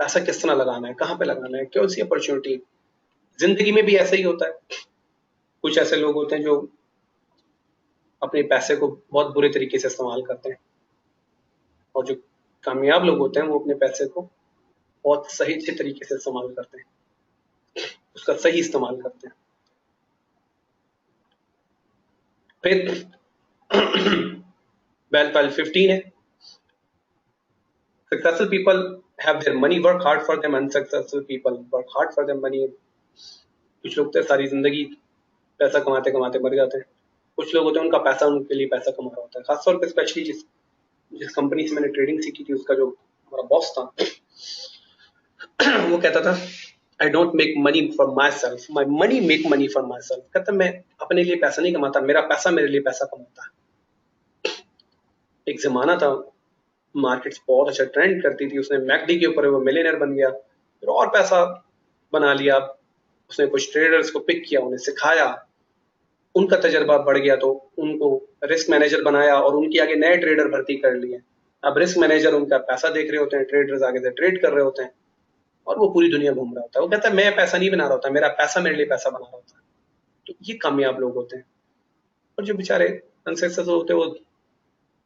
पैसा किस तरह लगाना है, कहाँ पे लगाना है, कौन सी अपॉर्चुनिटी। जिंदगी में भी ऐसा ही होता है। कुछ ऐसे लोग होते हैं जो अपने पैसे को बहुत बुरे तरीके से इस्तेमाल करते हैं, और जो कामयाब लोग होते हैं वो अपने पैसे को बहुत सही अच्छे तरीके से इस्तेमाल करते हैं, उसका सही इस्तेमाल करते हैं। फिर वेल्थ वाली 15 है, successful people have their money work hard for them, unsuccessful people work hard for them money. कुछ लोग तो सारी जिंदगी पैसा कमाते कमाते मर जाते हैं, कुछ लोग होते हैं उनका पैसा उनके लिए पैसा कमा रहा होता है। खासतौर पर स्पेशली जिस जिस कंपनी से मैंने ट्रेडिंग सीखी थी, उसका जो हमारा बॉस था वो कहता था, I don't make money for my self, my money make money for my self. कहता मैं अपने लिए पैसा नहीं कमाता, मेरा पैसा मेरे लिए पैसा कमाता है। एक जमाना था मार्केट बहुत अच्छा ट्रेंड करती थी, उसने मैकडी के ऊपर वो मिलियनर बन गया, फिर और पैसा बना लिया। उसने कुछ ट्रेडर्स को पिक किया, उन्हें सिखाया, उनका तजर्बा बढ़ गया तो उनको रिस्क मैनेजर बनाया और उनके आगे नए ट्रेडर भर्ती कर लिए। अब रिस्क मैनेजर उनका पैसा देख रहे होते हैं, ट्रेडर्स आगे से ट्रेड कर रहे होते हैं, और वो पूरी दुनिया घूम रहा होता है। वो कहता है मैं पैसा नहीं बना रहा होता, मेरा पैसा मेरे लिए पैसा बना रहा होता है। तो ये कामयाब लोग होते हैं। और जो बेचारे अनसक्सेसफुल होते हैं वो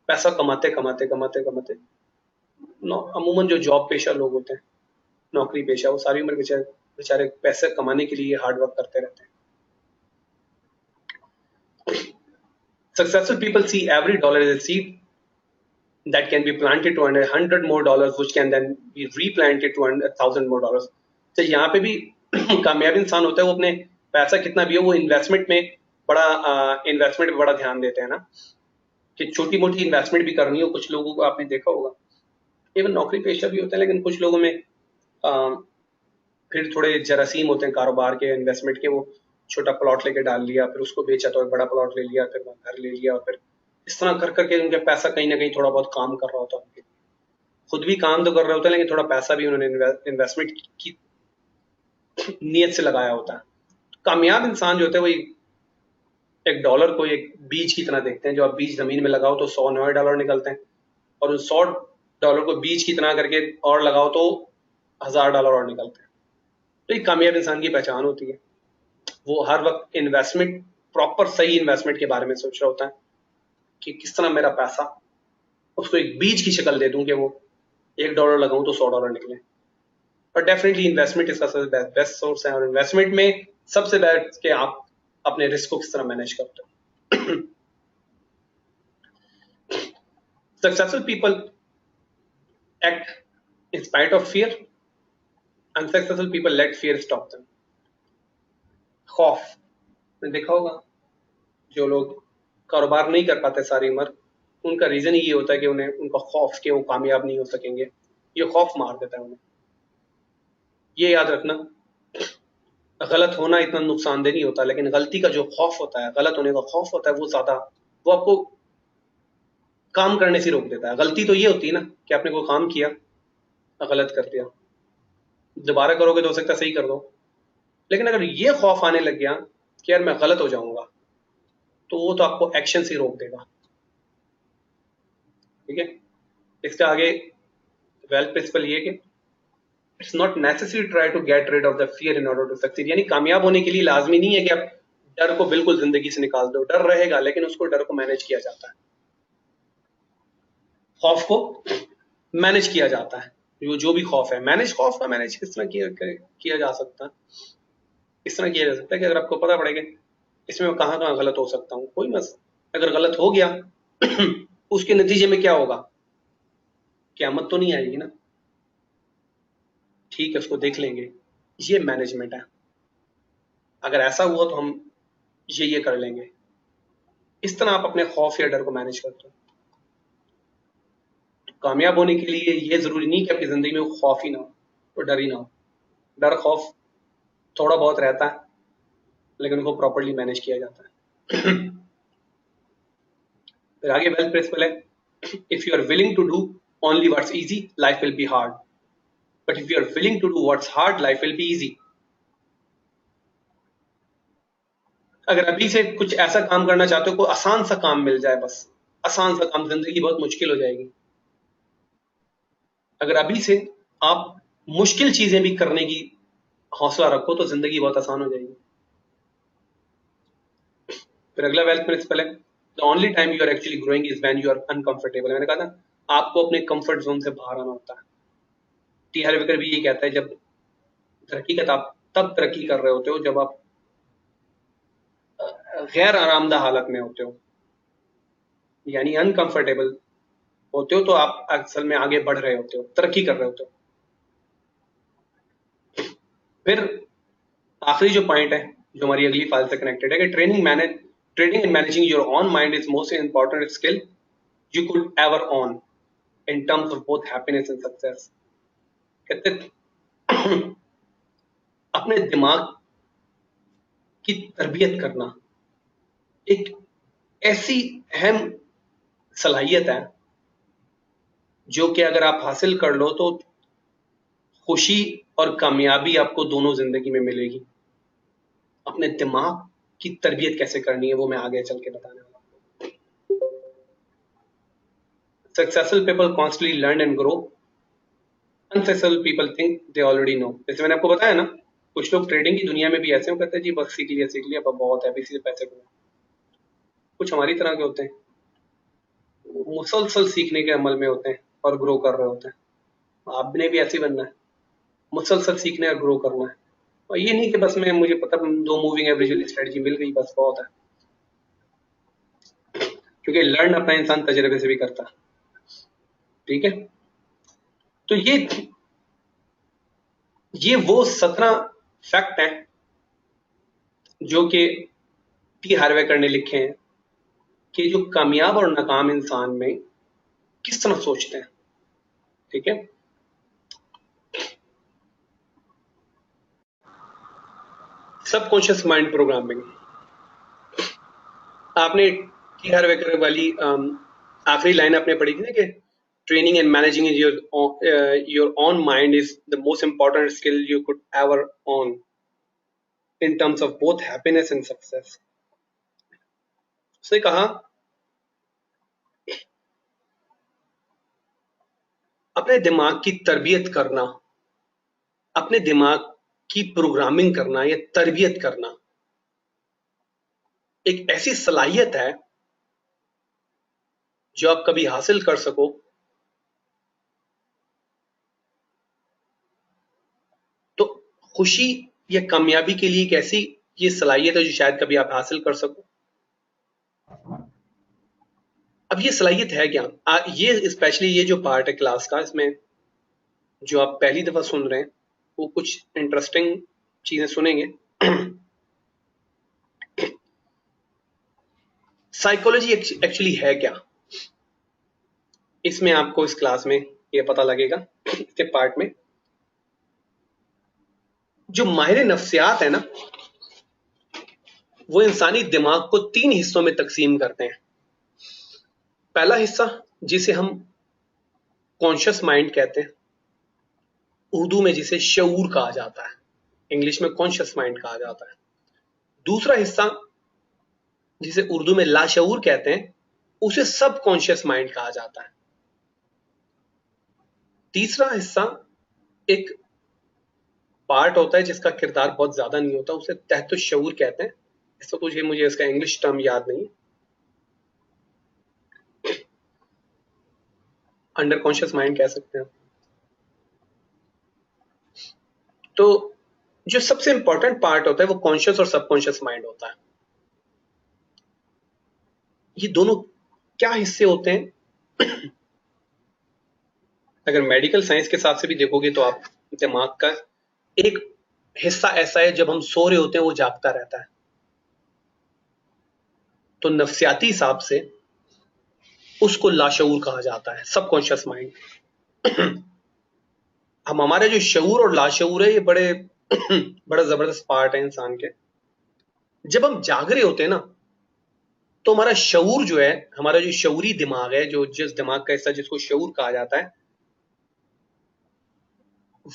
पैसा कमाते कमाते कमाते कमाते अमूमन जो जॉब पेशा लोग होते हैं, नौकरी पेशा, वो सारी उम्र बेचारे बेचारे पैसे कमाने के लिए हार्ड वर्क करते रहते हैं। Successful people see every dollar as a seed that can be planted to earn $100 more, which can then be replanted to earn $1,000 more. तो यहाँ पे भी कामयाब इंसान होता है वो अपने पैसा कितना भी हो वो इन्वेस्टमेंट में बड़ा ध्यान देते हैं ना, कि छोटी मोटी इन्वेस्टमेंट भी करनी हो। कुछ लोगों को आपने देखा होगा, इवन नौकरी पेशा भी होता है, लेकिन कुछ लोगों में फिर थोड़े जरासीम होते हैं कारोबार के, इन्वेस्टमेंट के। वो छोटा प्लॉट लेके डाल लिया, फिर उसको बेचा तो एक बड़ा प्लॉट ले लिया, फिर घर ले लिया, और फिर इस तरह कर करके उनके पैसा कहीं ना कहीं थोड़ा बहुत काम कर रहा होता है उनके। खुद भी काम तो कर रहे होते हैं, लेकिन थोड़ा पैसा भी उन्होंने इन्वेस्टमेंट की नीयत से लगाया होता है। कामयाब इंसान जो होते हैं वो एक डॉलर को एक बीज की तरह देखते हैं। जो आप बीज जमीन में लगाओ तो 100 नए डॉलर निकलते हैं, और उन 100 डॉलर को बीज की तरह करके और लगाओ तो 1000 डॉलर और निकलते हैं। तो एक कामयाब इंसान की पहचान होती है, वो हर वक्त इन्वेस्टमेंट, प्रॉपर सही इन्वेस्टमेंट के बारे में सोच रहा होता है कि किस तरह मेरा पैसा उसको एक बीज की शक्ल दे दूं कि वो $1 लगाऊं तो 100 डॉलर निकले। और डेफिनेटली इन्वेस्टमेंट इसका सबसे बेस्ट सोर्स है। और इन्वेस्टमेंट में सबसे बेस्ट कि आप अपने रिस्क को किस तरह मैनेज करते हो। Successful people act in spite of fear, unsuccessful people late fear stop them. खौफ ने देखा होगा, जो लोग कारोबार नहीं कर पाते सारी उम्र, उनका रीजन ये होता है कि उन्हें उनका खौफ कि वो कामयाब नहीं हो सकेंगे, ये खौफ मार देता है उन्हें। ये याद रखना, गलत होना इतना नुकसानदेह नहीं होता, लेकिन गलती का जो खौफ होता है, गलत होने का खौफ होता है, वो ज्यादा, वो आपको काम करने से रोक देता है। गलती तो ये होती है ना कि आपने कोई काम किया, गलत कर दिया, दोबारा करोगे तो हो सकता है सही कर दो। लेकिन अगर ये खौफ आने लग गया कि यार मैं गलत हो जाऊंगा, तो वो तो आपको एक्शन से रोक देगा। ठीक है, इसके आगे वेल्थ प्रिंसिपल ये कि it's not necessary to try to get rid of the fear in order to succeed. यानी कामयाब होने के लिए लाजमी नहीं है कि आप डर को बिल्कुल जिंदगी से निकाल दो। डर रहेगा, लेकिन उसको डर को मैनेज किया जाता है, खौफ को मैनेज किया जाता है। जो भी खौफ है, खौफ का मैनेज किस तरह किया जा सकता है? इस तरह किया जा सकता है कि अगर आपको पता पड़ेगा इसमें मैं कहाँ गलत हो सकता हूँ, कोई मस अगर गलत हो गया उसके नतीजे में क्या होगा, क़यामत तो नहीं आएगी ना। ठीक है, उसको देख लेंगे, ये मैनेजमेंट है। अगर ऐसा हुआ तो हम ये कर लेंगे। इस तरह आप अपने खौफ या डर को मैनेज करते हो। कामयाब होने के लिए ये जरूरी नहीं कि आपकी जिंदगी में वो खौफ ही ना हो, तो डर ही ना हो। डर खौफ थोड़ा बहुत रहता है, लेकिन उनको प्रॉपर्ली मैनेज किया जाता है। फिर आगे वेल्थ प्रिंसिपल है, if you are willing to do only what's easy, life will be hard, but if you are willing to do what's hard, life will be easy. अगर अभी से कुछ ऐसा काम करना चाहते हो, कोई आसान सा काम मिल जाए, बस आसान सा काम, जिंदगी बहुत मुश्किल हो जाएगी। अगर अभी से आप मुश्किल चीजें भी करने की हौसला रखो तो जिंदगी बहुत आसान हो जाएगी। फिर अगला वेल्थ प्रिंसिपल है, the only time you are actually growing is when you are uncomfortable. मैंने कहा था आपको अपने कंफर्ट जोन से बाहर आना होता है। टी हार्वेकर भी ये कहता है, जब तरक्की का आप तब तरक्की कर रहे होते हो जब आप गैर आरामदा हालत में होते हो, यानी अनकंफर्टेबल होते हो, तो आप असल में आगे बढ़ रहे होते हो, तरक्की कर रहे होते हो। फिर आखिरी जो पॉइंट है जो हमारी अगली फाइल से कनेक्टेड है कि trading and managing your own mind is most important skill you could ever on in terms of both happiness and success. कहते अपने दिमाग की तरबियत करना एक ऐसी अहम सलाहियत है जो कि अगर आप हासिल कर लो तो खुशी और कामयाबी आपको दोनों जिंदगी में मिलेगी। अपने दिमाग की तरबियत कैसे करनी है वो मैं आगे चल के बताने वाला हूँ। Successful people constantly learn and grow, unsuccessful people think they already know. जैसे मैंने आपको बताया ना, कुछ लोग ट्रेडिंग की दुनिया में भी ऐसे हो, कहते हैं जी बस सीख लिया अब बहुत है, इसी से पैसे कमाओ। कुछ हमारी तरह के होते हैं, मुसलसल सीखने के अमल में होते हैं और ग्रो कर रहे होते हैं। आपने भी ऐसे ही बनना है, मुसलसल सीखना है और ग्रो करना है। और ये नहीं कि बस मैं मुझे पता 2 मूविंग एवरेज वाली स्ट्रेटजी मिल गई बस बहुत है, क्योंकि लर्न अपना इंसान तजर्बे से भी करता है। ठीक है, तो ये वो 17 फैक्ट हैं जो कि टी हार्वेकर ने लिखे हैं कि जो कामयाब और नाकाम इंसान में किस तरह सोचते हैं। ठीक है, सबकॉन्शियस माइंड प्रोग्रामिंग। आपने टी हार्वेकर वाली आखिरी लाइन आपने पढ़ी थी ना कि training and managing your own mind is the most important skill you could ever on in terms of both happiness and success. उसने कहा अपने दिमाग की तरबियत करना, अपने दिमाग की प्रोग्रामिंग करना या तरबियत करना एक ऐसी सलाहियत है जो आप कभी हासिल कर सको तो खुशी या कामयाबी के लिए एक ऐसी ये सलाहियत है जो शायद कभी आप हासिल कर सको। अब ये सलाहियत है क्या? ये स्पेशली ये जो पार्ट है क्लास का, इसमें जो आप पहली दफा सुन रहे हैं वो कुछ इंटरेस्टिंग चीजें सुनेंगे। साइकोलॉजी एक्चुअली है क्या, इसमें आपको इस क्लास में ये पता लगेगा। इसके पार्ट में जो माहिर नफ्सियात है ना, वो इंसानी दिमाग को 3 हिस्सों में तकसीम करते हैं। पहला हिस्सा जिसे हम कॉन्शियस माइंड कहते हैं, उर्दू में जिसे शऊर कहा जाता है, इंग्लिश में कॉन्शियस माइंड कहा जाता है। दूसरा हिस्सा जिसे उर्दू में लाशऊर कहते हैं, उसे सब कॉन्शियस माइंड कहा जाता है। तीसरा हिस्सा एक पार्ट होता है जिसका किरदार बहुत ज्यादा नहीं होता, उसे तहत शऊर कहते हैं। इसको मुझे इसका इंग्लिश टर्म याद नहीं, अंडर कॉन्शियस माइंड कह सकते हैं। तो जो सबसे इंपॉर्टेंट पार्ट होता है वो कॉन्शियस और सबकॉन्शियस माइंड होता है। ये दोनों क्या हिस्से होते हैं? अगर मेडिकल साइंस के हिसाब से भी देखोगे तो आप दिमाग का एक हिस्सा ऐसा है जब हम सो रहे होते हैं वो जागता रहता है। तो नफ्सियाती हिसाब से उसको लाशऊर कहा जाता है, सबकॉन्शियस माइंड। हम हमारे जो शऊर और लाशऊर है ये बड़े बड़ा जबरदस्त पार्ट है इंसान के। जब हम जाग रहे होते हैं ना तो हमारा शऊर जो है, हमारा जो शऊरी दिमाग है, जो जिस दिमाग का हिस्सा जिसको शऊर कहा जाता है,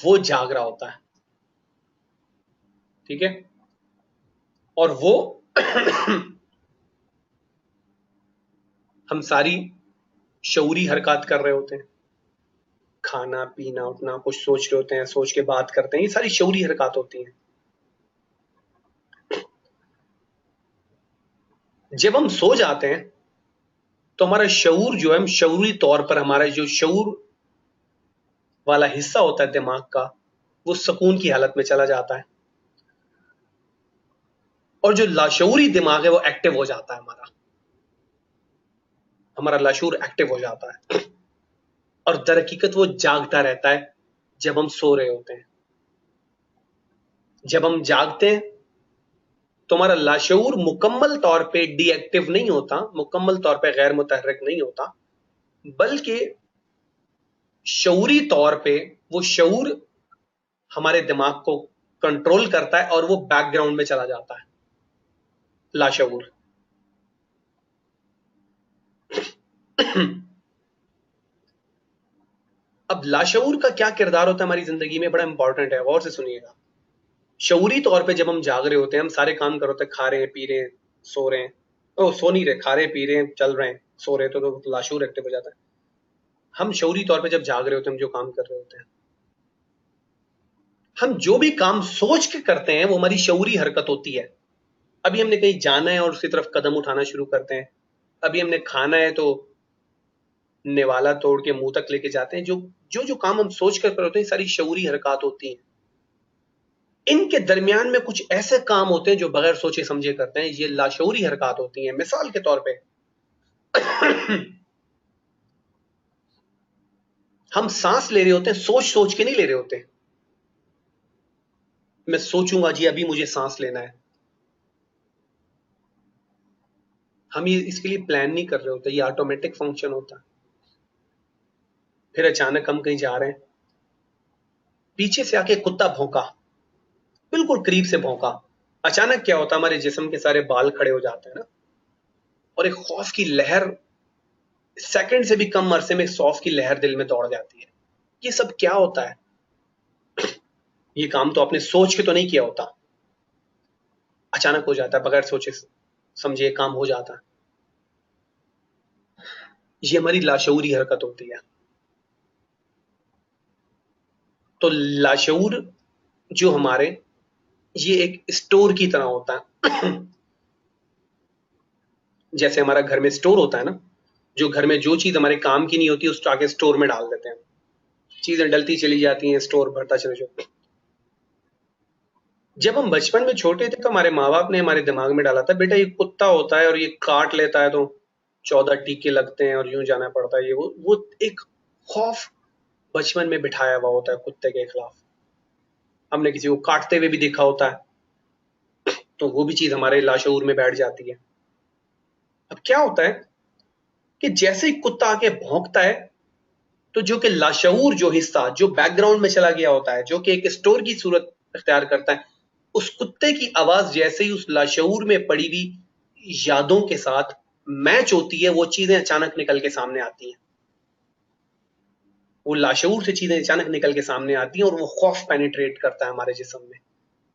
वो जाग रहा होता है। ठीक है, और वो हम सारी शऊरी हरकत कर रहे होते हैं। खाना पीना उठना, कुछ सोच रहे होते हैं, सोच के बात करते हैं, ये सारी शऊरी हरकत होती हैं। जब हम सो जाते हैं तो हमारा शऊर जो है, हम शऊरी तौर पर हमारा जो शऊर वाला हिस्सा होता है दिमाग का, वो सुकून की हालत में चला जाता है, और जो लाशऊरी दिमाग है वो एक्टिव हो जाता है, हमारा लाशूर एक्टिव हो जाता है, और दर हकीकत वो जागता रहता है जब हम सो रहे होते हैं। जब हम जागते हैं तो हमारा लाशऊर मुकम्मल तौर पे डीएक्टिव नहीं होता, मुकम्मल तौर पे गैर मुतहर्रिक नहीं होता, बल्कि शऊरी तौर पे वो शऊर हमारे दिमाग को कंट्रोल करता है और वो बैकग्राउंड में चला जाता है, लाशऊर। अब लाशऊर का क्या किरदार होता है हमारी जिंदगी में, बड़ा इंपॉर्टेंट है, गौर से सुनिएगा। शऊरी तौर पे जब हम जाग रहे होते हैं, हम सारे काम कर रहे होते हैं, खा रहे हैं, पी रहे हैं, सो रहे हैं, सो नहीं रहे, खा रहे पी रहे हैं, चल रहे हैं, सो रहे हैं, तो लाशऊर एक्टिव हो जाता है। हम शऊरी तौर पे जब जाग रहे होते हैं, हम जो काम कर रहे होते हैं, हम जो भी काम सोच के करते हैं वो हमारी शऊरी हरकत होती है। अभी हमने कहीं जाना है और उसकी तरफ कदम उठाना शुरू करते हैं, अभी हमने खाना है तो निवाला तोड़ के मुंह तक लेके जाते हैं। जो जो जो काम हम सोच कर होते हैं, सारी शऊरी हरकत होती हैं। इनके दरमियान में कुछ ऐसे काम होते हैं जो बगैर सोचे समझे करते हैं, ये लाशऊरी हरकत होती हैं। मिसाल के तौर पे हम सांस ले रहे होते हैं, सोच सोच के नहीं ले रहे होते। मैं सोचूंगा जी अभी मुझे सांस लेना है, हम ये इसके लिए प्लान नहीं कर रहे होते, ये ऑटोमेटिक फंक्शन होता है। फिर अचानक हम कहीं जा रहे हैं, पीछे से आके कुत्ता भौंका, बिल्कुल करीब से भौंका। अचानक क्या होता है, हमारे जिस्म के सारे बाल खड़े हो जाते हैं ना, और एक खौफ की लहर, सेकंड से भी कम अरसे में खौफ की लहर दिल में दौड़ जाती है। ये सब क्या होता है? ये काम तो आपने सोच के तो नहीं किया होता, अचानक हो जाता है, बगैर सोचे समझे काम हो जाता है। ये हमारी लाशऊरी हरकत होती है। तो लाशऊर जो हमारे, ये एक स्टोर की तरह होता है। जैसे हमारा घर में स्टोर होता है ना, जो घर में जो चीज हमारे काम की नहीं होती उसको आगे स्टोर में डाल देते हैं, चीजें डलती चली जाती हैं, स्टोर भरता चले जाता है। जब हम बचपन में छोटे थे तो हमारे माँ बाप ने हमारे दिमाग में डाला था, बेटा ये कुत्ता होता है और ये काट लेता है तो 14 टीके लगते हैं और यूं जाना पड़ता है। ये वो एक खौफ बचपन में बिठाया हुआ होता है कुत्ते के खिलाफ। हमने किसी को काटते हुए भी देखा होता है, तो वो भी चीज हमारे लाशऊर में बैठ जाती है। अब क्या होता है कि जैसे ही कुत्ता आके भौंकता है, तो जो कि लाशऊर जो हिस्सा जो बैकग्राउंड में चला गया होता है, जो कि एक स्टोर की सूरत इख्तियार करता है, उस कुत्ते की आवाज जैसे ही उस लाशऊर में पड़ी हुई यादों के साथ मैच होती है, वो चीजें अचानक निकल के सामने आती हैं। वो लाशऊर से चीजें अचानक निकल के सामने आती हैं और वो खौफ पेनिट्रेट करता है हमारे जिस्म में।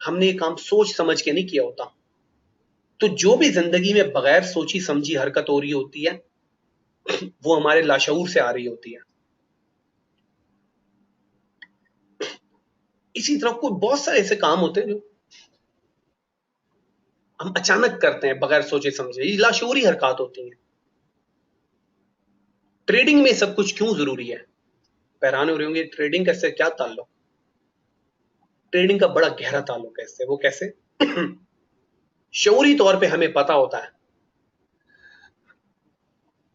हमने ये काम सोच समझ के नहीं किया होता। तो जो भी जिंदगी में बगैर सोची समझी हरकत हो रही होती है, वो हमारे लाशऊर से आ रही होती है। इसी तरह कोई बहुत सारे ऐसे काम होते हैं जो हम अचानक करते हैं बगैर सोचे समझे, ये लाशऊरी हरकत होती हैं। ट्रेडिंग में सब कुछ क्यों जरूरी है? हैरान हो रहे होंगे, ट्रेडिंग का इससे क्या ताल्लुक? ट्रेडिंग का बड़ा गहरा ताल्लुक है इससे। वो कैसे? शऊरी तौर पे हमें पता होता है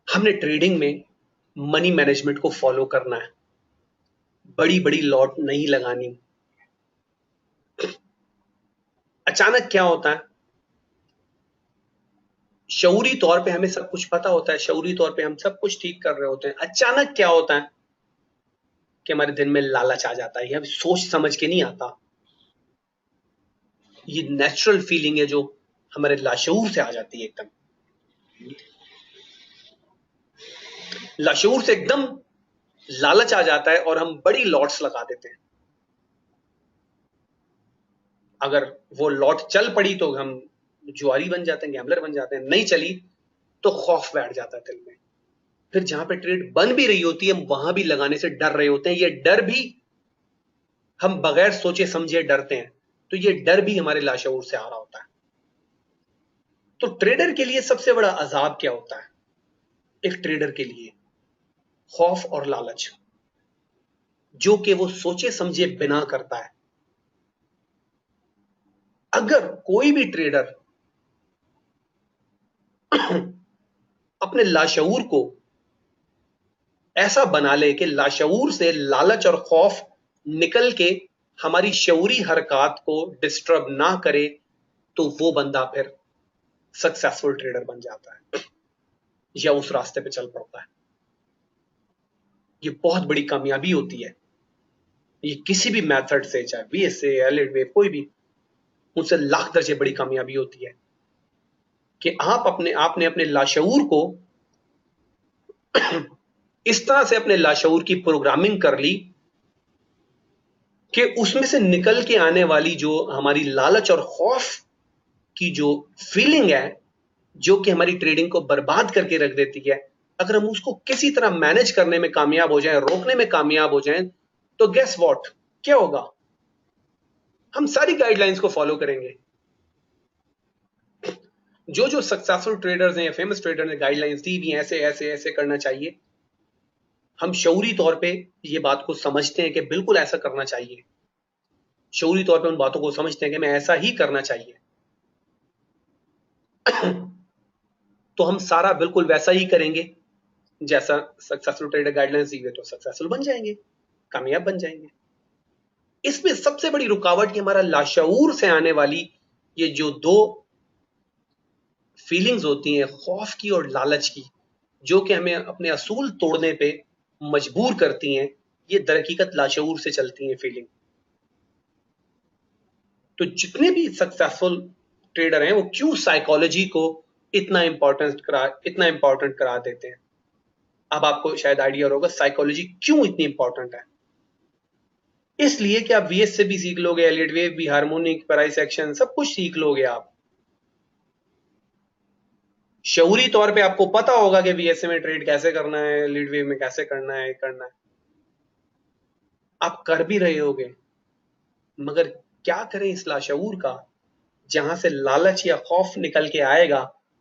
हमने ट्रेडिंग में मनी मैनेजमेंट को फॉलो करना है, बड़ी बड़ी लॉट नहीं लगानी। अचानक क्या होता है, शऊरी तौर पे हमें सब कुछ पता होता है, शऊरी तौर पे हम सब कुछ ठीक कर रहे होते हैं, अचानक क्या होता है कि हमारे दिन में लालच आ जाता है। ये सोच समझ के नहीं आता, ये नेचुरल फीलिंग है जो हमारे लाशऊर से आ जाती है एकदम। लाशऊर से एकदम लालच आ जाता है और हम बड़ी लॉट्स लगा देते हैं। अगर वो लॉट चल पड़ी तो हम जुआरी बन जाते हैं, गैम्बलर बन जाते हैं, नहीं चली तो खौफ बैठ जाता है दिल में। फिर जहां पे ट्रेड बन भी रही होती है, हम वहां भी लगाने से डर रहे होते हैं। ये डर भी हम बगैर सोचे समझे डरते हैं, तो ये डर भी हमारे लाशऊर से आ रहा होता है। तो ट्रेडर के लिए सबसे बड़ा अजाब क्या होता है? एक ट्रेडर के लिए खौफ और लालच, जो कि वो सोचे समझे बिना करता है। अगर कोई भी ट्रेडर अपने लाशऊर को ऐसा बना ले कि लाशऊर से लालच और खौफ निकल के हमारी शऊरी हरकत को डिस्टर्ब ना करे, तो वो बंदा फिर सक्सेसफुल ट्रेडर बन जाता है या उस रास्ते पे चल पड़ता है। ये बहुत बड़ी कामयाबी होती है। ये किसी भी मेथड से, चाहे वीएसए, एलएडवे, कोई भी, उनसे लाख दर्जे बड़ी कामयाबी होती है कि आपने अपने लाशऊर को इस तरह से अपने लाशऊर की प्रोग्रामिंग कर ली कि उसमें से निकल के आने वाली जो हमारी लालच और खौफ की जो फीलिंग है, जो कि हमारी ट्रेडिंग को बर्बाद करके रख देती है, अगर हम उसको किसी तरह मैनेज करने में कामयाब हो जाएं, रोकने में कामयाब हो जाएं, तो गेस व्हाट, क्या होगा? हम सारी गाइडलाइंस को फॉलो करेंगे। जो जो सक्सेसफुल ट्रेडर्स हैं या फेमस ट्रेडर ने गाइडलाइंस दी भी, ऐसे ऐसे ऐसे करना चाहिए, हम शऊरी तौर पे ये बात को समझते हैं कि बिल्कुल ऐसा करना चाहिए। शऊरी तौर पे उन बातों को समझते हैं कि मैं ऐसा ही करना चाहिए। तो हम सारा बिल्कुल वैसा ही करेंगे जैसा सक्सेसफुल ट्रेडर गाइडलाइंस दी हुई, तो सक्सेसफुल बन जाएंगे, कामयाब बन जाएंगे। इसमें सबसे बड़ी रुकावट ये हमारा लाशऊर से आने वाली ये जो दो फीलिंग्स होती हैं, खौफ की और लालच की, जो कि हमें अपने असूल तोड़ने पे मजबूर करती हैं, ये दरहकीकत लाशऊर से चलती हैं फीलिंग। तो जितने भी सक्सेसफुल ट्रेडर हैं, वो क्यों साइकोलॉजी को इतना इंपॉर्टेंट करा देते हैं? अब आपको शायद आइडिया होगा साइकोलॉजी क्यों इतनी इंपॉर्टेंट है। इसलिए कि आप वीएस से भी सीख लोगे, एलियट वेव भी, हार्मोनिक, प्राइस एक्शन, सब कुछ सीख लोगे आप। शऊरी तौर पे आपको पता होगा कि वीएसए में ट्रेड कैसे करना है, लीड वेव में कैसे करना है, आप कर भी रहे होगे। मगर क्या करें इस लाशऊर का, जहां से लालच या खौफ निकल के आएगा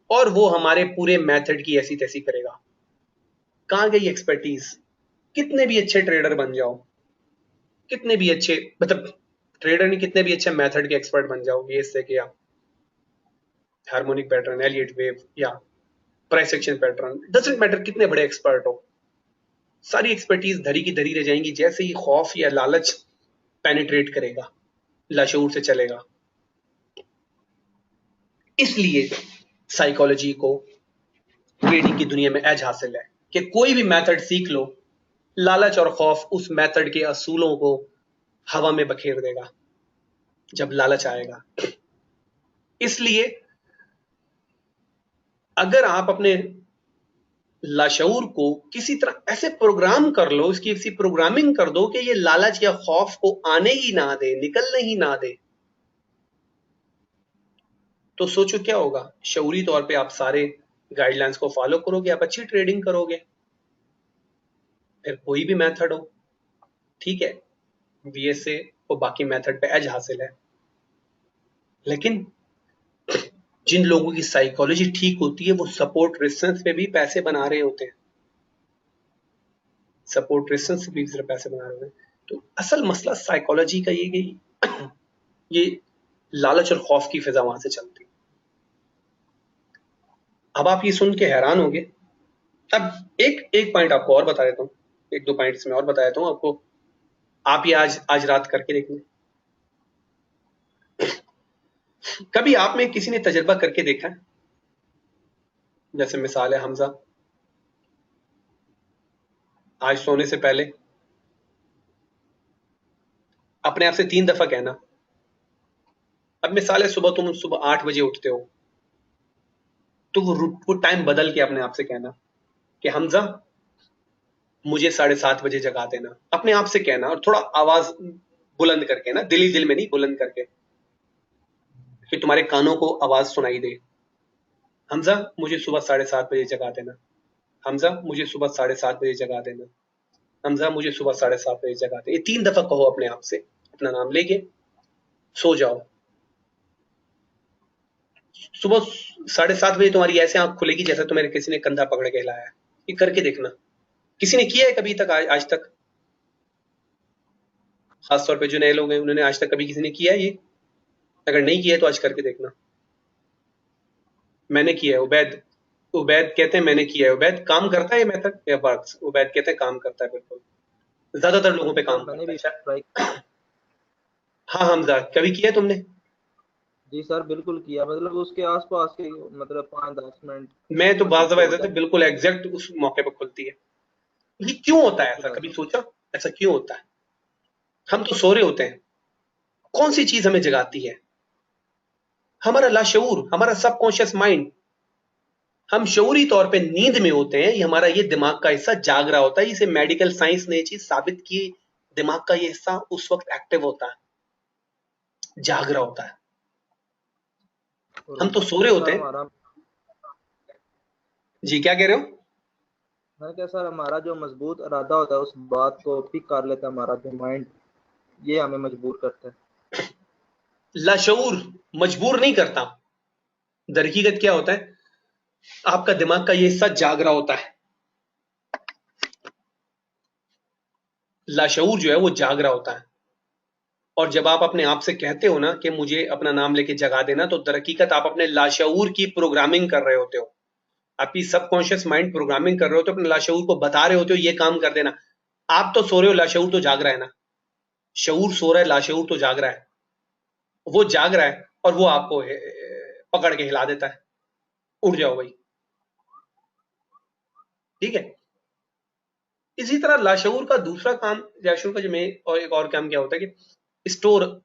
और वो हमारे पूरे मेथड की ऐसी तैसी करेगा। कहां गई एक्सपर्टीज? कितने भी अच्छे ट्रेडर बन जाओ, कितने भी अच्छे, मतलब ट्रेडर नहीं, कितने भी अच्छे मेथड के एक्सपर्ट बन जाओ, वीएसए के या हार्मोनिक पैटर्न, एलियट वेव या price action pattern, doesn't matter कितने बड़े एक्सपर्ट हो, सारी एक्सपर्टीज धरी की धरी रह जाएंगी जैसे ही खौफ या लालच पेनिट्रेट करेगा, लाशऊर से चलेगा। इसलिए साइकोलॉजी को ट्रेडिंग की दुनिया में एज हासिल है कि कोई भी मेथड सीख लो, लालच और खौफ उस मेथड के असूलों को हवा में बखेर देगा जब लालच आएगा। इसलिए अगर आप अपने लाशऊर को किसी तरह ऐसे प्रोग्राम कर लो, इसकी ऐसी प्रोग्रामिंग कर दो कि ये लालच या खौफ को आने ही ना दे, निकलने ही ना दे, तो सोचो क्या होगा। शऊरी तौर पे आप सारे गाइडलाइंस को फॉलो करोगे, आप अच्छी ट्रेडिंग करोगे। फिर कोई भी मेथड हो, ठीक है, वीएसए को बाकी मेथड पे एज हासिल है, लेकिन जिन लोगों की साइकोलॉजी ठीक होती है, वो सपोर्ट रेजिस्टेंस पे भी पैसे बना रहे होते हैं, सपोर्ट रेजिस्टेंस पे भी सिर्फ पैसे बना रहे होते हैं। तो असल मसला साइकोलॉजी का ये लालच और खौफ की फिजा वहां से चलती है। अब आप ये सुन के हैरान होंगे। अब एक एक पॉइंट आपको और बता देता हूँ, एक दो पॉइंट्स में और बता देता हूँ आपको, आप ये आज आज रात करके देखें। कभी आप में किसी ने तजर्बा करके देखा है? जैसे मिसाल है हमजा, आज सोने से पहले अपने आप से 3 दफा कहना। अब मिसाल है तुम सुबह 8 बजे उठते हो, तो वो टाइम बदल के अपने आप से कहना कि हमजा मुझे 7:30 बजे जगा देना। अपने आप से कहना, और थोड़ा आवाज बुलंद करके ना, दिल ही दिल में नहीं, बुलंद करके, कि तुम्हारे कानों को आवाज सुनाई दे। हमजा मुझे सुबह 7:30 बजे जगा देना। हमजा मुझे सुबह 7:30 बजे जगा देना, हमजा मुझे सुबह 7:30 बजे जगा दे। ये 3 दफा कहो अपने आप से, अपना नाम लेके सो जाओ। सुबह 7:30 बजे तुम्हारी ऐसे आंख खुलेगी जैसे तुम्हें किसी ने कंधा पकड़ के हिलाया है। ये करके देखना। किसी ने किया है कभी तक, आज तक? खास तौर पे जो नए लोग हैं, उन्होंने आज तक कभी किसी ने किया है ये? अगर नहीं किया है तो आज करके देखना। मैंने किया है। उबैद उबैद कहते हैं मैंने किया है। उबैद काम करता है ये मेथड या वर्क्स? उबैद कहते हैं काम करता है, बिल्कुल ज्यादातर लोगों जी पे सर, काम मैंने करता है। भी अच्छा, ट्राई। हाँ हमजा, कभी किया है तुमने? जी सर, बिल्कुल किया, मतलब उसके आसपास के, मतलब 5-10 मिनट मैं तो मतलब बाज़ दफ़ा सो ऐसा था, जाता। बिल्कुल एग्जैक्ट उस मौके पे खुलती है। ये क्यों होता है ऐसा, शुक्र कभी अदा। सोचा? ऐसा क्यों होता है? हम तो सो रहे होते हैं, कौन सी चीज हमें जगाती है? हमारा लाशऊर, हमारा सबकॉन्शियस माइंड। हम शऊरी तौर पे नींद में होते हैं, ये हमारा ये दिमाग का हिस्सा जाग रहा होता है। इसे मेडिकल साइंस ने ये चीज साबित की, दिमाग का ये हिस्सा उस वक्त एक्टिव होता है, जाग रहा होता है। और हम तो सो रहे होते सर हैं। हमारा, जी, क्या कह रहे हो? मैंने कहा सर, हमारा जो मजबूत इरादा होता है उस बात को पिक कर लेता है हमारा जो माइंड, ये हमें मजबूर करता है। लाशऊर मजबूर नहीं करता। दरहकीकत क्या होता है, आपका दिमाग का ये हिस्सा जाग रहा होता है। लाशऊर जो है वो जाग रहा होता है। और जब आप अपने आप से कहते हो ना कि मुझे अपना नाम लेके जगा देना, तो दरहकीकत आप अपने लाशऊर की प्रोग्रामिंग कर रहे होते हो। आपकी सबकॉन्शियस माइंड प्रोग्रामिंग कर रहे होते हो, अपने लाशऊर को बता रहे होते हो ये काम कर देना। आप तो सो रहे हो, लाशऊर तो जाग रहा है ना। शऊर सो रहा है, लाशऊर तो जाग रहा है। वो जाग रहा है और वो आपको पकड़ के हिला देता है, उठ जाओ भाई। ठीक है। इसी तरह लाशऊर का दूसरा काम, लाशऊर का जो में और एक और काम क्या होता है कि स्टोर,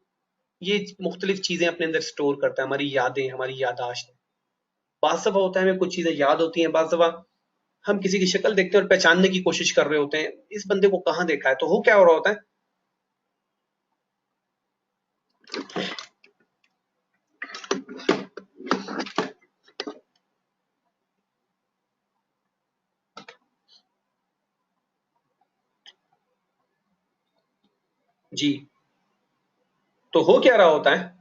ये मुख्तलिफ चीजें अपने अंदर स्टोर करता है, हमारी यादें, हमारी यादाश्त। बाज़ दफ़ा होता है हमें कुछ चीज़ें याद होती हैं, बाज़ दफ़ा हम किसी की शक्ल देखते हैं और पहचानने की कोशिश कर रहे होते हैं, इस बंदे को कहाँ देखा है। तो हो क्या हो रहा होता है, जी, तो हो क्या रहा होता है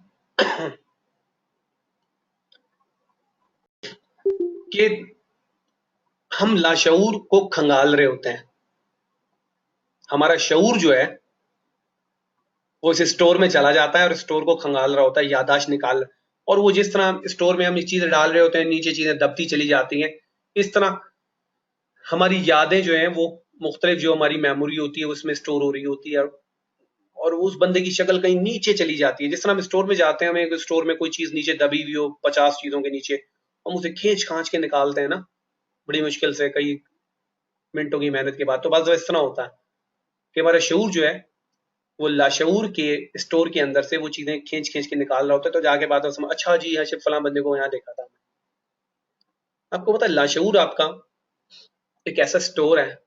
कि हम लाशऊर को खंगाल रहे होते हैं। हमारा शऊर जो है वो इस स्टोर में चला जाता है और स्टोर को खंगाल रहा होता है, यादाश्त निकाल। और वो जिस तरह स्टोर में हम चीजें डाल रहे होते हैं, नीचे चीजें दबती चली जाती हैं। इस तरह हमारी यादें जो हैं वो मुख्तलिफ जो हमारी मेमोरी होती है उसमें स्टोर हो रही होती है। और उस बंदे की शक्ल कहीं नीचे चली जाती है। जिस तरह हम स्टोर में जाते हैं, हमें स्टोर में कोई चीज नीचे दबी हुई हो 50 चीजों के नीचे, हम उसे खींच खांच के निकालते हैं ना, बड़ी मुश्किल से, कई मिनटों की मेहनत के बाद। तो बस इस तरह होता है कि हमारा शऊर जो है वो लाशऊर के स्टोर के अंदर से वो चीजें खींच खींच के निकाल रहा होता है। तो जाके बाद में समझ, अच्छा जी यहाँ फलां बंदे को यहाँ देखा था। आपको पता है लाशऊर आपका एक ऐसा स्टोर है,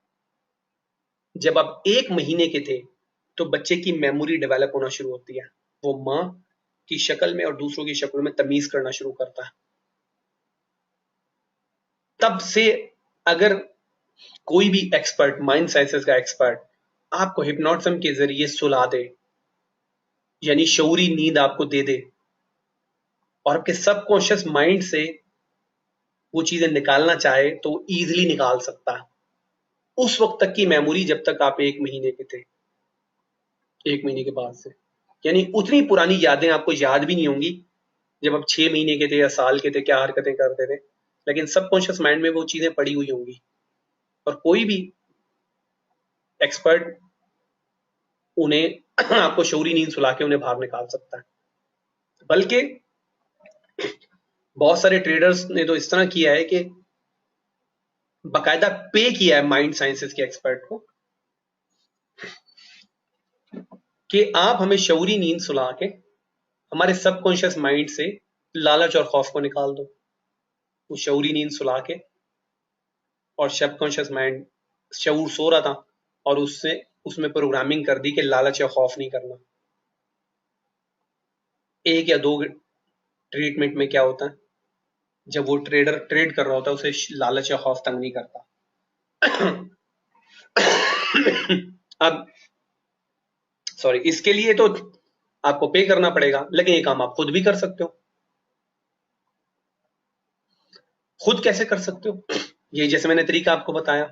जब आप 1 महीने के थे तो बच्चे की मेमोरी डेवलप होना शुरू होती है। वो माँ की शक्ल में और दूसरों की शक्ल में तमीज करना शुरू करता है। तब से अगर कोई भी एक्सपर्ट, माइंड साइंसेस का एक्सपर्ट, आपको हिप्नोटिज्म के जरिए सुला दे, यानी शऊरी नींद आपको दे दे और आपके सबकॉन्शियस माइंड से वो चीजें निकालना चाहे तो इजीली निकाल सकता है। उस वक्त तक की मेमोरी जब तक आप 1 महीने के थे, 1 महीने के बाद से, यानी उतनी पुरानी यादें आपको याद भी नहीं होंगी जब आप 6 महीने के थे या साल के थे, क्या हरकतें करते थे। लेकिन सबकॉन्शियस माइंड में वो चीजें पड़ी हुई होंगी। और कोई भी एक्सपर्ट उन्हें आपको शऊरी नींद सुला के उन्हें बाहर निकाल सकता है। बल्कि बहुत सारे ट्रेडर्स ने तो इस तरह किया है कि बाकायदा पे किया है माइंड साइंसेस के एक्सपर्ट को कि आप हमें शऊरी नींद सुला के हमारे सबकॉन्शियस माइंड से लालच और खौफ को निकाल दो। वो शऊरी नींद सुला के, और सबकॉन्शियस माइंड, शऊर सो रहा था और उससे उसमें प्रोग्रामिंग कर दी कि लालच या खौफ नहीं करना। 1 या 2 ट्रीटमेंट में क्या होता है, जब वो ट्रेडर ट्रेड कर रहा होता है उसे लालच या खौफ तंग नहीं करता। अब सॉरी, इसके लिए तो आपको पे करना पड़ेगा, लेकिन ये काम आप खुद भी कर सकते हो। खुद कैसे कर सकते हो? ये जैसे मैंने तरीका आपको बताया,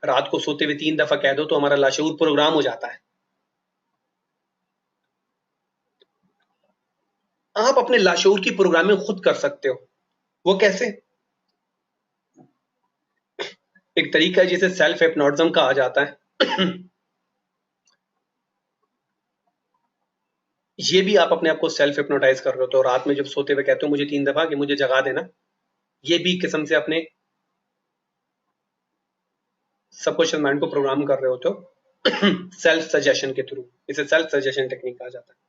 रात को सोते हुए 3 दफा कह दो तो हमारा लाशऊर प्रोग्राम हो जाता है। आप अपने लाशऊर की प्रोग्रामिंग खुद कर सकते हो। वो कैसे? एक तरीका है जिसे सेल्फ हिप्नोटिज्म कहा जाता है। ये भी आप अपने आप को सेल्फ हिप्नोटाइज कर रहे हो, तो रात में जब सोते हुए कहते हो मुझे 3 दफा कि मुझे जगा देना, ये भी किस्म से अपने सबकॉन्शियस माइंड को प्रोग्राम कर रहे होते हो सेल्फ सजेशन के थ्रू। इसे सेल्फ सजेशन टेक्निक कहा जाता है।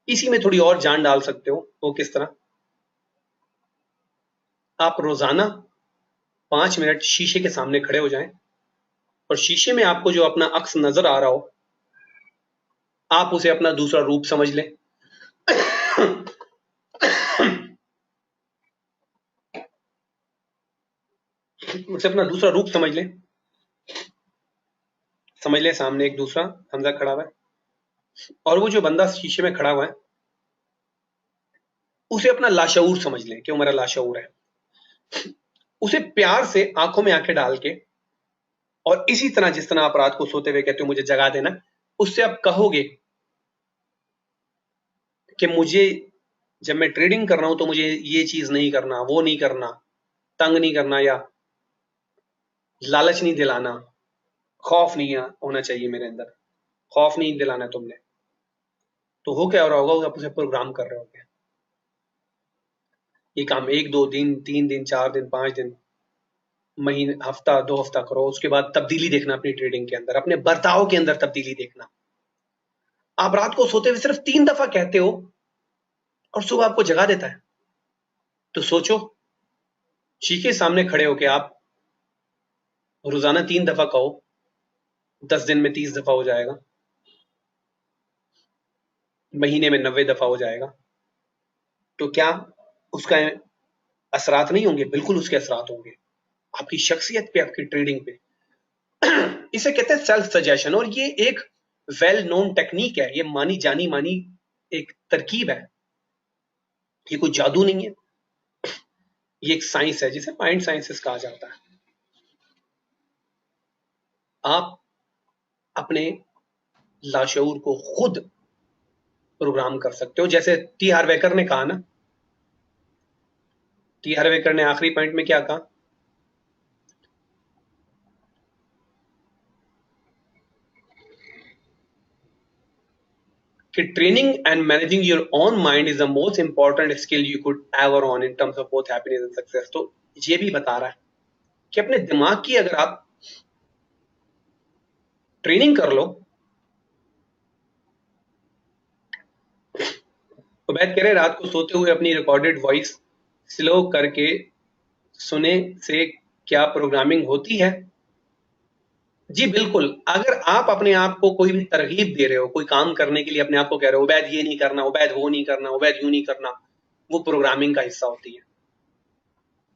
इसी में थोड़ी और जान डाल सकते हो। वो किस तरह? आप रोजाना 5 मिनट शीशे के सामने खड़े हो जाएं और शीशे में आपको जो अपना अक्स नजर आ रहा हो, आप उसे अपना दूसरा रूप समझ लें। उसे अपना दूसरा रूप समझ लें। समझ लें सामने एक दूसरा हमजा खड़ा हुआ है, और वो जो बंदा शीशे में खड़ा हुआ है उसे अपना लाशऊर समझ लें कि वो मेरा लाशऊर है। उसे प्यार से आंखों में आंखें डाल के, और इसी तरह जिस तरह आप रात को सोते हुए कहते हो मुझे जगा देना, उससे आप कहोगे कि मुझे, जब मैं ट्रेडिंग कर रहा हूं तो मुझे ये चीज नहीं करना, वो नहीं करना, तंग नहीं करना, या लालच नहीं दिलाना, खौफ नहीं होना चाहिए मेरे अंदर, खौफ नहीं दिलाना है तुमने। तो हो क्या हो रहा होगा? आप उसे प्रोग्राम कर रहे होगे। ये काम 1 2 दिन, 3 दिन, 4 दिन, 5 दिन, महीने, हफ्ता, 2 हफ्ता करो। उसके बाद तब्दीली देखना अपनी ट्रेडिंग के अंदर, अपने बर्ताव के अंदर तब्दीली देखना। आप रात को सोते हुए सिर्फ 3 दफा कहते हो और सुबह आपको जगा देता है। तो सोचो, शीशे के सामने खड़े होके आप रोजाना 3 दफा कहो, 10 दिन में 30 दफा हो जाएगा, महीने में 90 दफा हो जाएगा। तो क्या उसका असरात नहीं होंगे? बिल्कुल उसके असरात होंगे, आपकी शख्सियत पे, आपकी ट्रेडिंग पे। इसे कहते हैं सेल्फ सजेशन, और ये एक वेल नोन टेक्निक है। ये मानी जानी मानी एक तरकीब है। ये कोई जादू नहीं है, ये एक साइंस है जिसे माइंड साइंसेस कहा जाता है। आप अपने लाशऊर को खुद प्रोग्राम कर सकते हो। जैसे टी हार्वेकर ने कहा ना, टी हार्वेकर ने आखिरी पॉइंट में क्या कहा कि training and managing your own mind is the most important skill you could ever on in terms of both happiness and success. तो ये भी बता रहा है कि अपने दिमाग की अगर आप ट्रेनिंग कर लो। उबैद कह रहे रात को सोते हुए अपनी रिकॉर्डेड वॉइस स्लो करके सुने से क्या प्रोग्रामिंग होती है? जी बिल्कुल। अगर आप अपने आप को कोई भी तरगीब दे रहे हो, कोई काम करने के लिए अपने आप को कह रहे हो उबैद ये नहीं करना, उबैद वो नहीं करना, उबैद यूं नहीं करना, वो प्रोग्रामिंग का हिस्सा होती है।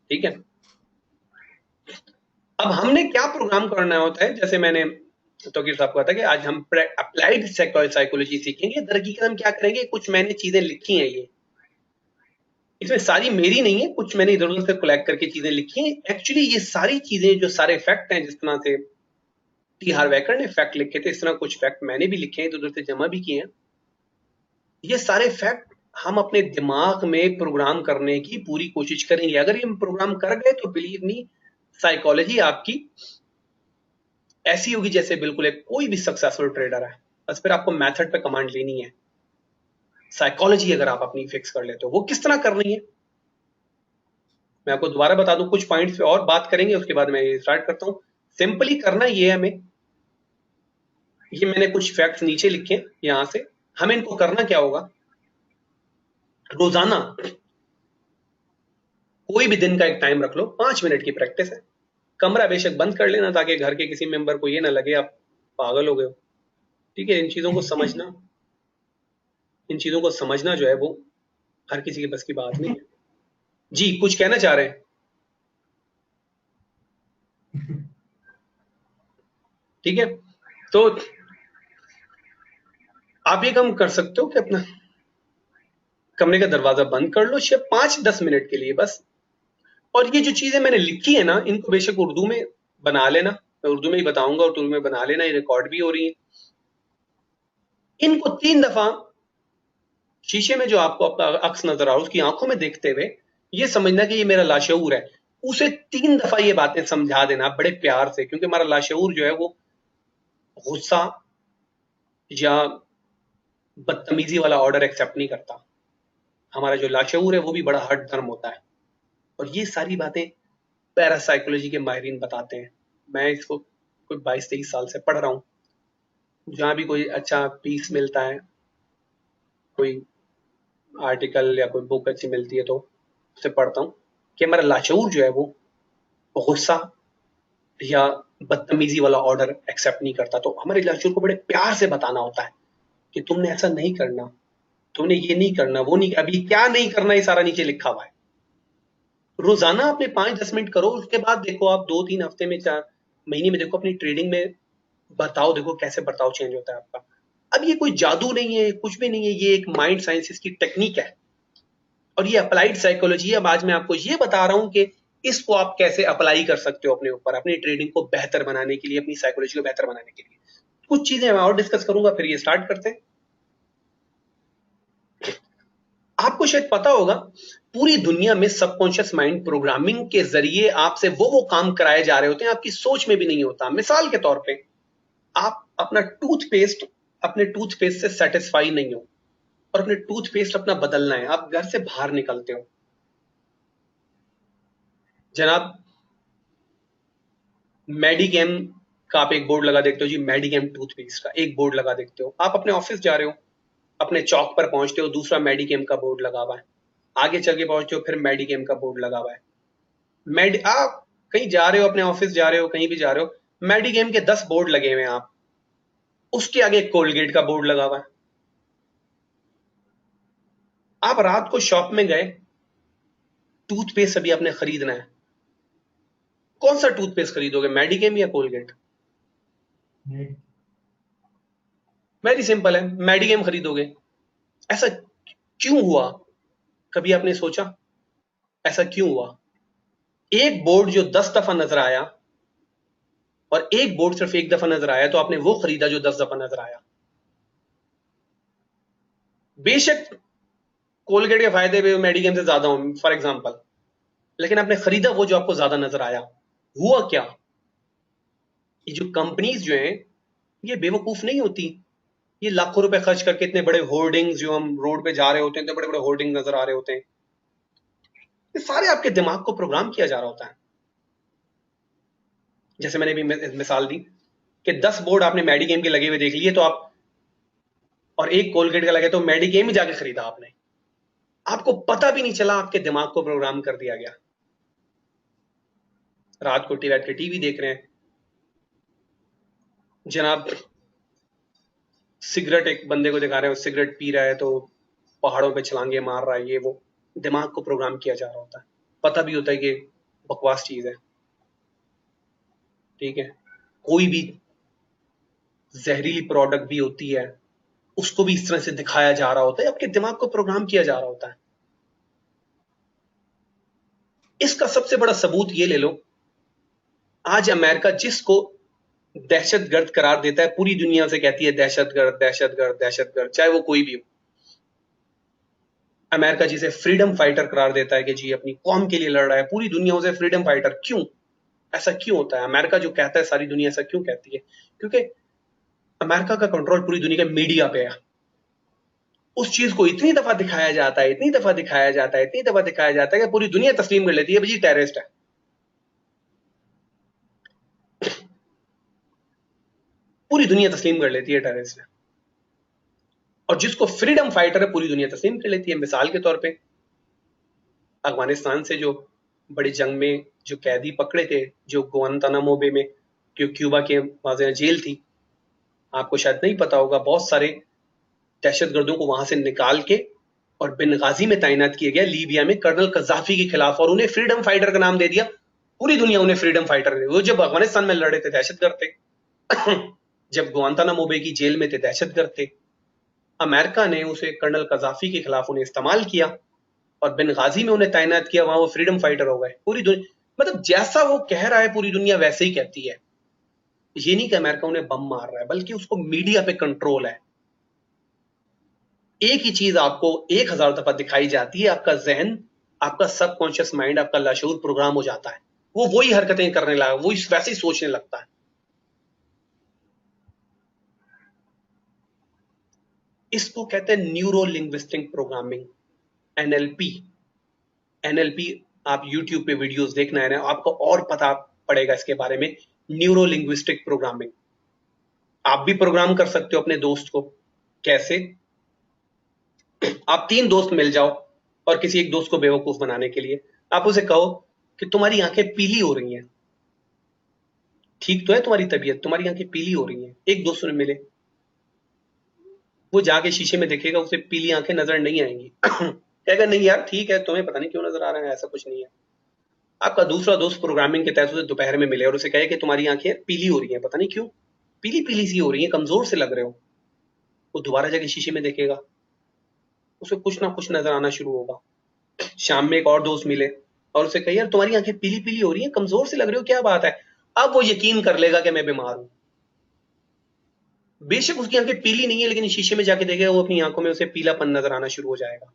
ठीक है। अब हमने क्या प्रोग्राम करना होता है, जैसे मैंने तौकीर साहब को कहा था कि आज हम अप्लाइड साइकोलॉजी सीखेंगे। दरअकीकत हम क्या करेंगे, कुछ मैंने चीजें लिखी हैं, ये इसमें सारी मेरी नहीं है, कुछ मैंने इधर उधर से कलेक्ट करके चीजें लिखी हैं। एक्चुअली ये सारी चीजें, जो सारे फैक्ट हैं, जिस तरह से टी हार्वेकर ने फैक्ट लिखे थे, इस तरह कुछ फैक्ट मैंने भी लिखे हैं, इधर उधर से जमा भी किए हैं। ये सारे फैक्ट हम अपने दिमाग में प्रोग्राम करने की पूरी कोशिश करेंगे। अगर ये हम प्रोग्राम कर गए तो बिलीव मी, साइकोलॉजी आपकी ऐसी होगी जैसे बिल्कुल एक कोई भी सक्सेसफुल ट्रेडर है। बस फिर आपको मेथड पे कमांड लेनी है। साइकोलॉजी अगर आप अपनी फिक्स कर लेते हो, वो किस तरह करनी है मैं आपको दोबारा बता दूं। कुछ पॉइंट्स पे और बात करेंगे, उसके बाद मैं ये स्टार्ट करता हूं। सिंपली करना ये है हमें, ये मैंने कुछ फैक्ट्स नीचे लिखे हैं यहां से। हमें इनको करना क्या होगा, रोजाना कोई भी दिन का एक टाइम रख लो, 5 मिनट की प्रैक्टिस है। कमरा बेशक बंद कर लेना ताकि घर के किसी मेंबर को ये ना लगे आप पागल हो गए हो। ठीक है। इन चीजों को समझना, इन चीजों को समझना जो है वो हर किसी के बस की बात नहीं है। जी कुछ कहना चाह रहे हैं? ठीक है, तो आप ये काम कर सकते हो कि अपना कमरे का दरवाजा बंद कर लो सिर्फ 5-10 मिनट के लिए बस। और ये जो चीजें मैंने लिखी है ना, इनको बेशक उर्दू में बना लेना, मैं उर्दू में ही बताऊंगा और उर्दू में बना लेना, ये रिकॉर्ड भी हो रही है। इनको 3 दफा शीशे में जो आपको अपना अक्स नजर आ रहा है उसकी आंखों में देखते हुए ये समझना कि ये मेरा लाशऊर है, उसे 3 दफा ये बातें समझा देना बड़े प्यार से, क्योंकि हमारा लाशऊर जो है वो गुस्सा या बदतमीजी वाला ऑर्डर एक्सेप्ट नहीं करता। हमारा जो लाशऊर है वो भी बड़ा हट धर्म होता है। और ये सारी बातें पैरासाइकोलॉजी के माहिरीन बताते हैं। मैं इसको कोई 22-23 साल से पढ़ रहा हूँ। जहाँ भी कोई अच्छा पीस मिलता है, कोई आर्टिकल या कोई बुक अच्छी मिलती है तो उसे पढ़ता हूँ कि हमारा लाशऊर जो है वो गुस्सा या बदतमीजी वाला ऑर्डर एक्सेप्ट नहीं करता। तो हमारे लाशऊर को बड़े प्यार से बताना होता है कि तुमने ऐसा नहीं करना, तुमने ये नहीं करना, वो नहीं, अभी क्या नहीं करना, ये सारा नीचे लिखा हुआ है। रोजाना आपने 5-10 मिनट करो, उसके बाद देखो आप 2-3 हफ्ते में, 4 महीने में देखो अपनी ट्रेडिंग में बताओ, देखो कैसे बर्ताव चेंज होता है आपका। अब ये कोई जादू नहीं है, कुछ भी नहीं है, ये एक माइंड साइंसेस की टेक्निक है और ये अप्लाइड साइकोलॉजी है। अब आज मैं आपको ये बता रहा हूं कि इसको आप कैसे अप्लाई कर सकते हो अपने ऊपर, अपनी ट्रेडिंग को बेहतर बनाने के लिए, अपनी साइकोलॉजी को बेहतर बनाने के लिए। कुछ चीजें मैं और डिस्कस करूंगा, फिर ये स्टार्ट करते हैं। आपको शायद पता होगा पूरी दुनिया में सबकॉन्शियस माइंड प्रोग्रामिंग के जरिए आपसे वो काम कराए जा रहे होते हैं आपकी सोच में भी नहीं होता। मिसाल के तौर पे आप अपने टूथपेस्ट से सेटिस्फाई नहीं हो और अपने टूथपेस्ट अपना बदलना है, आप घर से बाहर निकलते हो, जनाब मेडिकेम का आप एक बोर्ड लगा देखते हो जी, मेडिकेम टूथपेस्ट का एक बोर्ड लगा देखते हो। आप अपने ऑफिस जा रहे हो, अपने चौक पर पहुंचते हो, दूसरा मेडिकेम का बोर्ड लगा हुआ है। आगे चल के पहुंचते हो, फिर मेडिकेम का बोर्ड लगा हुआ है। आप कहीं जा रहे हो, अपने ऑफिस जा रहे हो, कहीं भी जा रहे हो, मेडिकेम के 10 बोर्ड लगे हुए हैं, आप उसके आगे कोलगेट का बोर्ड लगा हुआ है। आप रात को शॉप में गए, टूथपेस्ट अभी आपने खरीदना है, कौन सा टूथपेस्ट खरीदोगे, मेडिकेम या कोलगेट? वेरी सिंपल है, मेडिकेम खरीदोगे। ऐसा क्यों हुआ, कभी आपने सोचा ऐसा क्यों हुआ? एक बोर्ड जो 10 दफा नजर आया और एक बोर्ड सिर्फ एक दफा नजर आया, तो आपने वो खरीदा जो 10 दफा नजर आया। बेशक कोलगेट के फायदे भी मेडिकेम से ज्यादा हो फॉर एग्जांपल, लेकिन आपने खरीदा वो जो आपको ज्यादा नजर आया। हुआ क्या, ये जो कंपनीज जो हैं ये बेवकूफ नहीं होती, ये लाखों रुपए खर्च करके इतने बड़े होर्डिंग्स, जो हम रोड पे जा रहे होते हैं, इतने बड़े बड़े होर्डिंग नजर आ रहे होते हैं, ये सारे आपके दिमाग को प्रोग्राम किया जा रहा होता है। जैसे मैंने भी मिसाल दी कि 10 बोर्ड आपने मेडिकेम के लगे हुए देख लिए, तो आप, और एक कोलगेट का लगे, तो मेडिकेम ही जाके खरीदा आपने, आपको पता भी नहीं चला, आपके दिमाग को प्रोग्राम कर दिया गया। रात को बैठ के टीवी देख रहे हैं जनाब, सिगरेट एक बंदे को दिखा रहे हो, सिगरेट पी रहा है तो पहाड़ों पे छलांगे मार रहा है, ये वो दिमाग को प्रोग्राम किया जा रहा होता है। पता भी होता है कि बकवास चीज है, ठीक है। कोई भी जहरीली प्रोडक्ट भी होती है, उसको भी इस तरह से दिखाया जा रहा होता है, आपके दिमाग को प्रोग्राम किया जा रहा होता है। इसका सबसे बड़ा सबूत ये ले लो, आज अमेरिका जिसको दहशतगर्द करार देता है, पूरी दुनिया से कहती है दहशतगर्द दहशतगर्द दहशतगर्द, चाहे वो कोई भी हो। अमेरिका जिसे फ्रीडम फाइटर करार देता है कि जी अपनी कौम के लिए लड़ रहा है, पूरी दुनिया उसे फ्रीडम फाइटर, क्यों? ऐसा क्यों होता है? अमेरिका जो कहता है सारी दुनिया ऐसा क्यों कहती है? क्योंकि अमेरिका का कंट्रोल पूरी दुनिया के मीडिया पे है। उस चीज को इतनी दफा दिखाया जाता है, इतनी दफा दिखाया जाता है, इतनी दफा दिखाया जाता है कि पूरी दुनिया तस्लीम कर लेती है भाई टेररिस्ट है। पूरी दुनिया तस्लीम कर लेती है टेररिस्ट है। और जिसको फ्रीडम फाइटर है पूरी दुनिया तस्लीम कर लेती है। मिसाल के तौर पे अफगानिस्तान से जो बड़ी जंग में जो कैदी पकड़े थे, जो गुआंतानामो बे में, जो क्यूबा के वहां जेल थी, आपको शायद नहीं पता होगा, बहुत सारे दहशतगर्दों को वहां से निकाल के और बेनगाजी में तैनात किया गया लीबिया में कर्नल कजाफी के खिलाफ, और उन्हें फ्रीडम फाइटर का नाम दे दिया। पूरी दुनिया उन्हें फ्रीडम फाइटर दे, वो जब अफगानिस्तान में लड़े थे दहशतगर्द थे। जब गुआंतानामो बे की जेल में थे, दहशतगर्द थे, अमेरिका ने उसे कर्नल कजाफी के खिलाफ उन्हें इस्तेमाल किया और बेनगाजी में उन्हें तैनात किया, वहां वो फ्रीडम फाइटर हो गए। पूरी दुनिया, मतलब जैसा वो कह रहा है पूरी दुनिया वैसे ही कहती है। ये नहीं कि अमेरिका उन्हें बम मार रहा है, बल्कि उसको मीडिया पे कंट्रोल है। एक ही चीज आपको 1000 दफा दिखाई जाती है, आपका जहन, आपका सबकॉन्शियस माइंड, आपका लाशूर प्रोग्राम हो जाता है, वो वही हरकतें करने लगा, वो वैसे ही सोचने लगता है। इसको कहते हैं neuro linguistic programming, NLP. NLP आप यूट्यूब पे वीडियोस देखना है ना, आपको और पता पड़ेगा इसके बारे में। न्यूरो लिंग्विस्टिक प्रोग्रामिंग आप भी प्रोग्राम कर सकते हो अपने दोस्त को। कैसे? आप 3 दोस्त मिल जाओ और किसी एक दोस्त को बेवकूफ बनाने के लिए आप उसे कहो कि तुम्हारी आंखें पीली हो रही हैं, ठीक तो है तुम्हारी तबीयत, तुम्हारी आंखें पीली हो रही हैं। एक दोस्त में मिले, वो जाके शीशे में देखेगा, उसे पीली आंखें नजर नहीं आएंगी। कहेगा नहीं यार ठीक है, तुम्हें पता नहीं क्यों नजर आ रहा है, ऐसा कुछ नहीं है। आपका दूसरा दोस्त प्रोग्रामिंग के तहत उसे दोपहर में मिले और उसे कहे कि तुम्हारी आंखें पीली हो रही हैं, पता नहीं क्यों पीली पीली सी हो रही हैं, कमजोर से लग रहे हो। वो दोबारा जाके शीशे में देखेगा, उसे कुछ ना कुछ नजर आना शुरू होगा। शाम में एक और दोस्त मिले और उसे कहे यार तुम्हारी आंखें पीली पीली हो रही हैं, कमजोर से लग रही हो, क्या बात है। अब वो यकीन कर लेगा कि मैं बीमार हूं। बेशक उसकी आंखें पीली नहीं है, लेकिन शीशे में जाके देखेगा, वो अपनी आंखों में उसे पीलापन नजर आना शुरू हो जाएगा।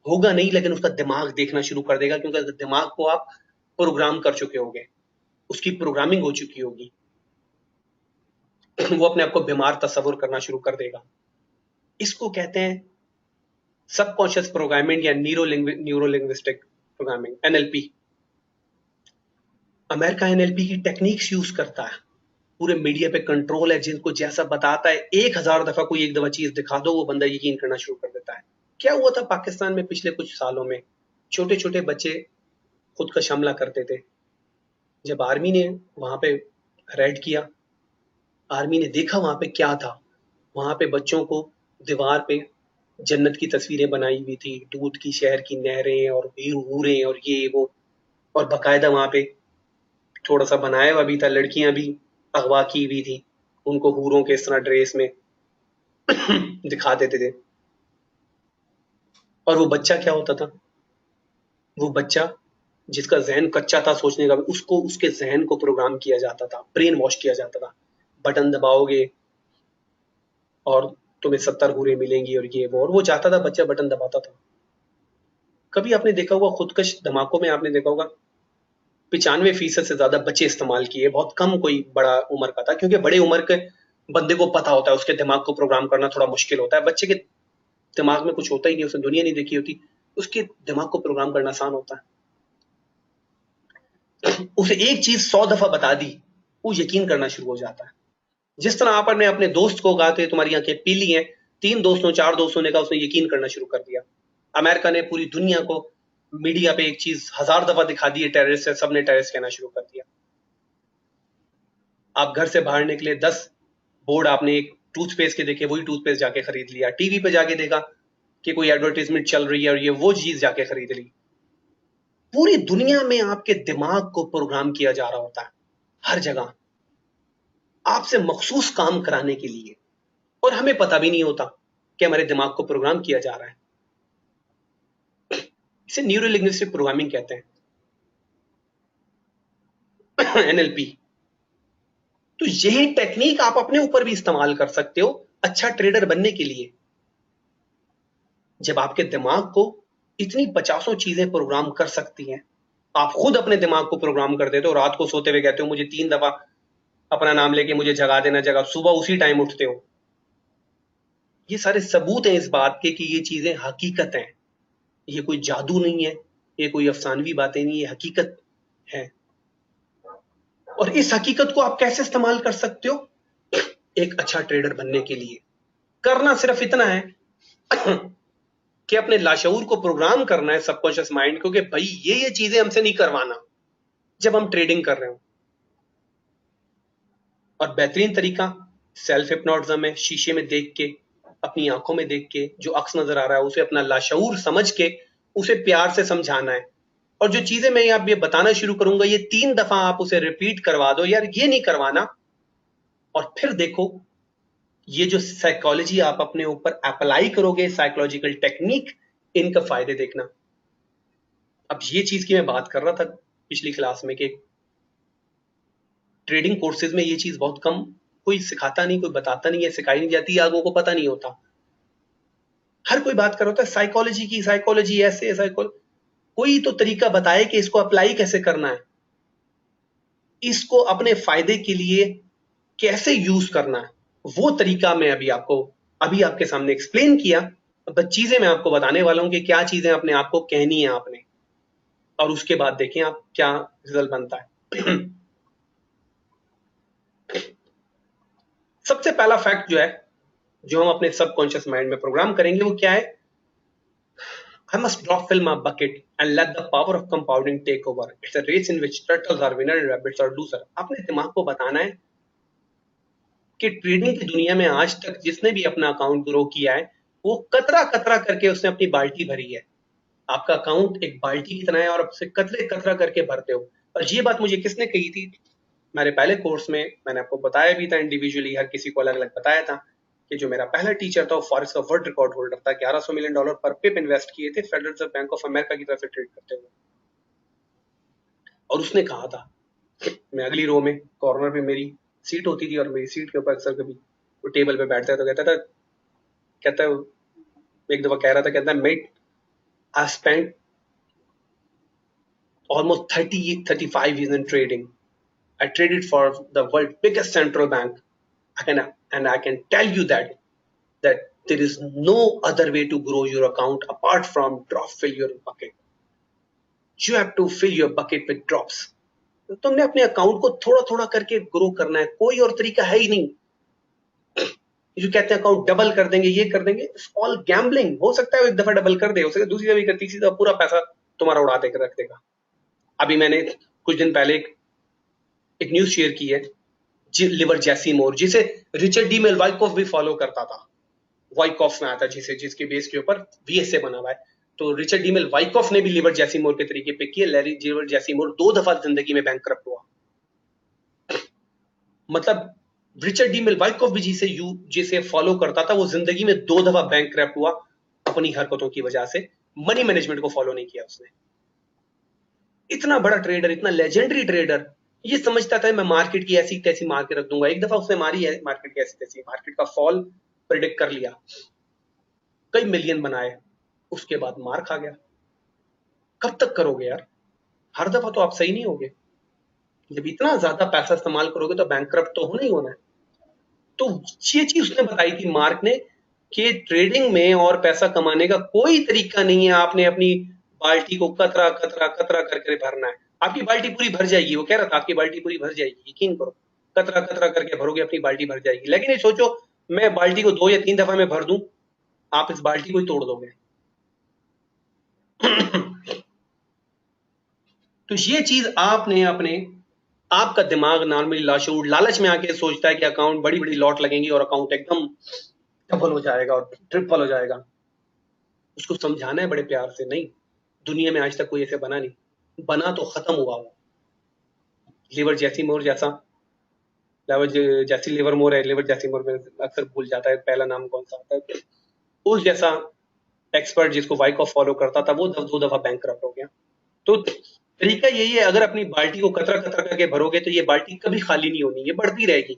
होगा नहीं, लेकिन उसका दिमाग देखना शुरू कर देगा, क्योंकि दिमाग को आप प्रोग्राम कर चुके होंगे, उसकी प्रोग्रामिंग हो चुकी होगी। वो अपने आप को बीमार तस्वुर करना शुरू कर देगा। इसको कहते हैं सबकॉन्शियस प्रोग्रामिंग या neuro linguistic programming, NLP. America NLP की टेक्निक्स यूज करता है, पूरे मीडिया पे कंट्रोल है, जिनको जैसा बताता है 1000 दफा कोई एक दफा चीज दिखा दो, वो बंदा यकीन करना शुरू कर देता है। क्या हुआ था पाकिस्तान में पिछले कुछ सालों में, छोटे छोटे बच्चे खुदकश हमला करते थे। जब आर्मी ने वहां पे रेड किया, आर्मी ने देखा वहां पे क्या था। वहां पे बच्चों को दीवार पे जन्नत की तस्वीरें बनाई हुई थी, दूध की शहर की नहरें और हूरें और ये वो, और बाकायदा वहां पे थोड़ा सा बनाया हुआ भी था, लड़कियां भी अगवा की हुई थी, उनको हूरों के इस तरह ड्रेस में दिखा देते थे। और वो बच्चा क्या होता था, वो बच्चा जिसका जहन कच्चा था सोचने का, उसको उसके जहन को प्रोग्राम किया जाता था, ब्रेन वॉश किया जाता था। बटन दबाओगे और तुम्हें 70 हूरें मिलेंगी और ये वो, और वो जाता था, बच्चा बटन दबाता था। कभी आपने देखा होगा खुदकश धमाकों में, आपने देखा होगा 95% से ज्यादा बच्चे इस्तेमाल किए, बहुत कम कोई बड़ा उम्र का था, क्योंकि बड़े उम्र के बंदे को पता होता है उसके दिमाग को प्रोग्राम करना थोड़ा मुश्किल होता है। बच्चे के दिमाग में कुछ होता ही नहीं, उसने दुनिया नहीं देखी होती, उसके दिमाग को प्रोग्राम करना आसान होता है। उसे एक चीज 100 दफा बता दी, वो यकीन करना शुरू हो जाता है। जिस तरह आपने अपने दोस्त को कहा तुम्हारी आंखें पीली हैं, 3 दोस्तों 4 दोस्तों ने कहा, उसने यकीन करना शुरू कर दिया। अमेरिका ने पूरी दुनिया को मीडिया पे एक चीज 1000 दफा दिखा दी है, टेररिस्ट है, सबने टेररिस्ट कहना शुरू कर दिया। आप घर से बाहर निकले, 10 बोर्ड आपने एक टूथपेस्ट के देखे, वही टूथपेस्ट जाके खरीद लिया। टीवी पे जाके देखा कि कोई एडवर्टाइजमेंट चल रही है और ये वो चीज जाके खरीद ली। पूरी दुनिया में आपके दिमाग को प्रोग्राम किया जा रहा होता है, हर जगह आपसे मखसूस काम कराने के लिए, और हमें पता भी नहीं होता कि हमारे दिमाग को प्रोग्राम किया जा रहा है। इसे न्यूरो लिंग्विस्टिक प्रोग्रामिंग कहते हैं, एनएलपी। तो यही टेक्निक आप अपने ऊपर भी इस्तेमाल कर सकते हो अच्छा ट्रेडर बनने के लिए। जब आपके दिमाग को इतनी 50 चीजें प्रोग्राम कर सकती हैं, आप खुद अपने दिमाग को प्रोग्राम कर देते हो, रात को सोते हुए कहते हो मुझे 3 दफा अपना नाम लेके मुझे जगा देना, जगह सुबह उसी टाइम उठते हो। ये सारे सबूत हैं इस बात के कि ये चीजें हकीकत हैं, ये कोई जादू नहीं है, ये कोई अफसानवी बातें नहीं, ये हकीकत है। और इस हकीकत को आप कैसे इस्तेमाल कर सकते हो एक अच्छा ट्रेडर बनने के लिए? करना सिर्फ इतना है कि अपने लाशऊर को प्रोग्राम करना है, सबकॉन्शियस माइंड को, कि भाई ये चीजें हमसे नहीं करवाना जब हम ट्रेडिंग कर रहे हो। और बेहतरीन तरीका सेल्फ हिप्नोटिज्म है, शीशे में देख के, अपनी आंखों में देख के जो अक्स नजर आ रहा है उसे अपना लाशऊर समझ के उसे प्यार से समझाना है। और जो चीजें मैं आप ये बताना शुरू करूंगा, ये 3 दफा आप उसे रिपीट करवा दो, यार ये नहीं करवाना, और फिर देखो ये जो साइकोलॉजी आप अपने ऊपर अप्लाई करोगे, साइकोलॉजिकल टेक्निक, इनका फायदे देखना। अब ये चीज की मैं बात कर रहा था पिछली क्लास में कि ट्रेडिंग कोर्सेज में ये चीज बहुत कम कोई सिखाता नहीं, कोई बताता नहीं है, सिखाई नहीं जाती, आगों को पता नहीं होता। हर कोई बात कर रहा होता है साइकोलॉजी की, साइकोलॉजी ऐसे, साइकोलॉजी, कोई तो तरीका बताए कि इसको अप्लाई कैसे करना है, इसको अपने फायदे के लिए कैसे यूज करना है, वो तरीका मैं अभी आपके सामने एक्सप्लेन किया। अब चीजें मैं आपको बताने वाला हूं कि क्या चीजें अपने आप को कहनी है आपने, और उसके बाद देखें आप क्या रिजल्ट बनता है। सबसे पहला फैक्ट जो है, जो हम अपने सबकॉन्शियस माइंड में प्रोग्राम करेंगे, वो क्या है? I must drop fill my bucket and let the power of compounding take over. It's a race in which turtles are winner and rabbits are loser. अपने दिमाग को बताना है कि ट्रेडिंग की दुनिया में आज तक जिसने भी अपना अकाउंट ग्रो किया है, वो कतरा कतरा करके उसने अपनी बाल्टी भरी है। आपका अकाउंट एक बाल्टी की तरह है और आप उसे कतरे कतरा करके भरते हो। और ये बात मुझे किसने कही थी? मेरे पहले कोर्स में मैंने आपको बताया भी था, इंडिविजुअली हर किसी को अलग अलग बताया था कि जो मेरा पहला टीचर था वो फॉरेक्स का वर्ल्ड रिकॉर्ड होल्डर था, $1100 मिलियन पर पिप इन्वेस्ट किए थे federal reserve bank of America की तरफ से ट्रेड करते हुए। और उसने कहा था, मैं अगली रो में कॉर्नर पे मेरी सीट होती थी और मेरी सीट के ऊपर अक्सर कभी वो टेबल पे बैठता है तो कहता है एक दफा कह रहा था, कहता है mate I spend almost 35 years in trading. I traded for the world's biggest central bank. I can tell you that there is no other way to grow your account apart from drop fill your bucket. You have to fill your bucket with drops. तो तुमने अपने account को थोड़ा थोड़ा करके grow करना है, कोई और तरीका है ही नहीं। जो कहते हैं अकाउंट डबल कर देंगे, ये कर देंगे, इट्स ऑल गैम्बलिंग। हो सकता है एक दफा डबल कर दे, हो सकता है दूसरी दफा, तीसरी दफा पूरा पैसा तुम्हारा उड़ा देकर रख देगा। अभी मैंने कुछ दिन पहले एक न्यूज शेयर की है, लिवर जैसी मोर, जिसे रिचर्ड डी मेल वाइकॉफ भी फॉलो करता था, वाइकॉफ में आता जिसके बेस के ऊपर वीएसए बना हुआ है। तो रिचर्ड डी मेल वाइकॉफ ने भी लिवर जैसी मोर के तरीके पे किए। लिवर जैसी मोर 2 दफा जिंदगी में बैंकक्रप्ट हुआ। मतलब रिचर्ड डी मेल वाइकॉफ भी जिसे फॉलो करता था, वो जिंदगी में 2 दफा बैंकक्रप्ट हुआ अपनी हरकतों की वजह से। मनी मैनेजमेंट को फॉलो नहीं किया उसने। इतना बड़ा ट्रेडर, इतना लेजेंडरी ट्रेडर, ये समझता था मैं मार्केट की ऐसी तैसी मार के रख दूंगा। एक दफा उसने मारी है मार्केट की ऐसी तैसी, मार्केट का फॉल प्रिडिक्ट कर लिया, कई मिलियन बनाए, उसके बाद मार खा गया। कब तक करोगे यार? हर दफा तो आप सही नहीं होगे। जब इतना ज्यादा पैसा इस्तेमाल करोगे तो बैंकक्रप्ट तो होना ही होना है। तो ये चीज उसने बताई थी मार्क ने कि ट्रेडिंग में और पैसा कमाने का कोई तरीका नहीं है, आपने अपनी बाल्टी को कतरा कतरा कतरा करके भरना है। आपकी बाल्टी पूरी भर जाएगी, वो कह रहा था आपकी बाल्टी पूरी भर जाएगी, यकीन करो, कतरा कतरा करके भरोगे अपनी बाल्टी भर जाएगी। लेकिन ये सोचो मैं बाल्टी को 2 या 3 दफा में भर दूं, आप इस बाल्टी को ही तोड़ दोगे। तो ये चीज आपने अपने आपका दिमाग नॉर्मली लाशूर लालच में आके सोचता है कि अकाउंट बड़ी बड़ी लॉट लगेंगी और अकाउंट एकदम डबल हो जाएगा और ट्रिपल हो जाएगा। उसको समझाना है बड़े प्यार से, नहीं, दुनिया में आज तक कोई ऐसे बना नहीं, बना तो खत्म हुआ वो। लिवर जैसी मोर जैसा, जैसी लिवर मोर है, लिवर जैसी मोर में अक्सर भूल जाता है पहला नाम कौन सा आता है। उस जैसा एक्सपर्ट जिसको वाइकॉफ फॉलो करता था, वो 2 दफा बैंकक्रप्ट हो गया। तो तरीका यही है, अगर अपनी बाल्टी को कतरा कतरा करके भरोगे तो ये बाल्टी कभी खाली नहीं होनी, ये बढ़ती रहेगी।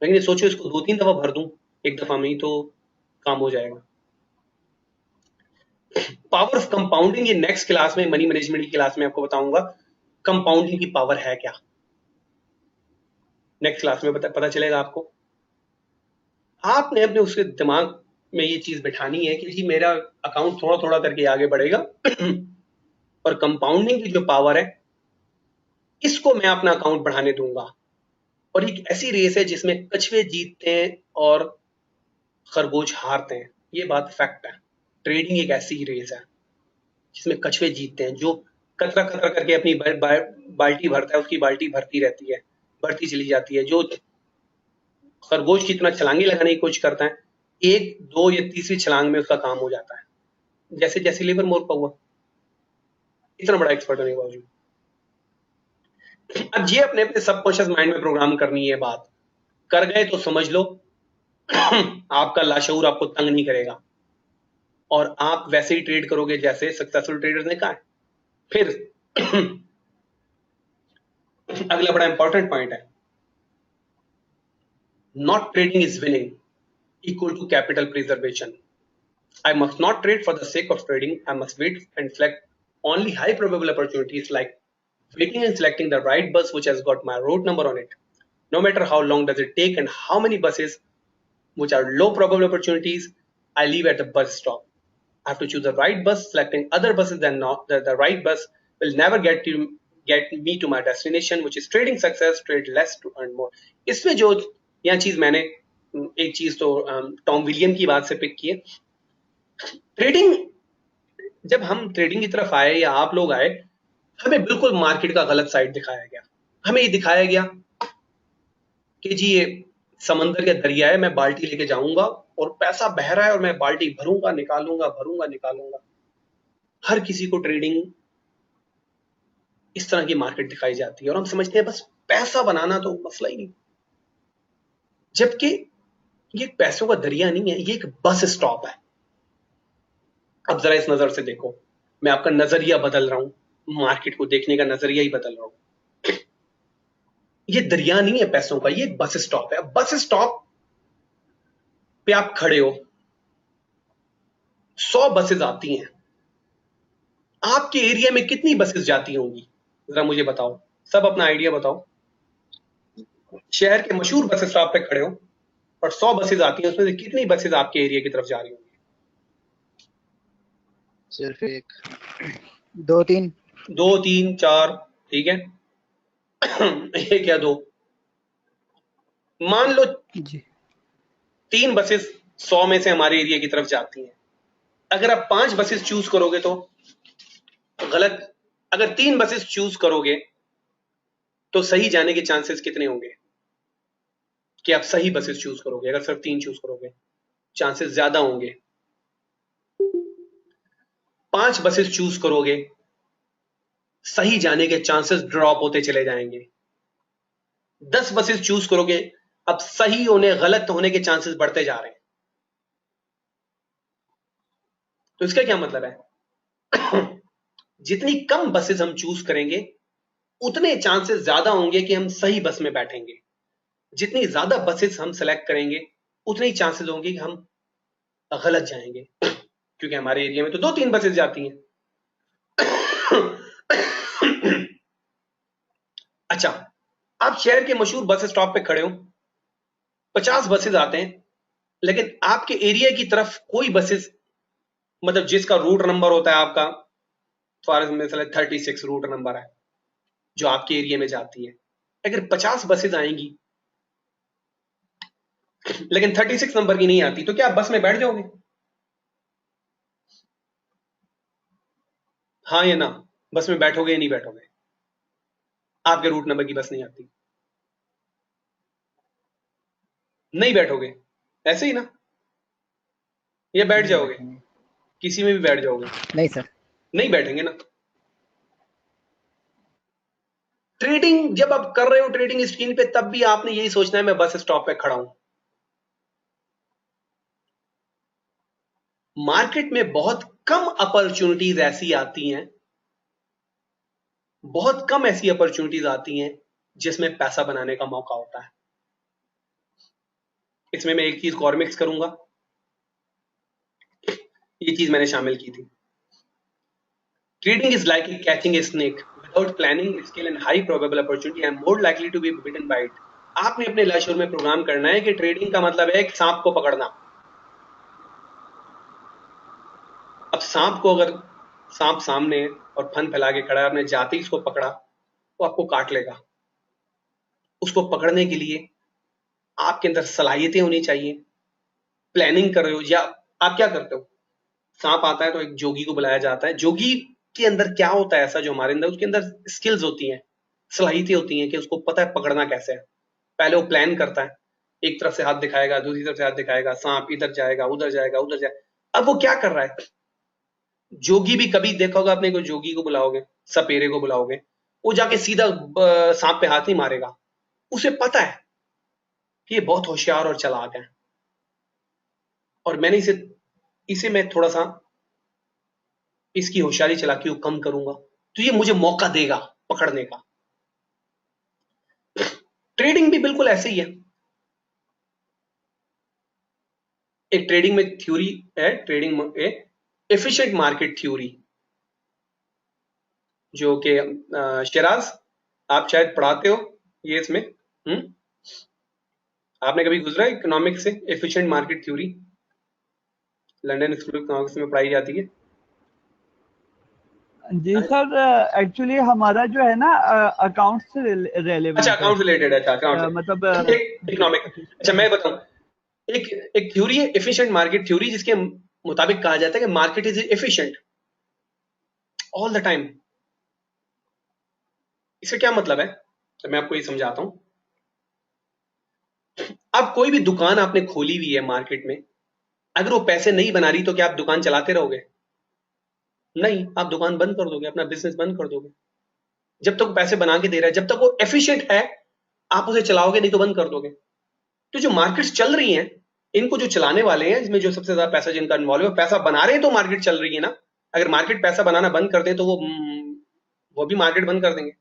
लेकिन ये सोचो इसको 2-3 दफा भर दूं एक दफा में ही तो काम हो जाएगा। पावर ऑफ कंपाउंडिंग, ये नेक्स्ट क्लास में, मनी मैनेजमेंट की क्लास में आपको बताऊंगा कंपाउंडिंग की पावर है क्या। नेक्स्ट क्लास में पता चलेगा आपको। आपने अपने उसके दिमाग में ये चीज बिठानी है कि जी मेरा अकाउंट थोड़ा थोड़ा करके आगे बढ़ेगा और कंपाउंडिंग की जो पावर है, इसको मैं अपना अकाउंट बढ़ाने दूंगा। और एक ऐसी रेस है जिसमें कछुए जीतते हैं और खरगोश हारते हैं, ये बात फैक्ट है। ट्रेडिंग एक ऐसी रेस है जिसमें कछुए जीतते हैं, जो कतरा कतरा करके अपनी बाल्टी भरता है, उसकी बाल्टी भरती रहती है, बढ़ती चली जाती है। जो खरगोश की तरह छलांगे लगाने की कोशिश करता है, 1, 2 या तीसरी छलांग में उसका काम हो जाता है, जैसे जैसे लिवर मोर का हुआ, इतना बड़ा एक्सपर्ट होने के बावजूद। अब ये अपने अपने सबकॉन्शियस माइंड में प्रोग्राम करनी है बात। कर गए तो समझ लो आपका लाशऊर आपको तंग नहीं करेगा और आप वैसे ही ट्रेड करोगे जैसे सक्सेसफुल ट्रेडर्स ने कहा है। फिर अगला बड़ा इंपॉर्टेंट पॉइंट है, not trading is winning equal to capital preservation. I must not trade for the sake of trading. I must wait and select only high probable opportunities, like waiting and selecting the right bus which has got my road number on it. No matter how long does it take and how many buses which are low probable opportunities, I leave at the bus stop. I have to choose the right bus. Selecting other buses than not the right bus will never get me to my destination, which is trading success. Trade less to earn more. इसमें जो यहाँ चीज मैंने एक चीज तो Tom William की बात से पिक की है। ट्रेडिंग, जब हम ट्रेडिंग की तरफ आए या आप लोग आए, हमें बिल्कुल मार्केट का गलत साइड दिखाया गया। हमें ये दिखाया गया कि जी ये समंदर या दरिया है, मैं बाल्टी लेके जाऊंगा और पैसा बह रहा है और मैं बाल्टी भरूंगा निकालूंगा भरूंगा निकालूंगा। हर किसी को ट्रेडिंग इस तरह की मार्केट दिखाई जाती है और हम समझते हैं बस पैसा बनाना तो मसला ही नहीं, जबकि ये पैसों का दरिया नहीं है, ये एक बस स्टॉप है। अब जरा इस नजर से देखो, मैं आपका नजरिया बदल रहा हूं, मार्केट को देखने का नजरिया ही बदल रहा हूं। ये दरिया नहीं है पैसों का, ये बस स्टॉप है। बस स्टॉप पे आप खड़े हो, 100 बसेस आती हैं, आपके एरिया में कितनी बसेस जाती होंगी जरा मुझे बताओ, सब अपना आइडिया बताओ। शहर के मशहूर बस स्टॉप पे खड़े हो और 100 बसेस आती हैं, उसमें से कितनी बसेस आपके एरिया की तरफ जा रही होंगी? सिर्फ एक, दो तीन, 2 3 4, ठीक है। एक या दो, मान लो जी 3 बसेस 100 में से हमारे एरिया की तरफ जाती हैं। अगर आप 5 बसेस चूज करोगे तो गलत, अगर 3 बसेस चूज करोगे तो सही जाने के चांसेस कितने होंगे कि आप सही बसेस चूज करोगे? अगर सिर्फ 3 चूज करोगे चांसेस ज्यादा होंगे। 5 बसेस चूज करोगे, सही जाने के चांसेस ड्रॉप होते चले जाएंगे। 10 बसेस चूज करोगे, अब सही होने गलत होने के चांसेस बढ़ते जा रहे हैं। तो इसका क्या मतलब है? जितनी कम बसेस हम चूज करेंगे उतने चांसेस ज्यादा होंगे कि हम सही बस में बैठेंगे। जितनी ज्यादा बसेस हम सेलेक्ट करेंगे उतने ही चांसेस होंगे कि हम गलत जाएंगे, क्योंकि हमारे एरिया में तो 2 3 बसेस जाती हैं। अच्छा, आप शहर के मशहूर बस स्टॉप पे खड़े हो, 50 बसेस आते हैं, लेकिन आपके एरिया की तरफ कोई बसेस, मतलब जिसका रूट नंबर होता है आपका फॉर मिसाल 36 रूट नंबर है जो आपके एरिया में जाती है, अगर 50 बसेस आएंगी लेकिन 36 नंबर की नहीं आती, तो क्या आप बस में बैठ जाओगे? हाँ या ना? बस में बैठोगे या नहीं बैठोगे? आपके रूट नंबर की बस नहीं आती, नहीं बैठोगे, ऐसे ही ना? या बैठ नहीं जाओगे? बैठेंगे। किसी में भी बैठ जाओगे? नहीं सर, नहीं बैठेंगे ना। ट्रेडिंग जब आप कर रहे हो ट्रेडिंग स्क्रीन पे, तब भी आपने यही सोचना है मैं बस स्टॉप पे खड़ा हूं। मार्केट में बहुत कम अपॉर्चुनिटीज ऐसी आती हैं, बहुत कम ऐसी अपॉर्चुनिटीज आती हैं जिसमें पैसा बनाने का मौका होता है। इसमें मैं एक चीज और मिक्स करूंगा, ये चीज मैंने शामिल की थी। Trading is like catching a snake without planning skill and high probable opportunity, I am more likely to be bitten by it. आपने अपने लाशोर में प्रोग्राम करना है कि ट्रेडिंग का मतलब है एक सांप को पकड़ना। अब सांप को, अगर सांप सामने है और फन फैला के खड़ा है, आपने जाते ही इसको पकड़ा वो आपको काट लेगा। उसको पकड़ने के लिए आपके अंदर सलाहियतें होनी चाहिए, प्लानिंग कर रहे हो, या आप क्या करते हो? सांप आता है तो एक जोगी को बुलाया जाता है, जोगी के अंदर क्या होता है ऐसा जो हमारे अंदर, उसके अंदर स्किल्स होती हैं, सलाहियतें होती हैं कि उसको पता है पकड़ना कैसे है। पहले वो प्लान करता है, एक तरफ से हाथ दिखाएगा, दूसरी तरफ से हाथ दिखाएगा, सांप इधर जाएगा उधर जाएगा उधर जाएगा। अब वो क्या कर रहा है? जोगी भी, कभी देखा होगा आपने कोई जोगी को बुलाओगे, सपेरे को बुलाओगे, वो जाके सीधा सांप पे हाथ नहीं मारेगा। उसे पता है कि ये बहुत होशियार और चालाक है, और मैंने इसे मैं थोड़ा सा इसकी होशियारी चालाकी को कम करूंगा, तो ये मुझे मौका देगा पकड़ने का। ट्रेडिंग भी बिल्कुल ऐसे ही है। एक ट्रेडिंग में थ्योरी है, ट्रेडिंग एफिशिएंट मार्केट थ्योरी, जो कि शिराज आप शायद पढ़ाते हो ये इसमें। आपने कभी गुजरा इकोनॉमिक्स से? Efficient market theory London school of economics में पढ़ाई जाती है। जी सर, एक्चुअली हमारा जो है ना अकाउंट से रेलेवेंट अच्छा, है। अकाउंट रिलेटेड है। अच्छा, अकाउंट मतलब इकोनॉमिक। अच्छा, मैं बताऊं, एक थ्योरी है एफिशिएंट मार्केट थ्योरी, जिसके मुताबिक कहा जाता है कि market is efficient all the time. इसका क्या मतलब है, तो मैं आपको ये समझाता हूं। अब कोई भी दुकान आपने खोली हुई है मार्केट में, अगर वो पैसे नहीं बना रही तो क्या आप दुकान चलाते रहोगे? नहीं, आप दुकान बंद कर दोगे, अपना बिजनेस बंद कर दोगे। जब तक पैसे बना के दे रहा है, जब तक वो एफिशिएंट है, आप उसे चलाओगे, नहीं तो बंद कर दोगे। तो जो मार्केट्स चल रही हैं, इनको जो चलाने वाले हैं, इसमें जो सबसे ज्यादा पैसा जिनका इन्वॉल्व है, पैसा बना रहे हैं तो मार्केट चल रही है ना। अगर मार्केट पैसा बनाना बंद कर दे तो वो भी मार्केट बंद कर देंगे,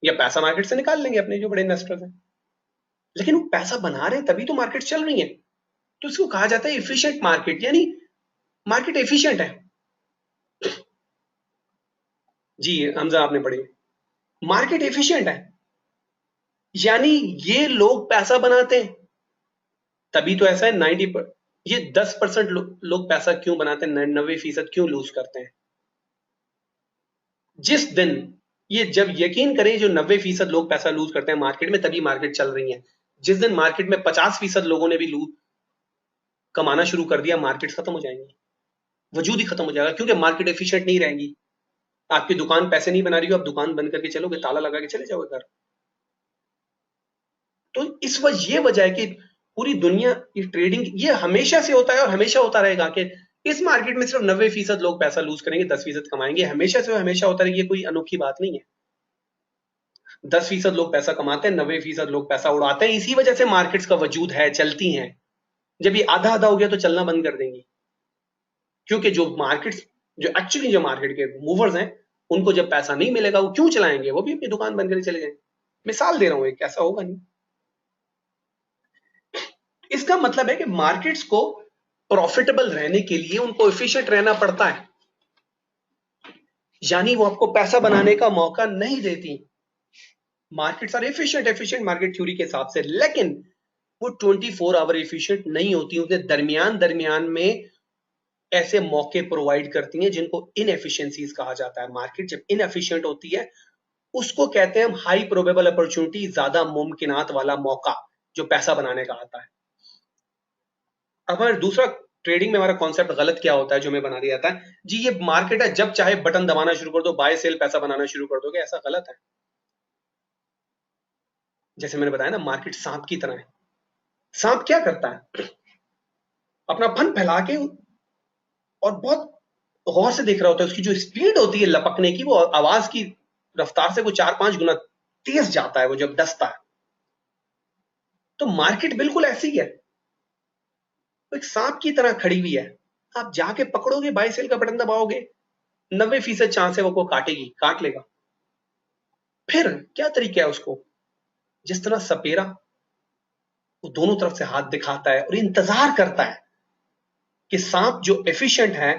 या पैसा मार्केट से निकाल लेंगे अपने जो बड़े इन्वेस्टर्स हैं। लेकिन वो पैसा बना रहे हैं तभी तो मार्केट चल रही है। तो इसको कहा जाता है एफिशिएंट मार्केट, यानी मार्केट एफिशिएंट है। जी हमजा, आपने पढ़ी, मार्केट एफिशिएंट है, यानी ये लोग पैसा बनाते हैं तभी तो ऐसा है। ये 10% लोग पैसा क्यों बनाते हैं, 90% क्यों लूज करते हैं? जिस दिन ये जब यकीन करें, जो 90% लोग पैसा लूज करते हैं मार्केट में, तभी मार्केट चल रही है। जिस दिन मार्केट में 50% लोगों ने भी लूज कमाना शुरू कर दिया, मार्केट खत्म हो जाएंगी, वजूद ही खत्म हो जाएगा, क्योंकि मार्केट एफिशिएंट नहीं रहेगी। आपकी दुकान पैसे नहीं बना रही हो, आप दुकान बंद करके चलोगे, ताला लगा के चले जाओगे घर। तो ये वजह है कि पूरी दुनिया ये ट्रेडिंग, ये हमेशा से होता है और हमेशा होता रहेगा कि इस मार्केट में सिर्फ 90% लोग पैसा लूज करेंगे, 10% कमाएंगे। हमेशा से हमेशा होता रहेगा, ये कोई अनोखी बात नहीं है। 10% लोग पैसा कमाते हैं, 90% लोग पैसा उड़ाते हैं। इसी वजह से मार्केट्स का वजूद है, चलती हैं। जब ये आधा आधा हो गया तो चलना बंद कर देंगी, क्योंकि जो एक्चुअली जो मार्केट के मूवर्स हैं, उनको जब पैसा नहीं मिलेगा वो क्यों चलाएंगे? वो भी अपनी दुकान बंद करके चले जाएंगे। मिसाल दे रहा हूं, एक ऐसा होगा नहीं। इसका मतलब है कि मार्केट्स को प्रॉफिटेबल रहने के लिए उनको एफिशिएंट रहना पड़ता है, यानी वो आपको पैसा बनाने का मौका नहीं देती। Markets are efficient market theory के हिसाब से, लेकिन वो 24 आवर एफिशिएंट नहीं होती। उनके दरमियान दरमियान में ऐसे मौके प्रोवाइड करती हैं जिनको इनएफिशिएंसीज कहा जाता है। मार्केट जब इनएफिशिएंट होती है, उसको कहते हैं हम हाई प्रोबेबल अपॉर्चुनिटी, ज्यादा मुमकिनात वाला मौका जो पैसा बनाने का आता है। अब हमारा दूसरा ट्रेडिंग में हमारा कॉन्सेप्ट गलत क्या होता है, जो हमें बना दिया जाता है, जी ये मार्केट है, जब चाहे बटन दबाना शुरू कर दो, बाय सेल पैसा बनाना शुरू कर दोगे। ऐसा गलत है। जैसे मैंने बताया ना, मार्केट सांप की तरह है। सांप क्या करता है, अपना फन फैला के और बहुत गौर से देख रहा होता है। उसकी जो स्पीड होती है लपकने की, वो आवाज की रफ्तार से वो 4-5 गुना तेज जाता है वो जब डसता है। तो मार्केट बिल्कुल ऐसी ही है, वो एक सांप की तरह खड़ी हुई है। आप जाके पकड़ोगे, बाय सेल का बटन दबाओगे, 90% चांस है वो काटेगी, काट लेगा। फिर क्या तरीका है उसको, जिस तरह सपेरा वो दोनों तरफ से हाथ दिखाता है और इंतजार करता है कि सांप जो एफिशिएंट है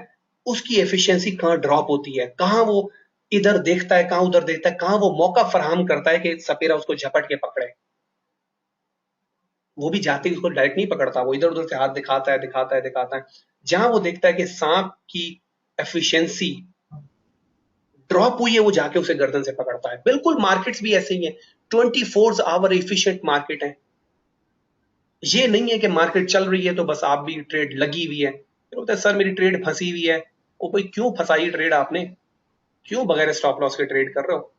उसकी एफिशिएंसी कहां ड्रॉप होती है, कहां वो इधर देखता है, कहां उधर देखता है, कहां वो मौका फराहम करता है कि सपेरा उसको झपट के पकड़े। वो भी जाते ही उसको डायरेक्ट नहीं पकड़ता, वो इधर उधर से हाथ दिखाता है दिखाता है दिखाता है। जहां वो देखता है कि सांप की एफिशिएंसी ड्रॉप हुई है, वो जाके उसे गर्दन से पकड़ता है। बिल्कुल मार्केट्स भी ऐसे ही है, 24 आवर एफिशिएंट मार्केट है। ये नहीं है कि मार्केट चल रही है तो बस आप भी ट्रेड लगी हुई है। फिर होता है सर मेरी ट्रेड फंसी हुई है। ओ भाई, क्यों फंसाई ट्रेड आपने? क्यों बगैर स्टॉप लॉस के ट्रेड कर रहे हो?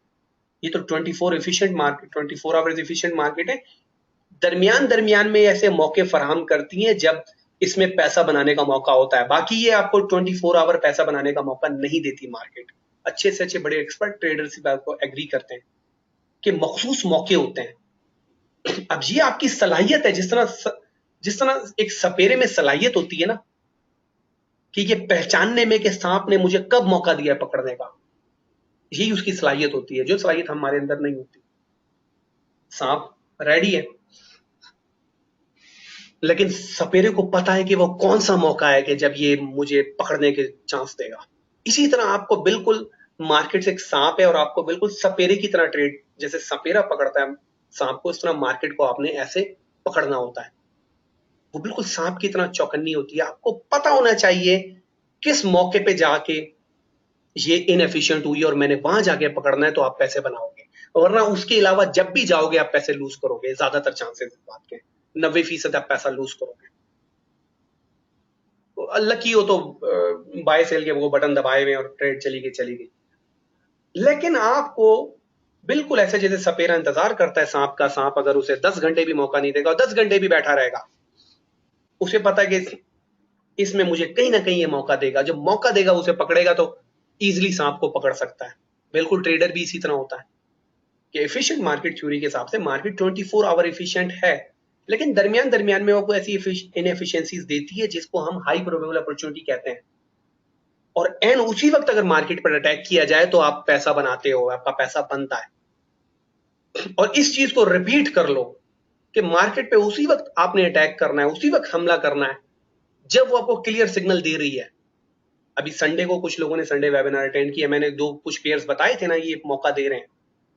ये तो 24 efficient market, 24 hours efficient market है। दरमियान दरमियान में ऐसे मौके फराहम करती हैं जब इसमें पैसा बनाने का मौका होता है। बाकी ये आपको 24 आवर पैसा बनाने का मौका नहीं देती मार्केट। अच्छे से अच्छे बड़े एक्सपर्ट ट्रेडर्स इस बात को एग्री करते हैं कि मखसूस मौके होते हैं। अब ये आपकी सलाहियत है, जिस तरह एक सपेरे में सलाहियत होती है ना कि ये पहचानने में कि सांप ने मुझे कब मौका दिया पकड़ने का, यही उसकी सलाहियत होती है, जो सलाहियत हमारे अंदर नहीं होती। सांप रेडी है, लेकिन सपेरे को पता है कि वो कौन सा मौका है कि जब ये मुझे पकड़ने के चांस देगा। इसी तरह आपको बिल्कुल मार्केट से एक सांप है और आपको बिल्कुल सपेरे की तरह ट्रेड, जैसे सपेरा पकड़ता है सांप को, इस तरह मार्केट को आपने ऐसे पकड़ना होता है। वो बिल्कुल सांप की तरह चौकन्नी होती है। आपको पता होना चाहिए किस मौके पे जाके ये इनएफिशिएंट हुई और मैंने वहां जाके पकड़ना है, तो आप पैसे बनाओगे। वरना उसके अलावा जब भी जाओगे आप पैसे लूज करोगे, ज्यादातर चांसेस इस बात के 90% आप पैसा लूज करोगे। लकी हो तो बाय सेल के वो बटन दबाए हुए और ट्रेड चली गई। लेकिन आपको बिल्कुल ऐसे जैसे सपेरा इंतजार करता है सांप का, सांप अगर उसे 10 घंटे भी मौका नहीं देगा और 10 घंटे भी बैठा रहेगा, उसे पता है कि इसमें मुझे कहीं ना कहीं ये मौका देगा, जब मौका देगा उसे पकड़ेगा तो इजिली सांप को पकड़ सकता है। बिल्कुल ट्रेडर भी इसी तरह होता है कि एफिशिएंट मार्केट थ्योरी के हिसाब से मार्केट 24 आवर एफिशिएंट है, लेकिन दरमियान में वो ऐसी इनएफिशिएंसीज देती है जिसको हम हाई प्रोबेबल अपॉर्चुनिटी कहते हैं। और एन उसी वक्त अगर मार्केट पर अटैक किया जाए तो आप पैसा बनाते हो, आपका पैसा बनता है। और इस चीज को रिपीट कर लो कि मार्केट पे उसी वक्त आपने अटैक करना है, उसी वक्त हमला करना है जब वो आपको क्लियर सिग्नल दे रही है। अभी संडे को कुछ लोगों ने संडे वेबिनार अटेंड किया, मैंने कुछ पेयर्स बताए थे ना, ये मौका दे रहे हैं,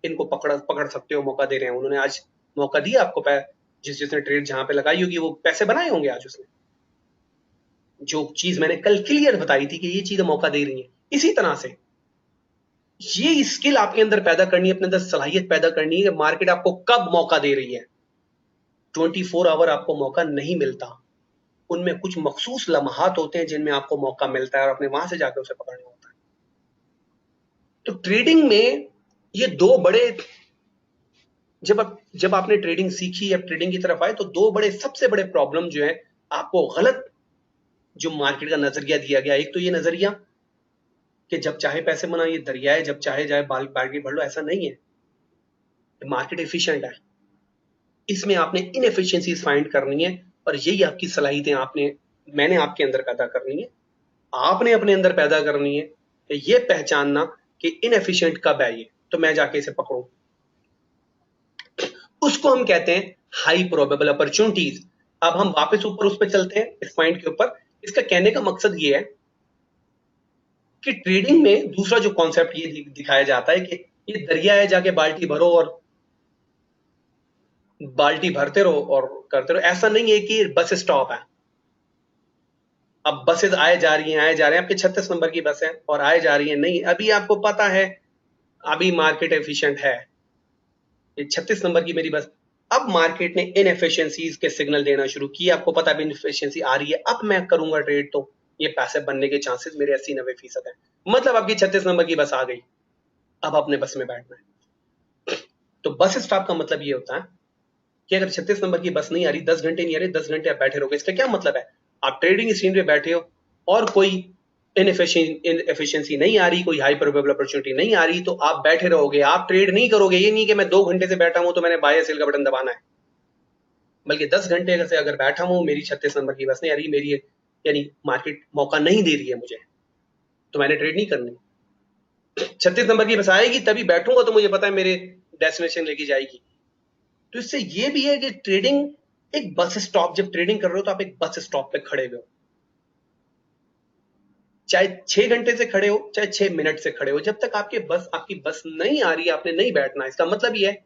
इनको पकड़ सकते हो, मौका दे रहे हैं। उन्होंने आज मौका दिया आपको, जिसने ट्रेड जहां पे लगाई होगी वो पैसे बनाए होंगे आज उसने। जो चीज मैंने कल क्लियर बताई थी कि ये चीज मौका दे रही है, इसी तरह से ये स्किल आपके अंदर पैदा करनी है, अपने अंदर सलाहियत पैदा करनी है कि मार्केट आपको कब मौका दे रही है। 24 आवर आपको मौका नहीं मिलता, उनमें कुछ मखसूस लम्हात होते हैं जिनमें आपको मौका मिलता है और अपने वहां से जाकर उसे पकड़ना होता है। तो ट्रेडिंग में ये दो बड़े, जब आपने ट्रेडिंग सीखी या ट्रेडिंग की तरफ आए तो दो बड़े सबसे बड़े प्रॉब्लम जो है आपको गलत जो मार्केट का नजरिया दिया गया, एक तो ये नजरिया कि जब चाहे पैसे बना, ये दरिया है, जब चाहे जाए बाल्टी भर लो, ऐसा नहीं है। मार्केट एफिशिएंट है, इसमें आपने इनएफिशिएंसीज फाइंड करनी है और यही आपकी सलाहियतें मैंने आपके अंदर पैदा करनी है, आपने अपने अंदर पैदा करनी है कि ये पहचानना कि इनएफिशिएंट कब है ये, तो मैं जाके इसे पकड़ूं। उसको हम कहते हैं हाई प्रोबेबल अपॉर्चुनिटीज। अब हम वापस ऊपर उस पर चलते हैं, इस पॉइंट के ऊपर। इसका कहने का मकसद ये है कि ट्रेडिंग में दूसरा जो कॉन्सेप्ट ये दिखाया जाता है कि ये दरिया है, जाके बाल्टी भरो और बाल्टी भरते रहो और करते रहो। ऐसा नहीं है कि बस स्टॉप है, अब बसेस आए जा रही हैं, आपके 36 नंबर की बस है और आए जा रही है, नहीं, अभी आपको पता है अभी मार्केट एफिशिएंट है, ये 36 नंबर की मेरी बस। अब मार्केट ने इनएफिशिएंसीज के सिग्नल देना शुरू किए, आपको पता है इनएफिशिएंसी आ रही है, अब मैं करूंगा ट्रेड तो ये पैसे बनने के चांसेस मेरे 80-90% है। मतलब आपकी 36 नंबर की बस आ गई, अब अपने बस में बैठना है। तो बस स्टॉप का मतलब ये होता है कि अगर 36 नंबर की बस नहीं आ रही, 10 घंटे नहीं आ रही, 10 घंटे आप बैठे रहोगे। इसका क्या मतलब है? आप ट्रेडिंग स्क्रीन पे बैठे हो और कोई इनएफिशिएंसी नहीं आ रही, कोई हाई प्रोबेबल अपॉर्चुनिटी नहीं आ रही, तो आप बैठे रहोगे, आप ट्रेड नहीं करोगे। ये नहीं कि मैं 2 घंटे से बैठा हूं तो मैंने बाय या सेल का बटन दबाना है, बल्कि 10 घंटे से अगर बैठा हूं, मेरी 36 नंबर की बस नहीं आ रही, मेरी यानी मार्केट मौका नहीं दे रही है मुझे, तो मैंने ट्रेड नहीं करनी। 36 नंबर की बस आएगी तभी बैठूंगा, तो मुझे पता है मेरे डेस्टिनेशन लेके जाएगी। तो इससे ये भी है कि ट्रेडिंग एक बस स्टॉप, जब ट्रेडिंग कर रहे हो तो आप एक बस स्टॉप पे खड़े हुए हो, चाहे 6 घंटे से खड़े हो, चाहे 6 मिनट से खड़े हो, जब तक आपकी बस नहीं आ रही, आपने नहीं बैठना। इसका मतलब ये है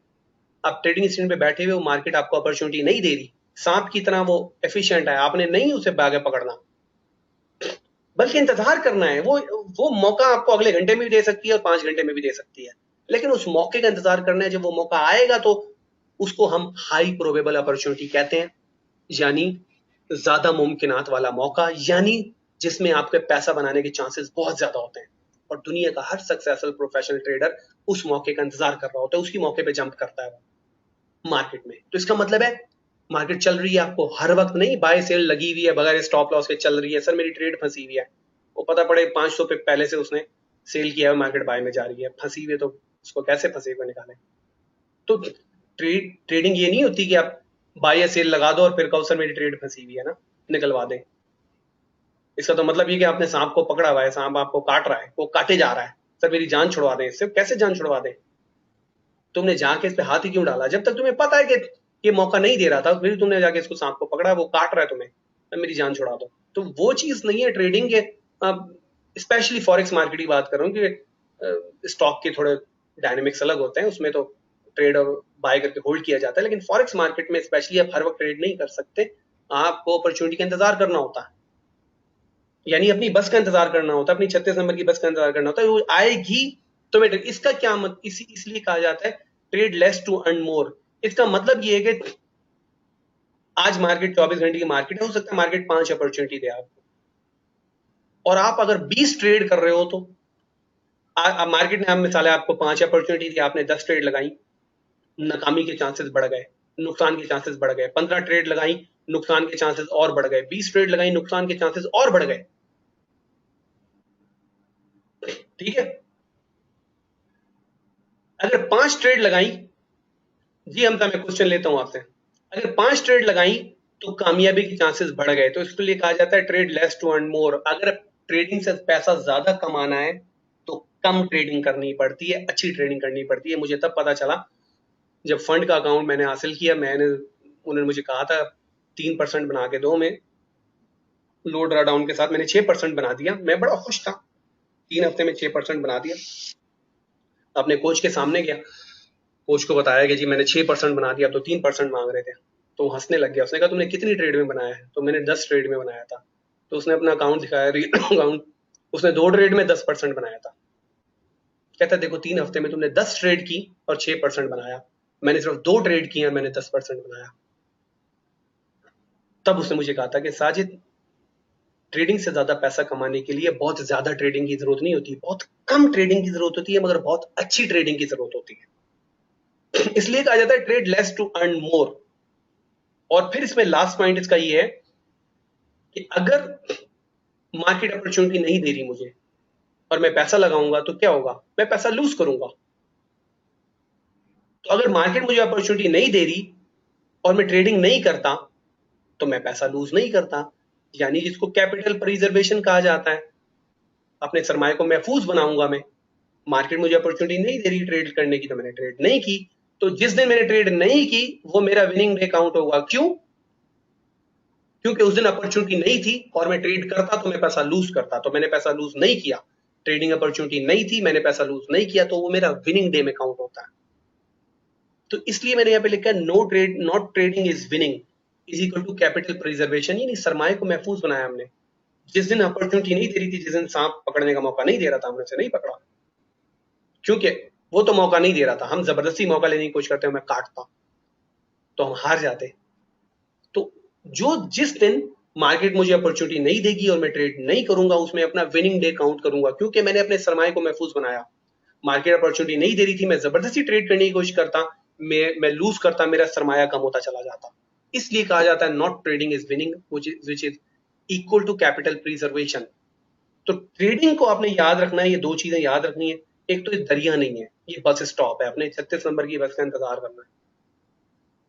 आप ट्रेडिंग स्क्रीन पे बैठे हुए हो, मार्केट आपको अपॉर्चुनिटी नहीं दे रही, सांप की तरह वो एफिशिएंट है, आपने नहीं उसे आगे पकड़ना, बल्कि इंतजार करना है। वो मौका आपको अगले घंटे में भी दे सकती है और 5 घंटे में भी दे सकती है, लेकिन उस मौके का इंतजार करना है। जब वो मौका आएगा तो उसको हम हाई प्रोबेबल अपॉर्चुनिटी कहते हैं, यानी ज्यादा मुमकिनात वाला मौका, यानी जिसमें आपके पैसा बनाने के चांसेस बहुत ज्यादा होते हैं। और दुनिया का हर सक्सेसफुल प्रोफेशनल ट्रेडर उस मौके का इंतजार कर रहा होता है, उसकी मौके पे जंप करता है मार्केट में। तो इसका मतलब है मार्केट चल रही है, आपको हर वक्त नहीं बाय सेल लगी हुई है, बगैर स्टॉप लॉस के चल रही है, सर मेरी ट्रेड फंसी हुई है, वो पता पड़े 500 पे पहले से उसने सेल किया है, मार्केट बाय में जा रही है, फंसी हुई है, तो उसको कैसे फंसे हुए निकालें? तो ट्रेडिंग ये नहीं होती कि आप बाय या सेल लगा दो और फिर कहो सर मेरी ट्रेड फंसी हुई है ना, निकलवा दें। इसका तो मतलब ये कि आपने सांप को पकड़ा हुआ है, सांप आपको काट रहा है, वो काटे जा रहा है, सर मेरी जान छुड़वा दें इससे। कैसे जान छुड़वा दें? तुमने जाके इस पे हाथ ही क्यों डाला? जब तक तुम्हें पता है कि ये मौका नहीं दे रहा था, फिर तुमने जाके इसको सांप को पकड़ा, वो काट रहा है तुम्हें, तो मेरी जान छुड़ा दो। तो वो चीज नहीं है ट्रेडिंग के। स्पेशली फॉरेक्स मार्केट की बात कर रहा हूँ कि स्टॉक के थोड़े डायनेमिक्स अलग होते हैं, उसमें तो ट्रेड और बाय करके होल्ड किया जाता है, लेकिन फॉरेक्स मार्केट में स्पेशली आप हर वक्त ट्रेड नहीं कर सकते, आपको अपॉर्चुनिटी का इंतजार करना होता है, यानी अपनी बस का इंतजार करना होता है, अपनी 36 नंबर की बस का इंतजार करना होता है, वो आएगी तो मैं इसका क्या इसलिए कहा जाता है trade less to earn more. इसका मतलब ये है कि आज मार्केट 24 घंटे की मार्केट है, हो सकता है मार्केट 5 अपॉर्चुनिटी दे आपको, और आप अगर 20 ट्रेड कर रहे हो तो मार्केट ने, हम मिसाल है आपको 5 अपॉर्चुनिटी दी, आपने 10 ट्रेड लगाई, नाकामी के चांसेस बढ़ गए, नुकसान के चांसेस बढ़ गए। 15 ट्रेड लगाई, नुकसान के चांसेस और बढ़ गए। 20 ट्रेड लगाई, नुकसान के चांसेस और बढ़ गए। ठीक है, अगर 5 ट्रेड लगाई, जी हमजा मैं क्वेश्चन लेता हूं आपसे, अगर 5 ट्रेड लगाई तो कामयाबी के चांसेस बढ़ गए, तो इसके लिए कहा जाता है trade less to earn more. अगर ट्रेडिंग से पैसा ज्यादा कमाना है तो कम ट्रेडिंग करनी पड़ती है, अच्छी ट्रेडिंग करनी पड़ती है। मुझे तब पता चला जब फंड का अकाउंट मैंने हासिल किया, उन्होंने मुझे कहा था 3% बना के दो, में लो ड्रा डाउन के साथ मैंने 6% बना दिया। मैं बड़ा खुश था, 3 हफ्ते में 6% बना दिया। अपने कोच के सामने गया, कोच को बताया कि जी मैंने 6% बना दिया, तो 3% मांग रहे थे, तो वो हंसने लग गया। उसने कहा तुमने कितनी ट्रेड में बनाया है? तो मैंने 10 ट्रेड में बनाया था। तो उसने अपना अकाउंट दिखाया, रियल अकाउंट, उसने 2 ट्रेड में 10% बनाया था। कहता देखो 3 हफ्ते में तुमने 10 ट्रेड की और 6% बनाया, मैंने सिर्फ 2 ट्रेड किए और मैंने 10% बनाया। तब उसने मुझे कहा था कि साजिद, ट्रेडिंग से ज्यादा पैसा कमाने के लिए बहुत ज्यादा ट्रेडिंग की जरूरत नहीं होती, बहुत कम ट्रेडिंग की जरूरत होती है, मगर बहुत अच्छी ट्रेडिंग की जरूरत होती है। इसलिए कहा जाता है trade less to earn more. और फिर इसमें लास्ट पॉइंट इसका ये है कि अगर मार्केट अपॉर्चुनिटी नहीं दे रही मुझे और मैं पैसा लगाऊंगा तो क्या होगा? मैं पैसा लूज करूंगा। तो अगर मार्केट मुझे अपॉर्चुनिटी नहीं दे रही और मैं ट्रेडिंग नहीं करता तो मैं पैसा लूज नहीं करता, यानी जिसको कैपिटल प्रिजर्वेशन कहा जाता है। अपने सरमाए को महफूज बनाऊंगा मैं। मार्केट मुझे अपॉर्चुनिटी नहीं दे रही ट्रेड करने की, तो मैंने ट्रेड नहीं की, तो जिस दिन मैंने ट्रेड नहीं की वो मेरा विनिंग डे काउंट होगा। क्यों? क्योंकि उस दिन अपॉर्चुनिटी नहीं थी और मैं ट्रेड करता तो मैं पैसा लूज करता, तो मैंने पैसा लूज नहीं किया। ट्रेडिंग अपॉर्चुनिटी नहीं थी, मैंने पैसा लूज नहीं किया, तो वो मेरा विनिंग डे में काउंट होता है। तो इसलिए मैंने यहाँ पे लिखा है no trade not trading is winning is equal to capital preservation, यानी सरमाए को महफूज बनाया हमने। जिस दिन अपॉर्चुनिटी नहीं दे रही थी, जिस दिन सांप पकड़ने का मौका नहीं दे रहा था, हमने उसे नहीं पकड़ा, क्योंकि वो तो मौका नहीं दे रहा था। हम जबरदस्ती मौका लेने की कोशिश करते हैं, मैं काटता तो हम हार जाते। तो जिस दिन मार्केट मुझे अपॉर्चुनिटी नहीं देगी और मैं ट्रेड नहीं करूंगा, उसमें अपना विनिंग डे काउंट करूंगा, क्योंकि मैंने अपने सरमाए को महफूज बनाया। मार्केट अपॉर्चुनिटी नहीं दे रही थी, मैं जबरदस्ती ट्रेड करने की कोशिश करता, मैं लूज करता, मेरा सरमाया कम होता चला जाता। इसलिए कहा जाता है not trading is winning which is equal to capital preservation. तो ट्रेडिंग को आपने याद रखना है, ये 2 चीजें याद रखनी है। एक तो ये दरिया नहीं है, ये बस स्टॉप है, अपने 36 नंबर की बस का इंतजार करना है,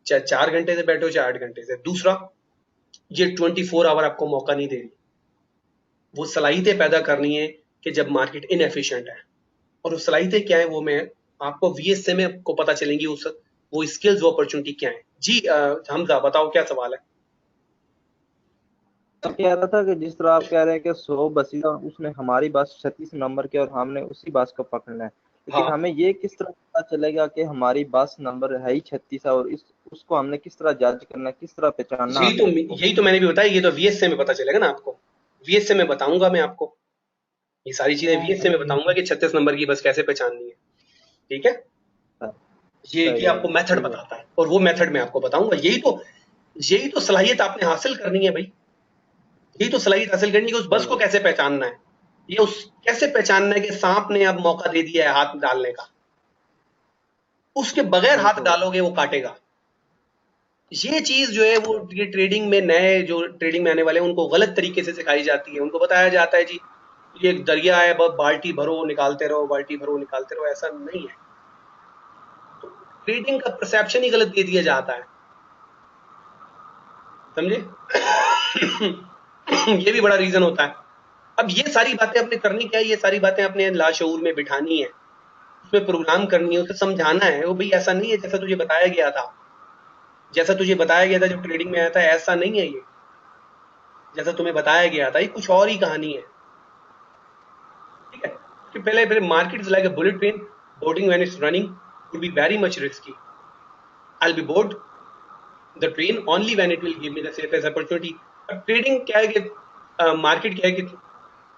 चाहे 4 घंटे से बैठो चाहे 8 घंटे से। दूसरा, ये 24 आवर आपको मौका नहीं दे रही, वो सलाहियतें पैदा करनी है कि जब मार्केट इनएफिशिएंट है, और वो सलाहियतें क्या है वो मैं आपको VSA में को पता चलेंगी, वो स्किल्स, वो अपॉर्चुनिटी क्या है। जी हमजा बताओ क्या सवाल है? कह रहा था कि जिस तरह आप कह रहे हैं कि 100 बसिया उसने हमारी बस 36 नंबर की और हमने उसी बस को पकड़ना है, लेकिन हाँ, हमें ये किस तरह पता चलेगा कि हमारी बस नंबर है ही 36 है, और उसको हमने किस तरह जज करना है, किस तरह पहचानना हमें उसको? यही तो मैंने भी बताया, ये तो VSA में पता चलेगा ना आपको। VSA में बताऊंगा मैं आपको, ये सारी चीजें VSA में बताऊंगा कि 36 नंबर की बस कैसे पहचाननी है। ठीक है, ये सही है, आपको मेथड ठीक है। बताता है, और वो मेथड मैं आपको बताऊंगा। यही तो सलाहियत आपने हासिल करनी है भाई, यही तो सलाहियत हासिल करनी है कि उस बस को कैसे पहचानना है, ये कैसे पहचानना है कि सांप ने अब मौका दे दिया है हाथ डालने का, उसके बगैर हाथ डालोगे वो काटेगा। ये चीज जो है वो ये ट्रेडिंग में, नए जो ट्रेडिंग में आने वाले हैं उनको गलत तरीके से सिखाई जाती है। उनको बताया जाता है जी ये एक दरिया है, बस बाल्टी भरो निकालते रहो, बाल्टी भरो निकालते रहो, ऐसा नहीं है। तो ट्रेडिंग का परसेप्शन ही गलत दे दिया जाता है, समझे? ये भी बड़ा रीजन होता है। अब ये सारी बातें अपने करनी क्या है, ये सारी बातें अपने लाशऊर में बिठानी है, उसमें प्रोग्राम करनी है, उसे समझाना है वो भाई ऐसा नहीं है जैसा तुझे बताया गया था, जैसा तुझे बताया गया था जब ट्रेडिंग में आया था, ऐसा नहीं है ये, जैसा तुम्हें बताया गया था ये कुछ और ही कहानी है, ठीक है? कि पहले पहले market is like a bullet train, boarding when it's running would be very much risky, I will be board the train only when it will give me the safest opportunity. अब ट्रेडिंग क्या है कि market क्या है कि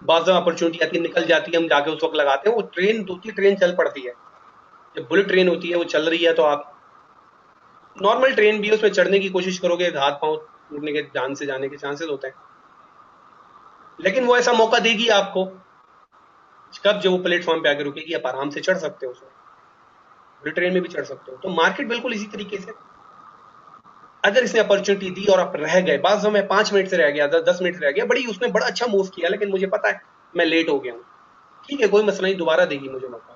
बाज़ opportunity आती है, निकल जाती है, हम जाके उस वक्त लगाते हैं, वो ट्रेन होती है, ट्रेन चल पड़ती है। जब बुलेट ट्रेन होती है वो चल रही है तो आप नॉर्मल ट्रेन भी है, उसमें चढ़ने की कोशिश करोगे, हाथ पांव टूटने के, जान से जाने के चांसेस होते हैं, लेकिन वो ऐसा मौका देगी आपको कब, जब वो प्लेटफॉर्म पे आके रुकेगी, आप आराम से चढ़ सकते हो उसमें, बुलेट ट्रेन में भी चढ़ सकते हो। तो मार्केट बिल्कुल इसी तरीके से, अगर इसने अपॉर्चुनिटी दी और आप रह गए, बाद में 5 मिनट से रह गया, 10 मिनट से रह गया, बड़ी उसने बड़ा अच्छा मूव किया, लेकिन मुझे पता है मैं लेट हो गया हूँ, ठीक है कोई मसला नहीं, दोबारा देगी मुझे मौका।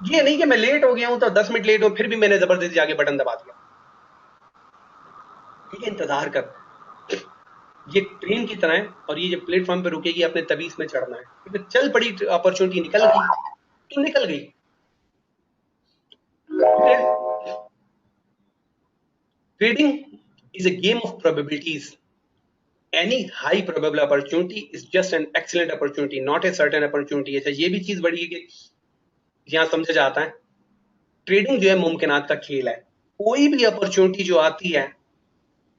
ये नहीं कि मैं लेट हो गया हूं तो 10 मिनट लेट हो, फिर भी मैंने जबरदस्ती जाके बटन दबा दिया, ठीक है? इंतजार कर, ये ट्रेन की तरह है, और ये जब प्लेटफॉर्म पे रुकेगी अपने तभी इसमें चढ़ना है, क्योंकि चल पड़ी अपॉर्चुनिटी, निकल गई तो निकल गई। Trading is a game of probabilities. Any high probable opportunity is just an excellent opportunity, not a certain opportunity. अच्छा, ये भी चीज बड़ी है कि यहाँ समझा जाता है, ट्रेडिंग जो है मुमकिनात का खेल है, कोई भी अपॉर्चुनिटी जो आती है,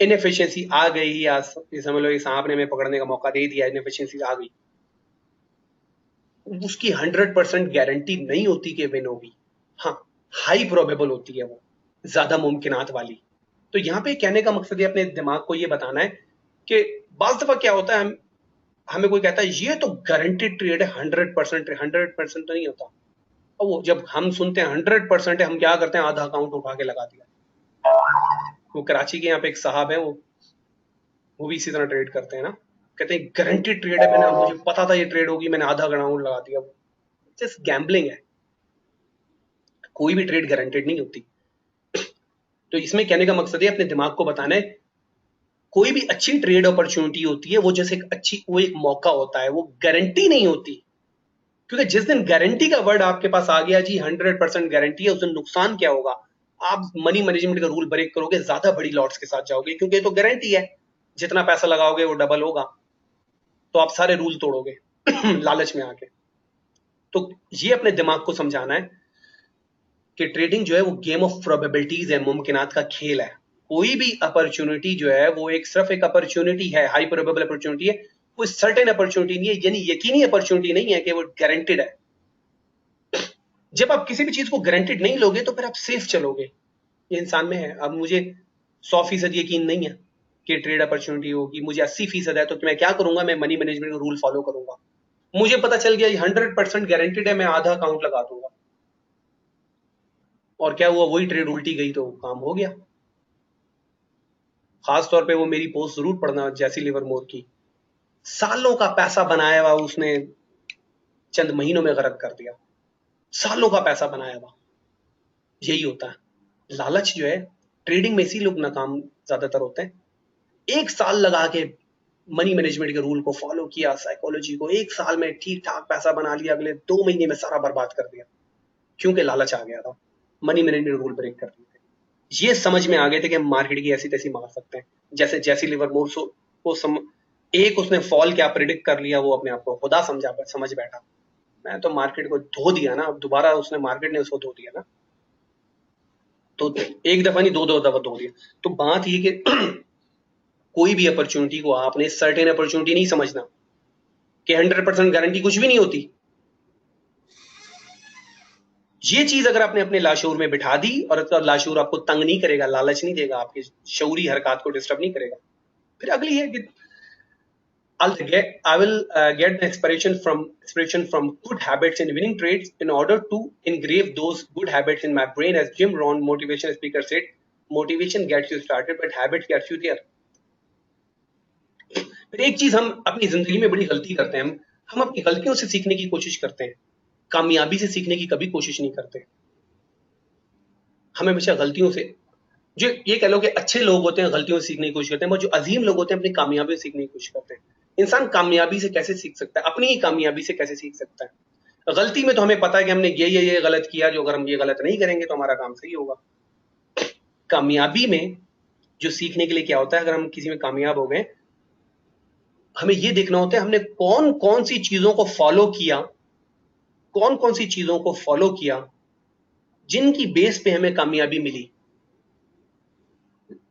इनएफिशिएंसी आ गई, या समझ लो सांप ने हमें पकड़ने का मौका दे दिया, इनएफिशिएंसी आ गई, उसकी 100% गारंटी नहीं होती कि विन होगी, हाँ हाई प्रोबेबल होती है वो, ज्यादा मुमकिनात वाली। तो यहाँ पे कहने का मकसद है अपने दिमाग को ये बताना है कि बाज दफा क्या होता है, हमें कोई कहता है ये तो गारंटेड ट्रेड है, 100% तो नहीं होता, और वो जब हम सुनते हैं 100% है, हम क्या करते हैं, आधा अकाउंट उठा के लगा दिया। वो कराची के यहाँ पे एक साहब है, वो भी इसी तरह ट्रेड करते हैं ना, कहते हैं गारंटेड ट्रेड है, मैंने, मुझे पता था ये ट्रेड होगी, मैंने आधा अकाउंट लगा दिया। जस्ट गैम्बलिंग है, कोई भी ट्रेड गारंटेड नहीं होती। तो इसमें कहने का मकसद है अपने दिमाग को बताना है, कोई भी अच्छी ट्रेड अपॉर्चुनिटी होती है वो जैसे वो एक मौका होता है, वो गारंटी नहीं होती, क्योंकि जिस दिन गारंटी का वर्ड आपके पास आ गया जी 100% गारंटी है, उस दिन नुकसान क्या होगा, आप मनी मैनेजमेंट का रूल ब्रेक करोगे, ज्यादा बड़ी लॉट्स के साथ जाओगे, क्योंकि ये तो गारंटी है, जितना पैसा लगाओगे वो डबल होगा, तो आप सारे रूल तोड़ोगे लालच में आके। तो ये अपने दिमाग को समझाना है कि ट्रेडिंग जो है वो गेम ऑफ प्रोबेबिलिटीज है, मुमकिनात का खेल है। कोई भी अपॉर्चुनिटी जो है वो एक सिर्फ एक अपॉर्चुनिटी है, हाई प्रोबेबल अपॉर्चुनिटी है, कोई सर्टेन अपॉर्चुनिटी नहीं है, यानी यकीनी अपॉर्चुनिटी नहीं है कि वो गारंटेड है। जब आप किसी भी चीज को गारंटेड नहीं लोगे तो फिर आप सेफ चलोगे, ये इंसान में है। अब मुझे 100% यकीन नहीं है कि ट्रेड अपॉर्चुनिटी होगी, मुझे 80% है, तो मैं क्या करूंगा, मैं मनी मैनेजमेंट का रूल फॉलो करूंगा। मुझे पता चल गया 100% गारंटेड है, मैं आधा अकाउंट लगा दूंगा, और क्या हुआ, वही ट्रेड उल्टी गई तो काम हो गया। खास तौर पे वो मेरी पोस्ट जरूर पढ़ना, जैसी लिवरमोर की, सालों का पैसा बनाया हुआ उसने चंद महीनों में गरक कर दिया, सालों का पैसा बनाया हुआ। यही होता है लालच जो है ट्रेडिंग में, इसी लोग नाकाम ज्यादातर होते हैं। 1 साल लगा के मनी मैनेजमेंट के रूल को फॉलो किया, साइकोलॉजी को, 1 साल में ठीक ठाक पैसा बना लिया, अगले 2 महीने में सारा बर्बाद कर दिया, क्योंकि लालच आ गया था, मनी मैनेजमेंट रूल ब्रेक कर दिए थे। ये समझ में आ गए थे कि हम मार्केट की ऐसी तैसी मार सकते हैं, जैसे जैसी लिवरमोर को एक उसने फॉल क्या प्रिडिक्ट कर लिया, वो अपने आप को खुदा समझ बैठा, मैं तो मार्केट को धो दिया ना, अब दोबारा उसने, मार्केट ने उसको धो दिया ना, तो एक दफा नहीं, 2 दफा धो दिया। तो बात ये कि कोई भी अपॉर्चुनिटी को आपने सर्टेन अपॉर्चुनिटी नहीं समझना कि 100% गारंटी कुछ भी नहीं होती। ये चीज अगर आपने अपने लाशूर में बिठा दी, और लाशूर आपको तंग नहीं करेगा, लालच नहीं देगा, आपकी शऊरी हरकत को डिस्टर्ब नहीं करेगा, फिर अगली है कि I will get the inspiration from good habits in winning trades in order to engrave those good habits in my brain. As Jim Rohn, motivation speaker, said, motivation gets you started, but habit gets you there. फिर एक चीज हम अपनी जिंदगी में बड़ी गलती करते हैं, हम अपनी गलतियों से सीखने की कोशिश करते हैं, कामयाबी से सीखने की कभी कोशिश नहीं करते। हमें हमेशा गलतियों से, जो ये कह लो कि अच्छे लोग होते हैं गलतियों से सीखने की कोशिश करते हैं, मगर जो अजीम लोग होते हैं अपनी कामयाबी से सीखने की कोशिश करते हैं। इंसान कामयाबी से कैसे सीख सकता है? अपनी ही कामयाबी से कैसे सीख सकता है? गलती में तो हमें पता है कि हमने ये गलत किया, जो अगर हम ये गलत नहीं करेंगे तो हमारा काम सही होगा। कामयाबी में जो सीखने के लिए क्या होता है, अगर हम किसी में कामयाब हो गए, हमें ये देखना होता है हमने कौन कौन सी चीजों को फॉलो किया, कौन कौन सी चीजों को फॉलो किया जिनकी बेस पे हमें कामयाबी मिली।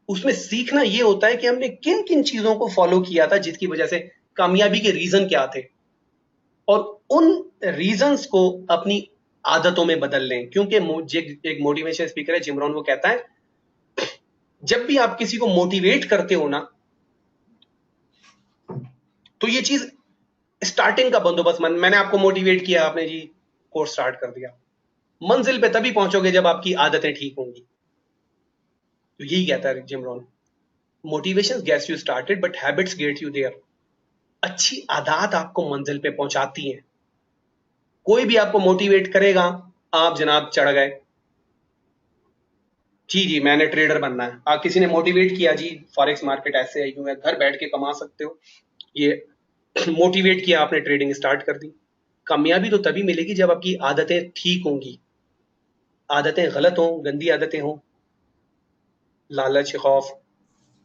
उसमें सीखना ये होता है कि हमने किन किन चीजों को फॉलो किया था जिसकी वजह से कामयाबी के रीजन क्या थे, और उन रीजंस को अपनी आदतों में बदल लें। क्योंकि एक मोटिवेशन स्पीकर है जिम रोहन, वो कहता है जब भी आप किसी को मोटिवेट करते हो ना, तो ये चीज स्टार्टिंग का बंदोबस्त, मैंने आपको मोटिवेट किया, आपने जी कोर्स स्टार्ट कर दिया, मंजिल पे तभी पहुंचोगे जब आपकी आदतें ठीक होंगी। तो यही कहता है Jim Rohn, motivation gets you started but habits get you there. अच्छी आदत आपको मंजिल पे पहुंचाती है। कोई भी आपको मोटिवेट करेगा, आप जनाब चढ़ गए, जी मैंने ट्रेडर बनना है, आप किसी ने मोटिवेट किया जी फॉरेक्स मार्केट ऐसे है, यूं है, घर बैठ के कमा सकते हो, ये मोटिवेट किया, आपने ट्रेडिंग स्टार्ट कर दी। कामयाबी तो तभी मिलेगी जब आपकी आदतें ठीक होंगी। आदतें गलत हों, गंदी आदतें हों, लालच, खौफ,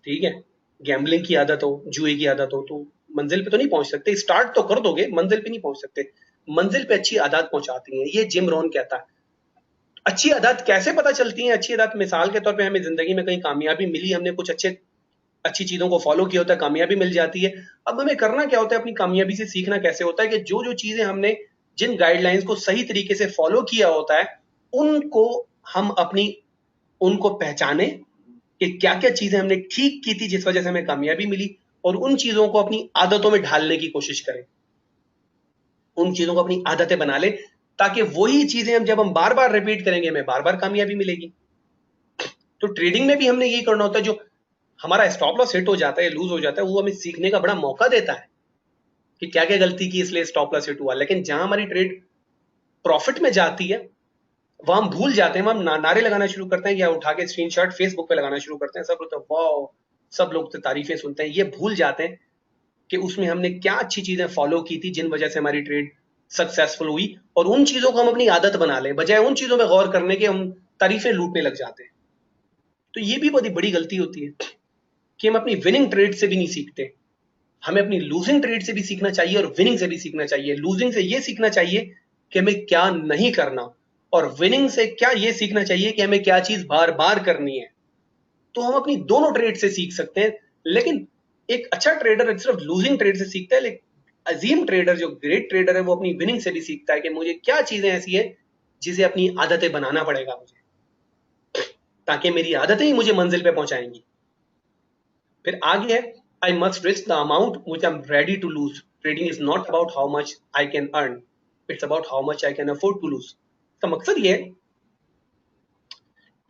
ठीक है, गैम्बलिंग की आदत हो, जुए की आदत हो, तो मंजिल पे तो नहीं पहुंच सकते। स्टार्ट तो कर दोगे, मंजिल पे नहीं पहुंच सकते। मंजिल पे अच्छी आदत पहुंचाती है, ये जिम रोहन कहता है। अच्छी आदत कैसे पता चलती है? अच्छी आदत मिसाल के तौर पे हमें जिंदगी में कहीं कामयाबी मिली, हमने कुछ अच्छी चीजों को फॉलो किया होता है, कामयाबी मिल जाती है। अब हमें करना क्या होता है? अपनी कामयाबी से सीखना कैसे होता है कि जो जो चीजें हमने, जिन गाइडलाइंस को सही तरीके से फॉलो किया होता है, उनको हम उनको पहचाने कि क्या क्या चीजें हमने ठीक की थी जिस वजह से हमें कामयाबी मिली, और उन चीजों को अपनी आदतों में ढालने की कोशिश करें, उन चीजों को अपनी आदतें बना ले, ताकि वही चीजें जब हम बार बार रिपीट करेंगे हमें बार बार कामयाबी मिलेगी। तो ट्रेडिंग में भी हमने यही करना होता है। जो हमारा स्टॉप लॉस हिट हो जाता है, लूज हो जाता है, वो हमें सीखने का बड़ा मौका देता है कि क्या क्या गलती की इसलिए स्टॉप लॉस हिट हुआ। लेकिन जहां हमारी ट्रेड प्रॉफिट में जाती है, वहां हम भूल जाते हैं, हम नारे लगाना शुरू करते हैं या उठा के स्क्रीनशॉट फेसबुक पे लगाना शुरू करते हैं, सब लोग तो वाह, सब लोग तो तारीफें सुनते हैं। ये भूल जाते हैं कि उसमें हमने क्या अच्छी चीजें फॉलो की थी जिन वजह से हमारी ट्रेड सक्सेसफुल हुई, और उन चीजों को हम अपनी आदत बना लें, बजाय उन चीजों पर गौर करने के हम तारीफें लूटने लग जाते हैं। तो ये भी बहुत बड़ी गलती होती है कि हम अपनी विनिंग ट्रेड से भी नहीं सीखते। हमें अपनी लूजिंग ट्रेड से भी सीखना चाहिए और विनिंग से भी सीखना चाहिए। लूजिंग से ये सीखना चाहिए कि हमें क्या नहीं करना, और विनिंग से क्या ये सीखना चाहिए कि हमें क्या चीज बार बार करनी है। तो हम अपनी दोनों ट्रेड से सीख सकते हैं। लेकिन एक अच्छा ट्रेडर सिर्फ लूजिंग ट्रेड से सीखता है, लेकिन अजीम ट्रेडर, जो ग्रेट ट्रेडर है, वो अपनी विनिंग से भी सीखता है कि मुझे क्या चीजें ऐसी है जिसे अपनी आदतें बनाना पड़ेगा मुझे, ताकि मेरी आदतें ही मुझे मंजिल पे पहुंचाएंगी। फिर आगे है, I must risk the amount which I'm ready to lose. Trading is not about how much I can earn. It's about how much I can afford to lose. इसका मकसद ये है,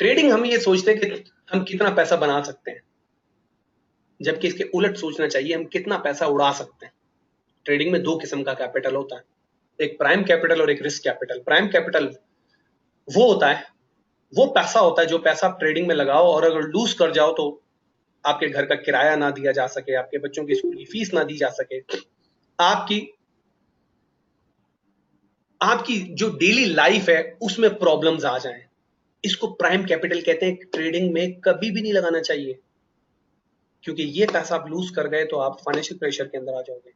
ट्रेडिंग हम ये सोचते हैं कि हम कितना पैसा बना सकते हैं, जबकि इसके उलट सोचना चाहिए हम कितना पैसा उड़ा सकते हैं। ट्रेडिंग में दो किस्म का कैपिटल होता है, एक प्राइम कैपिटल और एक रिस्क कैपिटल। प्राइम कैपिटल वो होता है, वो पैसा होता है जो पैसा आप ट्रेडिंग में लगाओ और अगर लूज कर जाओ तो आपके घर का किराया ना दिया जा सके, आपके बच्चों की स्कूल की फीस ना दी जा सके, आपकी जो डेली लाइफ है उसमें प्रॉब्लम्स आ जाएं। इसको प्राइम कैपिटल कहते हैं। ट्रेडिंग में कभी भी नहीं लगाना चाहिए, क्योंकि ये पैसा आप लूज कर गए तो आप फाइनेंशियल प्रेशर के अंदर आ जाओगे।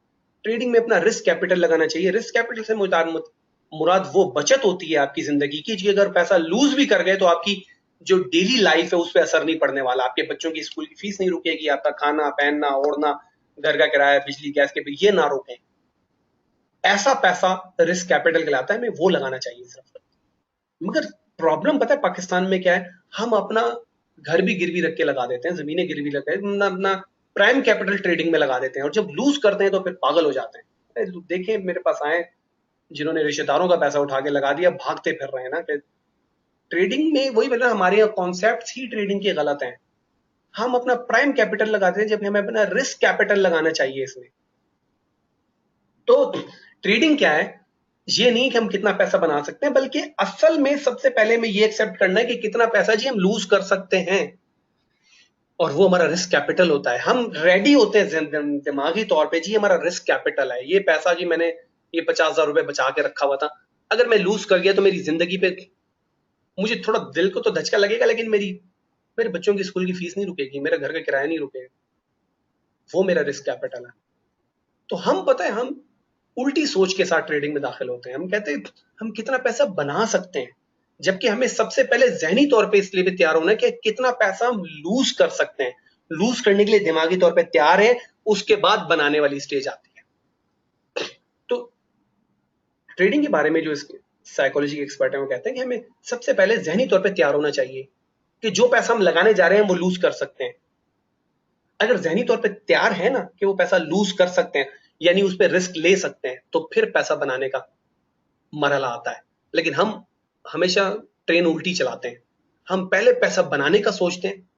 ट्रेडिंग में अपना रिस्क कैपिटल लगाना चाहिए। रिस्क कैपिटल से मुराद वो बचत होती है आपकी जिंदगी की, जी अगर पैसा लूज भी कर गए तो आपकी जो डेली लाइफ है उस पर असर नहीं पड़ने वाला। आपके बच्चों की स्कूल की फीस नहीं रुकेगी, आपका खाना पहनना ओढ़ना, घर का किराया, बिजली गैस के बिल, ये ना रुके। ऐसा पैसा रिस्क कैपिटल कहलाता है, हमें वो लगाना चाहिए सिर्फ। मगर प्रॉब्लम पता है पाकिस्तान में क्या है, हम अपना घर भी गिरवी रख के लगा देते हैं, जमीनें गिरवी रख के अपना प्राइम कैपिटल ट्रेडिंग में लगा देते हैं, और जब लूज करते हैं तो फिर पागल हो जाते हैं। देखें मेरे पास आए जिन्होंने रिश्तेदारों का पैसा उठा के लगा दिया, भागते फिर रहे हैं ना। कि ट्रेडिंग में वही बोला, हमारे यहाँ कॉन्सेप्ट ही ट्रेडिंग के गलत हैं। हम अपना प्राइम कैपिटल लगाते हैं जब हमें अपना रिस्क कैपिटल लगाना चाहिए इसमें। तो ट्रेडिंग क्या है, ये नहीं कि हम कितना पैसा बना सकते हैं, बल्कि असल में सबसे पहले में ये एक्सेप्ट करना है कि कितना पैसा जी हम लूज कर सकते हैं, और वो हमारा रिस्क कैपिटल होता है। हम रेडी होते हैं दिमागी तौर पे, जी हमारा रिस्क कैपिटल है, ये पैसा जी मैंने ये 50,000 रुपए बचा के रखा हुआ था, अगर मैं लूज कर गया तो मेरी जिंदगी पे मुझे थोड़ा दिल को तो धचका लगेगा, लेकिन मेरे बच्चों की स्कूल की फीस नहीं रुकेगी, मेरे घर का किराया नहीं रुकेगा, वो मेरा रिस्क कैपिटल है। तो हम पता है हम उल्टी सोच के साथ ट्रेडिंग में दाखिल होते हैं। हम कहते हैं हम कितना पैसा बना सकते हैं, जबकि हमें सबसे पहले जहनी तौर पे इसलिए भी तैयार होना है कि कितना पैसा हम लूज कर सकते हैं। लूज करने के लिए दिमागी तौर पे तैयार है, उसके बाद बनाने वाली स्टेज आती है। तो ट्रेडिंग के बारे में जो इसके साइकोलॉजी के एक्सपर्ट हैं वो कहते हैं कि हमें सबसे पहले जहनी तौर पे तैयार होना चाहिए कि जो पैसा हम लगाने जा रहे हैं वो लूज कर सकते हैं। अगर जहनी तौर पे तैयार है ना कि वो पैसा लूज कर सकते हैं, यानी उस पर रिस्क ले सकते हैं, तो फिर पैसा बनाने का मरहला आता है। लेकिन हम हमेशा ट्रेन उल्टी चलाते हैं, हम पहले पैसा बनाने का सोचते हैं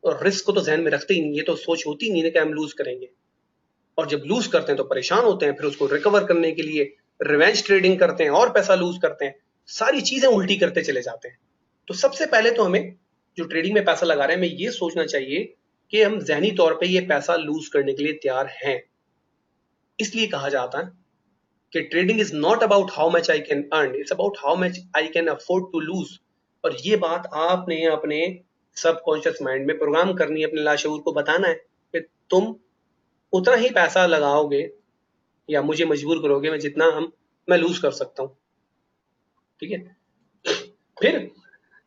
और रिस्क को तो जहन में रखते ही नहीं, ये तो सोच होती ही नहीं है कि हम लूज करेंगे, और जब लूज करते हैं तो परेशान होते हैं, फिर उसको रिकवर करने के लिए रिवेंज ट्रेडिंग करते हैं और पैसा लूज करते हैं, सारी चीजें उल्टी करते चले जाते हैं। तो सबसे पहले तो हमें जो ट्रेडिंग में पैसा लगा रहे हैं, हमें ये सोचना चाहिए कि हम जहनी तौर पे ये पैसा लूज करने के लिए तैयार हैं। इसलिए कहा जाता है कि trading is not about how much I can earn, it's about how much I can afford to lose. और ये बात आपने अपने सबकॉन्शियस माइंड में प्रोग्राम करनी है, अपने लाशऊर को बताना है कि तुम उतना ही पैसा लगाओगे या मुझे मजबूर करोगे मैं लूज कर सकता हूं। ठीक है। फिर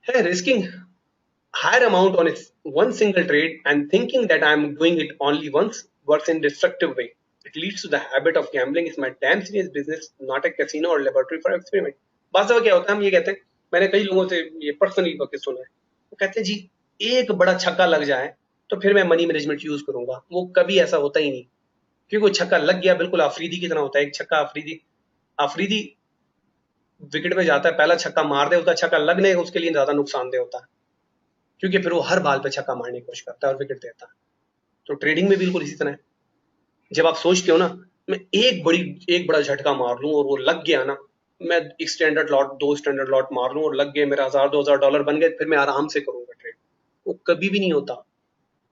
है risking higher amount on one single trade and thinking that I am doing it only once works in destructive way. It leads to the habit of gambling. It's my damn serious business, not a casino or laboratory for experiment. बात सब क्या होता है, हम ये कहते हैं, मैंने कई लोगों से ये पर्सनली वाकई सुना है, वो कहते हैं जी एक बड़ा छक्का लग जाए तो फिर मैं मनी मैनेजमेंट यूज करूंगा। वो कभी ऐसा होता ही नहीं, क्योंकि वो छक्का लग गया बिल्कुल आफरीदी की तरह होता है। एक छक्का आफरीदी विकेट में जाता है, पहला छक्का मार दे, उसका छक्का लगने उसके लिए ज्यादा नुकसानदेह होता है, क्योंकि फिर वो हर बाल पे छक्का मारने की कोशिश करता है और विकेट देता है। तो ट्रेडिंग में बिल्कुल इसी तरह है। जब आप सोचते हो ना मैं एक बड़ा झटका मार लूं और वो लग गया ना, मैं एक स्टैंडर्ड लॉट 2 स्टैंडर्ड लॉट मार लूं और लग गए, मेरा $1000-2000 बन गए, फिर मैं आराम से करूंगा ट्रेड, वो कभी भी नहीं होता,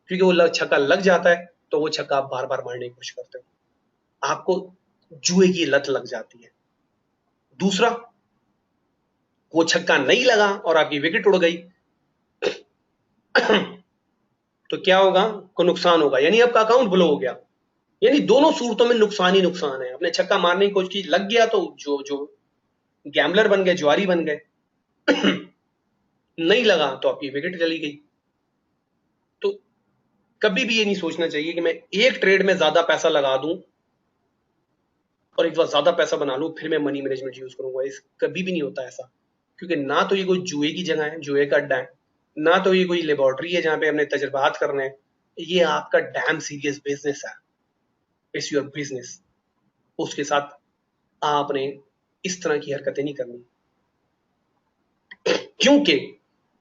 क्योंकि वो छक्का लग जाता है तो वो छक्का आप बार बार मारने की कोशिश करते हो, आपको जुए की लत लग जाती है। दूसरा, वो छक्का नहीं लगा और आपकी विकेट उड़ गई तो क्या होगा, को नुकसान होगा, यानी आपका अकाउंट ब्लो हो गया। यानी दोनों सूरतों में नुकसान ही नुकसान है। अपने छक्का मारने की कोशिश की, लग गया तो जो गैम्बलर बन गए, जुआरी बन गए नहीं लगा तो आपकी विकेट चली गई। तो कभी भी ये नहीं सोचना चाहिए कि मैं एक ट्रेड में ज्यादा पैसा लगा दूं और एक बार ज्यादा पैसा बना लूं फिर मैं मनी मैनेजमेंट यूज करूंगा। इस कभी भी नहीं होता ऐसा, क्योंकि ना तो ये कोई जुए की जगह है, जुए का अड्डा है, ना तो ये कोई लेबोरेटरी है जहां पे हमने तजर्बात करने हैं। ये आपका डैम सीरियस बिजनेस है, इट्स योर बिजनेस। उसके साथ आपने इस तरह की हरकतें नहीं करनी, क्योंकि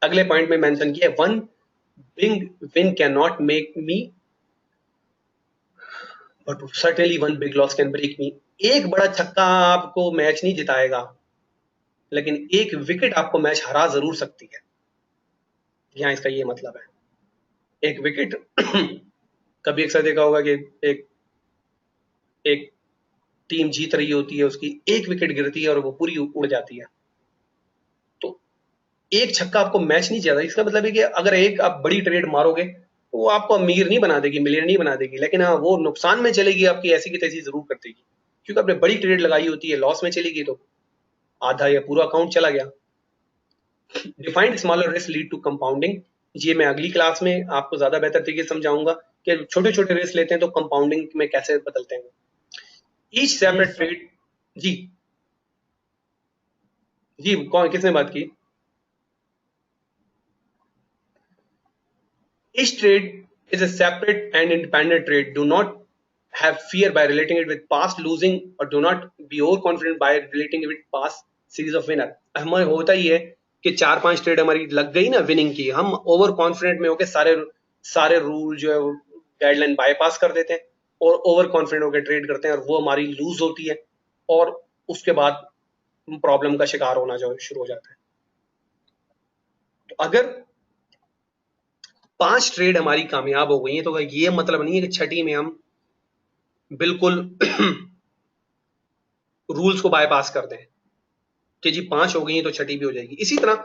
अगले पॉइंट में मेंशन किया, one big win can not make me but certainly one big loss can break me. एक बड़ा छक्का आपको मैच नहीं जिताएगा, लेकिन एक विकेट आपको मैच हरा जरूर सकती है। यहां इसका ये मतलब है, एक विकेट कभी अक्सर देखा होगा कि एक टीम जीत रही होती है, उसकी एक विकेट गिरती है और वो पूरी उड़ जाती है। तो एक छक्का आपको मैच नहीं जिताता। इसका मतलब है कि अगर एक आप बड़ी ट्रेड मारोगे वो आपको अमीर नहीं बना देगी, मिलियनर नहीं बना देगी, लेकिन हाँ वो नुकसान में चलेगी, आपकी ऐसी की तैसी जरूर कर देगी, क्योंकि आपने बड़ी ट्रेड लगाई होती है, लॉस में चलेगी तो आधा या पूरा अकाउंट चला गया। Defined smaller risk lead to compounding. ये मैं अगली क्लास में आपको ज्यादा बेहतर तरीके से समझाऊंगा कि छोटे छोटे रिस्क लेते हैं तो कंपाउंडिंग में कैसे बदलते हैं। Each separate trade. जी जी, कौन किसने बात की? Each trade is a separate and independent trade. Do not have fear by relating it with past losing, or do not be overconfident by relating it with past series of winner. हमारे होता ही है कि 4-5 trade हमारी लग गई ना winning की, हम ओवर कॉन्फिडेंट में होकर सारे रूल जो है गाइडलाइन बाईपास कर देते हैं और ओवर कॉन्फिडेंट होकर ट्रेड करते हैं और वो हमारी लूज होती है और उसके बाद प्रॉब्लम का शिकार होना जो शुरू हो जाता है। तो अगर 5 ट्रेड हमारी कामयाब हो गई है तो ये मतलब नहीं है कि छठी में हम बिल्कुल रूल्स को बायपास कर दें कि जी 5 हो गई है तो छठी भी हो जाएगी। इसी तरह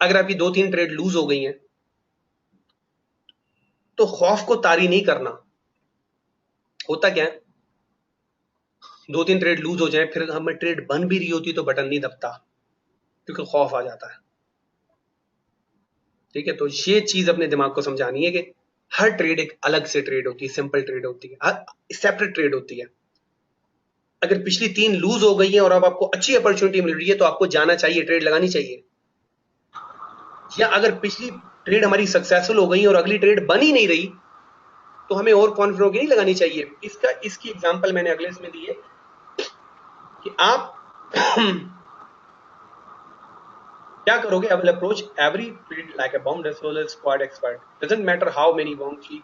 अगर आपकी 2-3 ट्रेड लूज हो गई हैं तो खौफ को तारी नहीं करना। होता क्या है, 2-3 ट्रेड लूज हो जाए, फिर हमें ट्रेड बन भी रही होती तो बटन नहीं दबता क्योंकि खौफ आ जाता है। ठीक है, तो ये चीज अपने दिमाग को समझानी है कि हर ट्रेड एक अलग से ट्रेड होती है, सिंपल ट्रेड होती है, सेपरेट ट्रेड होती है। अगर पिछली 3 लूज हो गई है और अब आपको अच्छी अपॉर्चुनिटी मिल रही है तो आपको जाना चाहिए, ट्रेड लगानी चाहिए। या अगर पिछली ट्रेड हमारी सक्सेसफुल हो गई और अगली ट्रेड बन ही नहीं रही तो हमें और कॉन्फिडेंट होकर नहीं लगानी चाहिए। इसकी एग्जांपल मैंने अगले इसमें दी है कि आप क्या करोगे? I will approach every trade like a bomb disposal squad expert. Doesn't matter how many bombs she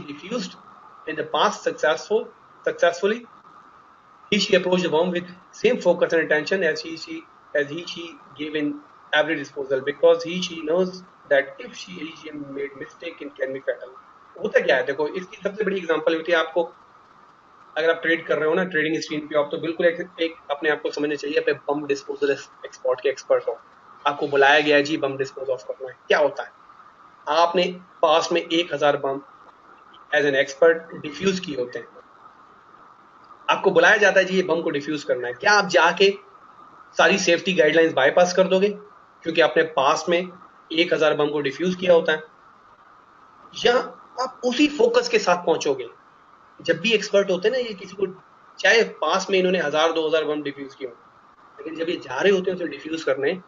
defused in the past successfully. She approached the bomb with same focus and attention as she gave in every disposal because she knows that if she made mistake it can be fatal. होता क्या है, देखो इसकी सबसे बड़ी example होती है, आपको अगर आप ट्रेड कर रहे हो ना ट्रेडिंग स्क्रीन पे, आप तो बिल्कुल एक अपने आप को समझना चाहिए आप बम डिस्पोजल एक्सपर्ट के एक्सपर्ट हो। आपको बुलाया गया है जी बम डिस्पोज ऑफ करना है। क्या होता है, आपने पास में 1000 बम एज एन एक्सपर्ट डिफ्यूज किए होते हैं। आपको बुलाया जाता है जी ये बम को डिफ्यूज करना है। क्या आप जाके सारी सेफ्टी गाइडलाइंस बाईपास कर दोगे क्योंकि आपने पास में 1000 बम को डिफ्यूज किया होता है, या आप उसी फोकस के साथ पहुंचोगे? जब भी एक्सपर्ट होते हैं ना, ये किसी को चाहे पास में इन्होंने 1000-2000 बम डिफ्यूज किए हो, लेकिन जब ये जा रहे होते हैं उसे डिफ्यूज करने,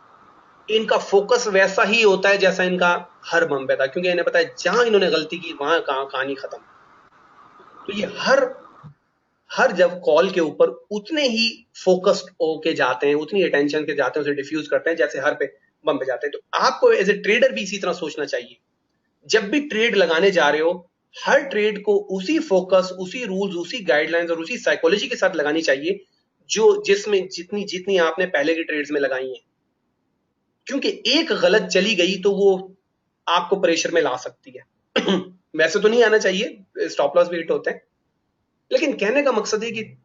इनका फोकस वैसा ही होता है जैसा इनका हर बम पे था, क्योंकि इन्हें पता है जहां इन्होंने गलती की वहां कहानी खत्म। तो ये हर जब कॉल के ऊपर उतने ही फोकस्ड होके जाते हैं, उतनी अटेंशन के जाते हैं, उसे डिफ्यूज करते हैं जैसे हर पे बम पे जाते हैं। तो आपको एज ए ट्रेडर भी इसी तरह सोचना चाहिए। जब भी ट्रेड लगाने जा रहे हो, हर ट्रेड को उसी फोकस, उसी रूल्स, उसी गाइडलाइंस और उसी साइकोलॉजी के साथ लगानी चाहिए जो जिसमें जितनी आपने पहले की ट्रेड्स में लगाई है। क्योंकि एक गलत चली गई तो वो आपको प्रेशर में ला सकती है। वैसे तो नहीं आना चाहिए, स्टॉप लॉस भी हिट होते हैं, लेकिन कहने का मकसद है कि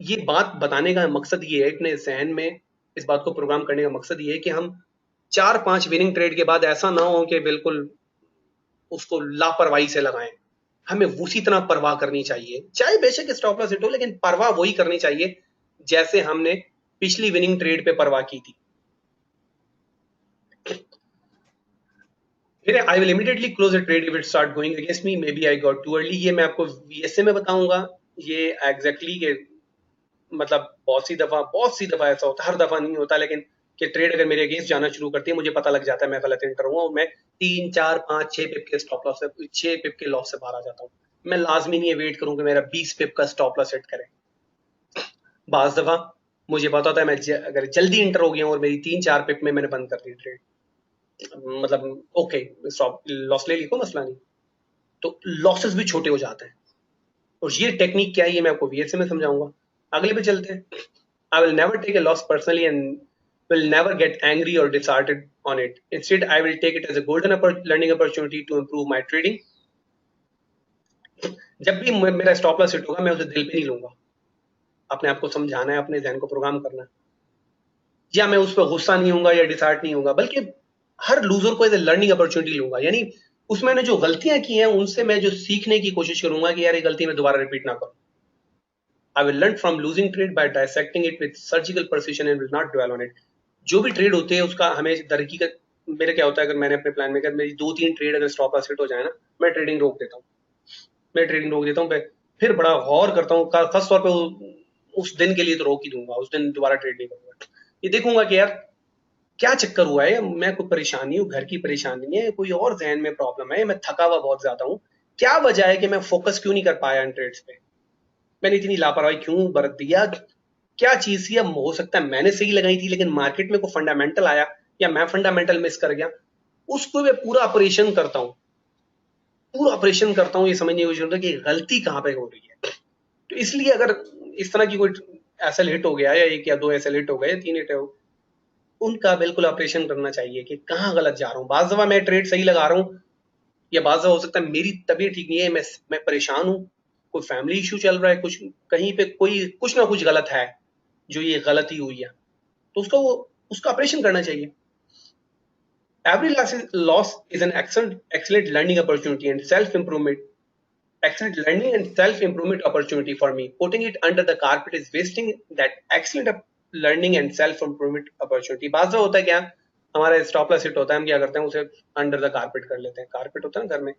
ये बात बताने का मकसद ये है, अपने जहन में इस बात को प्रोग्राम करने का मकसद ये है कि हम 4-5 विनिंग ट्रेड के बाद ऐसा ना हो कि बिल्कुल उसको लापरवाही से लगाएं। हमें उसी तरह परवाह करनी चाहिए, चाहे बेशक स्टॉप लॉस हिट हो, लेकिन परवाह वही करनी चाहिए जैसे हमने पिछली विनिंग ट्रेड पे परवाह की थी। फिर I will immediately close a trade if it start going against me, maybe I got too early. ये मैं आपको वीएसए में बताऊंगा। ये एग्जैक्टली के मतलब बहुत सी दफा ऐसा होता है, हर दफा नहीं होता, लेकिन कि ट्रेड अगर मेरे अगेंस्ट जाना शुरू करती है, मुझे पता लग जाता है मैं गलत एंटर हुआ और मैं 3-4-5-6 पिप के स्टॉप लॉस से 6 पिप के लॉस से बाहर आ जाता हूँ। मैं लाजमी नहीं है वेट करूं कि मेरा 20 पिप का स्टॉप लॉस सेट करे। बाज दफा मुझे पता होता है मैं अगर जल्दी इंटर हो गया और मेरी 3-4 पिप में मैंने बंद कर दी ट्रेड, मतलब ओके स्टॉप लॉस ले ली, कोई मसला नहीं, तो लॉसेस भी छोटे हो जाते हैं। और ये टेक्निक क्या है ये मैं आपको वीएसए में समझाऊंगा। अगले पे चलते हैं। I will never take a loss personally and will never get angry or disheartened on it. Instead, I will take it as a golden learning opportunity to improve my trading. जब भी मेरा stop loss hit होगा मैं उसे दिल पे नहीं लूंगा। अपने आप को समझाना है, अपने जहन को प्रोग्राम करना है, या मैं उस पर गुस्सा नहीं होऊंगा या डिसहार्ट नहीं होऊंगा, बल्कि हर लूजर को एज ए लर्निंग अपॉर्चुनिटी लूंगा। यानी उसमें मैंने जो गलतियां की हैं उनसे मैं जो सीखने की कोशिश करूंगा कि यार ये गलती मैं दोबारा रिपीट ना करूं। I will learn from losing trade by dissecting it with surgical precision and will not dwell on it. जो भी ट्रेड होते हैं उसका हमें दरहकीकत मेरा क्या होता है, अगर मैंने अपने प्लान में मेरी 2-3 ट्रेड अगर स्टॉप लॉस हिट हो जाए ना, मैं ट्रेडिंग रोक देता हूँ। फिर बड़ा गौर करता हूँ, खास तौर पे उस दिन के लिए तो रोक ही दूंगा, उस दिन दोबारा ट्रेड नहीं करूंगा। ये देखूंगा कि यार क्या चक्कर हुआ है, मैं कोई परेशानी हूँ, घर की परेशानी है, कोई और जहन में प्रॉब्लम है, मैं थका हुआ बहुत ज्यादा हूँ, क्या वजह है कि मैं फोकस क्यों नहीं कर पाया इन ट्रेड्स पे, मैंने इतनी लापरवाही क्यों बरत दिया, क्या चीज थी। अब हो सकता है मैंने सही लगाई थी लेकिन मार्केट में कोई फंडामेंटल आया या मैं फंडामेंटल मिस कर गया, उसको मैं पूरा ऑपरेशन करता हूँ ये समझने की कोशिश करता हूँ कि गलती कहाँ पे हो रही है। तो इसलिए अगर इस तरह की कोई एसएल हिट हो गया या 1 या 2 एसएल हिट हो गए, 3 हिट हो, उनका बिल्कुल ऑपरेशन करना चाहिए कि कहाँ गलत जा रहा हूँ। बाज़ दफ़ा मैं ट्रेड सही लगा रहा हूँ, या बाज़ दफ़ा हो सकता है मेरी तबीयत ठीक नहीं है, मैं परेशान हूँ, कोई फैमिली इशू चल रहा है, कुछ कहीं पे कोई कुछ ना कुछ गलत है, जो ये गलती हुई है, तो उसका ऑपरेशन करना चाहिए। Every loss is an excellent learning opportunity and self-improvement. Excellent learning and self-improvement opportunity for me. Putting it under the carpet is wasting that excellent learning and self-improvement opportunity. बाज़ होता है क्या, हमारा स्टॉप लॉस हिट होता है, हम क्या करते हैं, उसे अंडर द कारपेट कर लेते हैं। कारपेट होता है ना घर में,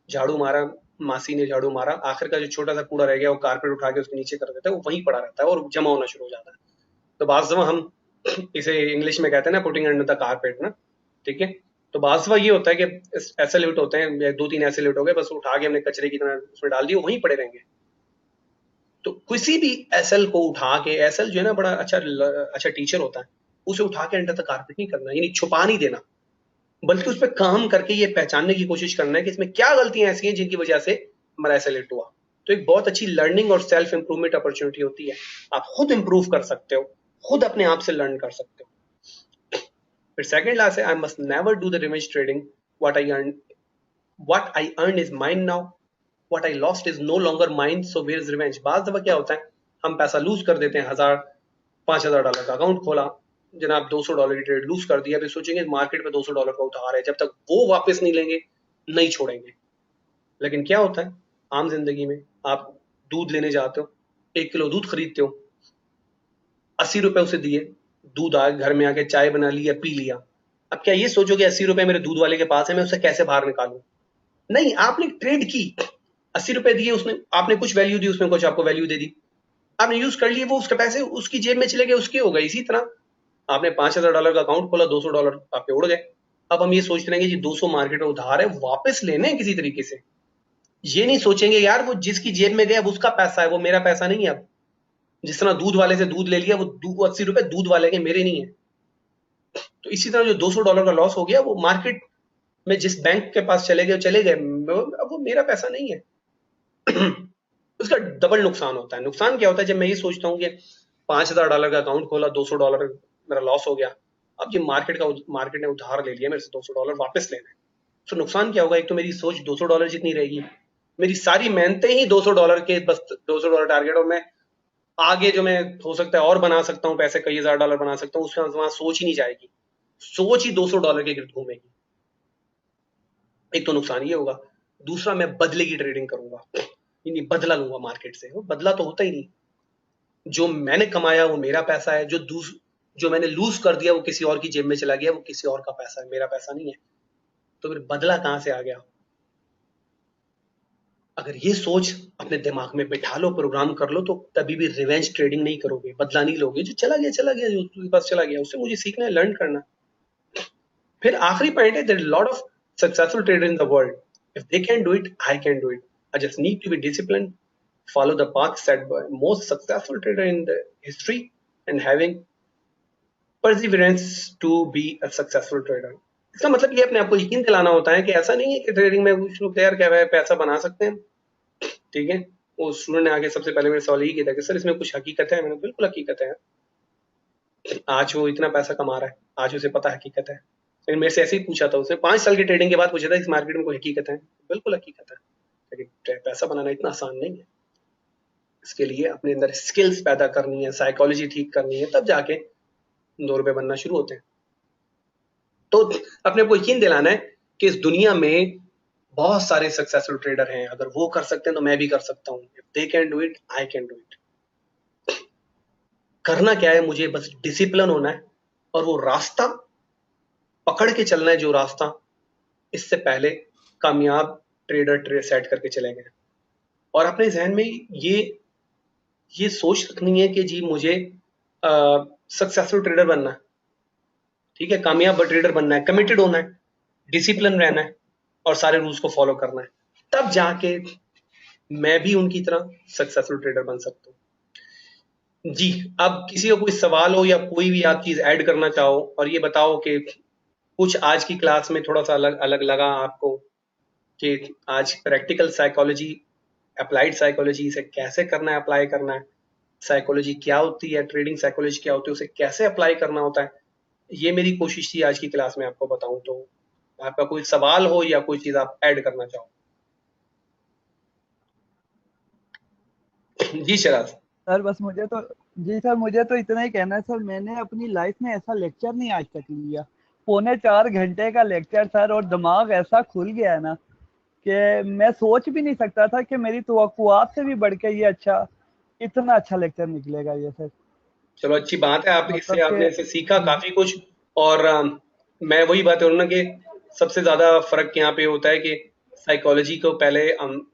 झाड़ू मारा, मासी ने झाड़ू मारा, आखिर का जो छोटा सा कूड़ा रह गया वो कारपेट उठा के उसके नीचे कर देता है, वो वहीं पड़ा रहता है और जमा होना शुरू हो जाता है। तो बाज़ दफ़ा हम इसे इंग्लिश में कहते हैं ना, पुटिंग अंडर द कारपेट ना, ठीक है। तो बाज़ दफ़ा ये होता है कि एसएल हिट होते हैं, 2-3 एसएल हिट हो गए, बस उठा के हमने कचरे की तरह उसमें डाल दिए, वहीं पड़े रहेंगे। तो किसी भी एसएल को उठा के, एसएल जो है ना बड़ा अच्छा टीचर होता है, उसे उठा के अंडर द कारपेट नहीं करना, यानी छुपा नहीं देना, बल्कि उस पर काम करके ये पहचानने की कोशिश करना है कि इसमें क्या गलतियां ऐसी हैं जिनकी वजह से हमारा एसएल हिट हुआ। तो एक बहुत अच्छी लर्निंग और सेल्फ इंप्रूवमेंट अपॉर्चुनिटी होती है। आप खुद इंप्रूव कर सकते हो, खुद अपने आप से लर्न कर सकते हो। फिर सेकंड लास्ट है, I must never do the revenge trading. what I earned is mine now, what I lost is no longer mine, so where is revenge। बाज़ दफा क्या होता है, हम पैसा लूज कर देते हैं, $5,000 का अकाउंट खोला, जनाब $200 की ट्रेड लूज कर दिया, फिर सोचेंगे मार्केट में $200 का उधार है, जब तक वो वापस नहीं लेंगे नहीं छोड़ेंगे। लेकिन क्या होता है आम जिंदगी में, आप दूध लेने जाते हो, 1 किलो दूध खरीदते हो, 80 रुपए उसे दिए, दूध आ घर में आके चाय बना लिया, पी लिया। अब क्या ये सोचो कि 80 रुपए मेरे दूध वाले के पास है, मैं उसे कैसे बाहर निकालूं? नहीं, आपने ट्रेड की, 80 रुपए दिए, उसने आपने कुछ वैल्यू दी, उसने कुछ आपको वैल्यू दे दी, आपने यूज कर लिए, वो उसके पैसे उसकी जेब में चले गए, उसके हो गए। इसी तरह आपने $5,000 का अकाउंट खोला, $200 आपके उड़ गए। अब हम ये सोच रहे हैं कि जी 200 मार्केट में उधार है, वापस लेने हैं किसी तरीके से। ये नहीं सोचेंगे यार वो जिसकी जेब में गया वो उसका पैसा है, वो मेरा पैसा नहीं है। अब जिस तरह दूध वाले से दूध ले लिया, वो 80 रुपए दूध वाले के, मेरे नहीं है। तो इसी तरह जो $200 का लॉस हो गया, वो मार्केट में जिस बैंक के पास चले गए, अब वो मेरा पैसा नहीं है। उसका डबल नुकसान होता है। नुकसान क्या होता है, जब मैं ये सोचता हूँ कि $5,000 का अकाउंट खोला, $200 मेरा लॉस हो गया, अब ये मार्केट ने उधार ले लिया मेरे से, $200 वापस लेना है। तो नुकसान क्या होगा, एक तो मेरी सोच $200 जितनी रहेगी, मेरी सारी मेहनतें ही $200 के, बस $200 टारगेट, और मैं आगे जो मैं हो सकता है और बना सकता हूँ पैसे, कई हजार डॉलर बना सकता हूँ, उसमें वहां सोच ही नहीं जाएगी, सोच ही $200 के गिर्द घूमेगी। एक तो नुकसान ये होगा। दूसरा, मैं बदले की ट्रेडिंग करूंगा, यानी बदला लूंगा मार्केट से। वो बदला तो होता ही नहीं, जो मैंने कमाया वो मेरा पैसा है, जो मैंने लूज कर दिया वो किसी और की जेब में चला गया, वो किसी और का पैसा है, मेरा पैसा नहीं है। तो फिर बदला कहां से आ गया? अगर ये सोच अपने दिमाग में बिठा लो, प्रोग्राम कर लो, तो कभी भी रिवेंज ट्रेडिंग नहीं करोगे, बदला नहीं लोगे। जो चला गया, जो तुम्हारे पास चला गया, उससे मुझे सीखना है, लर्न करना। फिर आखिरी पॉइंट है, there are lot of successful trader in the world, if they can do it, I can do it, I just need to be disciplined, follow the path set by most successful trader in the history and having perseverance to be a successful trader। इसका मतलब ये अपने आप को यकीन दिलाना होता है कि ऐसा नहीं है कि ट्रेडिंग में कुछ लोग तैयार क्या है, पैसा बना सकते हैं, ठीक है। वो स्टूडेंट ने आके सबसे पहले मेरे सवाल यही किया था कि सर इसमें कुछ हकीकत है? मैंने बिल्कुल हकीकत है। आज वो इतना पैसा कमा रहा है, आज उसे पता हकीकत है। लेकिन मेरे से ऐसे ही पूछा था, उसने 5 साल की ट्रेडिंग के बाद पूछा था इस मार्केट में कोई हकीकत है? बिल्कुल हकीकत है, लेकिन पैसा बनाना इतना आसान नहीं है। इसके लिए अपने अंदर स्किल्स पैदा करनी है, साइकोलॉजी ठीक करनी है, तब जाके $2 बनना शुरू होते हैं। तो अपने को यकीन दिलाना है कि इस दुनिया में बहुत सारे सक्सेसफुल ट्रेडर हैं, अगर वो कर सकते हैं तो मैं भी कर सकता हूँ। If they can do it, I can do it. करना क्या है, मुझे बस डिसिप्लिन होना है और वो रास्ता पकड़ के चलना है, जो रास्ता इससे पहले कामयाब ट्रेडर सेट करके चले गए। और अपने जहन में ये सोच रखनी है कि जी मुझे सक्सेसफुल ट्रेडर बनना है, ठीक है, कामयाब ट्रेडर बनना है, कमिटेड होना है, डिसिप्लिन रहना है और सारे रूल्स को फॉलो करना है, तब जाके मैं भी उनकी तरह सक्सेसफुल ट्रेडर बन सकता हूँ। जी, अब किसी का कोई सवाल हो या कोई भी आप चीज ऐड करना चाहो, और ये बताओ कि कुछ आज की क्लास में थोड़ा सा अलग लगा आपको, कि आज प्रैक्टिकल साइकोलॉजी अप्लाइड साइकोलॉजी से कैसे करना है, अप्लाई करना है, साइकोलॉजी क्या होती है, ट्रेडिंग साइकोलॉजी क्या होती है, उसे कैसे अप्लाई करना होता है, ये मेरी कोशिश थी आज की क्लास में आपको बताऊं। तो आपका कोई सवाल हो या कोई चीज आप ऐड करना चाहो? जी शराज। सर बस मुझे तो जी सर मुझे तो इतना ही कहना है सर, मैंने अपनी लाइफ में ऐसा लेक्चर नहीं आज तक लिया। 3.25 घंटे का लेक्चर सर, और दिमाग ऐसा खुल गया है ना कि मैं सोच भी नहीं सकता था कि मेरी तवक्कुआत से भी बढ़ के ये अच्छा, इतना अच्छा लेक्चर निकलेगा ये सर। चलो अच्छी बात है, आप इससे मतलब आपने कि इससे सीखा काफी कुछ। और मैं वही बात करूँ ना कि सबसे ज्यादा फर्क यहाँ पे होता है कि साइकोलॉजी को पहले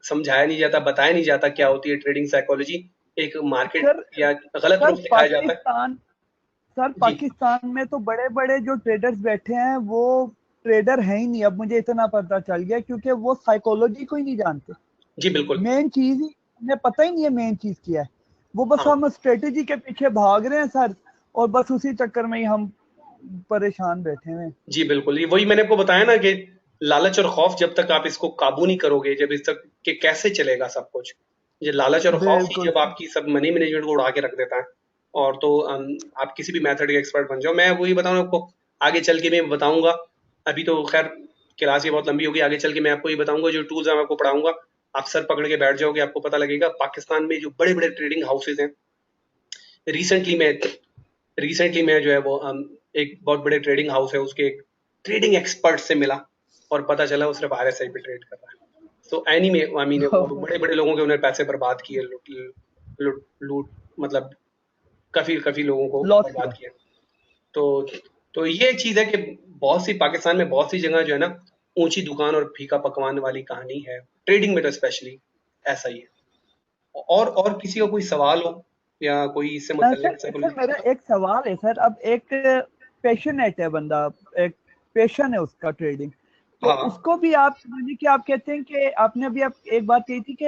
समझाया नहीं जाता, बताया नहीं जाता क्या होती है ट्रेडिंग साइकोलॉजी। एक मार्केट सर या गलत सर रूप दिखाया जाता है। जी पाकिस्तान में तो बड़े बड़े जो ट्रेडर्स बैठे हैं वो ट्रेडर है ही नहीं, अब मुझे इतना पता चल गया, क्योंकि वो साइकोलॉजी को ही नहीं जानते। जी बिल्कुल। मेन चीज ही उन्हें पता ही नहीं है, मेन चीज क्या है। वो बस हाँ हम स्ट्रेटेजी के पीछे भाग रहे हैं सर, और बस उसी चक्कर में ही हम परेशान बैठे हुए हैं। जी बिल्कुल, ये वही मैंने आपको बताया ना कि लालच और खौफ, जब तक आप इसको काबू नहीं करोगे, जब इस तक कि कैसे चलेगा सब कुछ, ये लालच और खौफ ही बिल्कुल जब सर। आपकी सब मनी मैनेजमेंट को उड़ा के रख देता है। और तो आप किसी भी मेथड के एक्सपर्ट बन जाओ। मैं वही बताऊँ आपको, आगे चल के मैं बताऊंगा। अभी तो खैर क्लास ये बहुत लंबी होगी, आगे चल के मैं आपको ये बताऊंगा, जो टूल्स मैं आपको पढ़ाऊंगा आप सर पकड़ के बैठ जाओगे, आपको पता लगेगा पाकिस्तान में जो बड़े बड़े ट्रेडिंग हाउसेज हैं। रिसेंटली मैं जो है वो एक बहुत बड़े ट्रेडिंग हाउस है, उसके एक ट्रेडिंग एक्सपर्ट से मिला और पता चला वो सिर्फ आरएसआई पे ट्रेड कर रहा है। तो एनी में आई मीन वो बड़े बड़े लोगों के उन्होंने पैसे बर्बाद किए, लूट लूट लूट मतलब काफी काफी लोगों को लॉस बर्बाद किया। किया। तो तो ये चीज है कि बहुत सी पाकिस्तान में बहुत सी जगह जो है ना, ऊंची दुकान और फीका पकवान वाली कहानी है। ट्रेडिंग में तो स्पेशली ऐसा ही है। और किसी का कोई सवाल हो या कोई इससे सर मुतल्लिक सर साइकोलॉजी? मेरा एक सवाल है सर, अब एक पैशनेट है बंदा, एक पैशन है उसका ट्रेडिंग, तो हाँ उसको भी आप यानी कि आप कहते हैं कि आपने अभी आप एक बात कही थी कि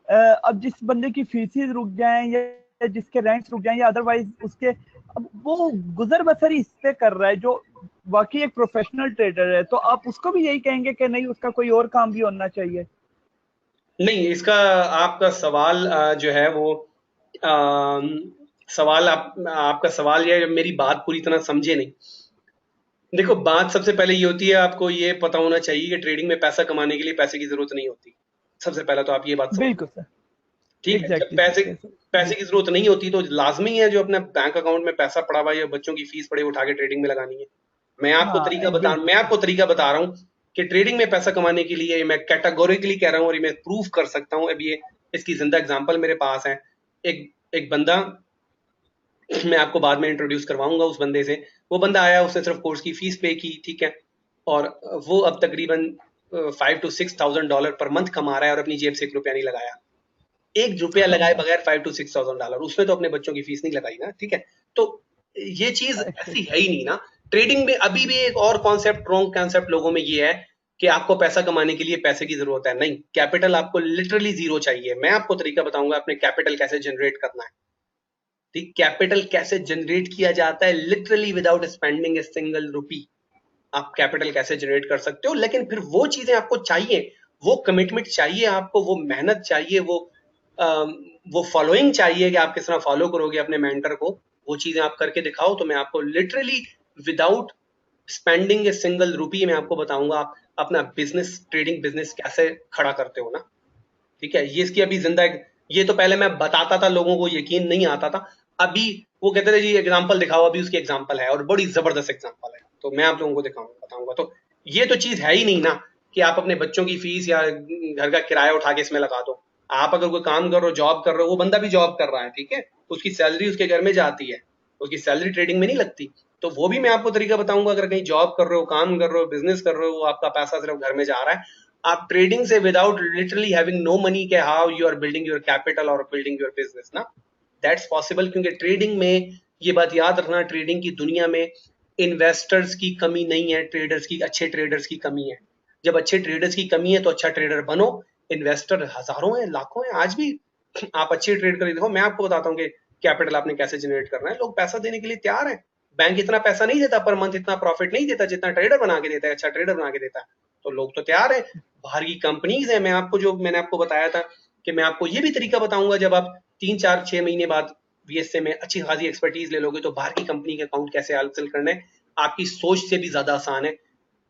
अब जिस बंदे की फीसें रुक जाएं या जिसके रेंट्स रुक जाएं या अदरवाइज उसके, अब वो गुजर बसर ही इस पे कर रहा है जो वाकई एक प्रोफेशनल ट्रेडर है, तो आप उसको भी यही कहेंगे कि नहीं उसका कोई और काम भी होना चाहिए? नहीं, इसका आपका सवाल जो है वो अम, सवाल आपका सवाल ये, मेरी बात पूरी तरह समझे नहीं। देखो, बात सबसे पहले ये होती है, आपको ये पता होना चाहिए कि ट्रेडिंग में पैसा कमाने के लिए पैसे की जरूरत नहीं होती। सबसे पहले तो आप ये बात समझ। बिल्कुल सर। ठीक है, जब एग्जैक्टली पैसे सर। पैसे की जरूरत नहीं होती तो लाजमी है जो अपने बैंक अकाउंट में पैसा पड़ा हुआ है या बच्चों की फीस पड़े उठा के ट्रेडिंग में लगानी है। हाँ बिल्कुल मैं सर। आपको तरीका बता रहा हूँ कि ट्रेडिंग में पैसा कमाने के लिए मैं कैटेगोरिकली कह रहा हूँ और ये मैं प्रूफ कर सकता हूँ। अभी ये इसकी जिंदा एग्जांपल मेरे पास है। एक एक बंदा, मैं आपको बाद में इंट्रोड्यूस करवाऊंगा उस बंदे से। वो बंदा आया, उसने सिर्फ कोर्स की फीस पे की, ठीक है, और वो अब तकरीबन $5,000 to $6,000 पर मंथ कमा रहा है और अपनी जेब से ₹1 नहीं लगाया। ₹1 लगाए बगैर $5,000 to $6,000 उसने तो अपने बच्चों की फीस नहीं लगाई ना, ठीक है। तो ये चीज ऐसी है ही नहीं ना। ट्रेडिंग में अभी भी एक और कॉन्सेप्ट, रॉन्ग कॉन्सेप्ट लोगों में ये है कि आपको पैसा कमाने के लिए पैसे की जरूरत है। नहीं, कैपिटल आपको लिटरली जीरो चाहिए। मैं आपको तरीका बताऊंगा अपने कैपिटल कैसे जनरेट करना है। ठीक, कैपिटल कैसे जनरेट किया जाता है literally without spending a single rupee. आप कैपिटल कैसे जनरेट कर सकते हो, लेकिन फिर वो चीजें आपको चाहिए, वो कमिटमेंट चाहिए आपको, वो मेहनत चाहिए, वो फॉलोइंग चाहिए कि आप किस तरह फॉलो करोगे अपने मेंटर को। वो चीजें आप करके दिखाओ तो मैं आपको literally without spending a single rupee मैं आपको बताऊंगा आप अपना बिजनेस, ट्रेडिंग बिजनेस कैसे खड़ा करते हो ना। ठीक है, ये इसकी अभी जिंदा, ये तो पहले मैं बताता था, लोगों को यकीन नहीं आता था। अभी वो कहते थे जी एग्जांपल दिखाओ, अभी उसकी एग्जांपल है और बड़ी जबरदस्त एग्जांपल है, तो मैं आप लोगों को दिखाऊंगा, बताऊंगा। तो ये तो चीज है ही नहीं ना कि आप अपने बच्चों की फीस या घर का किराया उठा के इसमें लगा दो। आप अगर कोई काम कर रहे हो, जॉब कर रहे हो, वो बंदा भी जॉब कर रहा है, ठीक है, उसकी सैलरी उसके घर में जाती है, उसकी सैलरी ट्रेडिंग में नहीं लगती। तो वो भी मैं आपको तरीका बताऊंगा। अगर कहीं जॉब कर रहे हो, काम कर रहे हो, बिजनेस कर रहे हो, वो आपका पैसा सिर्फ घर में जा रहा है। आप ट्रेडिंग से without literally having no money के how you are building your capital और बिल्डिंग योर बिजनेस ना, दैट्स पॉसिबल। क्योंकि ट्रेडिंग में ये बात याद रखना, ट्रेडिंग की दुनिया में इन्वेस्टर्स की कमी नहीं है, ट्रेडर्स की, अच्छे ट्रेडर्स की कमी है। जब अच्छे ट्रेडर्स की कमी है तो अच्छा ट्रेडर बनो। इन्वेस्टर हजारों हैं, लाखों हैं आज भी। आप अच्छे ट्रेड कर देखो। मैं आपको बताता हूँ कि कैपिटल आपने कैसे जनरेट करना है। लोग पैसा देने के लिए तैयार है। बैंक इतना पैसा नहीं देता पर मंथ, इतना प्रॉफिट नहीं देता जितना ट्रेडर बना के देता है, अच्छा ट्रेडर बना के देता है। तो लोग तो तैयार है। बाहर की कंपनीज है, मैं आपको जो मैंने आपको बताया था कि मैं आपको ये भी तरीका बताऊंगा, जब आप 3-4-6 महीने बाद VSA में अच्छी खासी एक्सपर्टीज ले लोगे तो बाहर की कंपनी के अकाउंट कैसे हासिल करने, आपकी सोच से भी ज्यादा आसान है।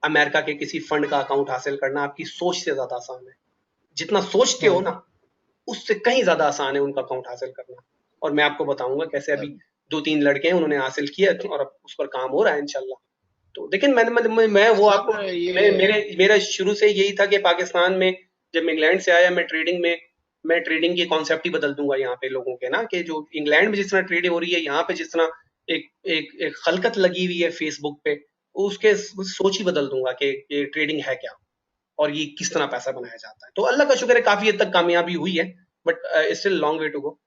अमेरिका के किसी फंड का अकाउंट हासिल करना आपकी सोच से ज्यादा आसान है। जितना सोचते हो ना उससे कहीं ज्यादा आसान है उनका अकाउंट हासिल करना। और मैं आपको बताऊंगा कैसे अभी 2-3 लड़के हैं उन्होंने हासिल किया और अब उस पर काम हो रहा है इंशाल्लाह। तो लेकिन मैं वो आपको सर ये मेरा शुरू से यही था कि पाकिस्तान में जब मैं इंग्लैंड से आया मैं ट्रेडिंग के कॉन्सेप्ट ही बदल दूंगा यहाँ पे लोगों के ना, कि जो इंग्लैंड में जिस तरह ट्रेडिंग हो रही है यहाँ पे जिस तरह एक खलकत लगी हुई है फेसबुक पे, उसके सोच ही बदल दूंगा कि ये ट्रेडिंग है क्या और ये किस तरह पैसा बनाया जाता है। तो अल्लाह का शुक्र है काफी हद तक कामयाबी हुई है, but still long way to go.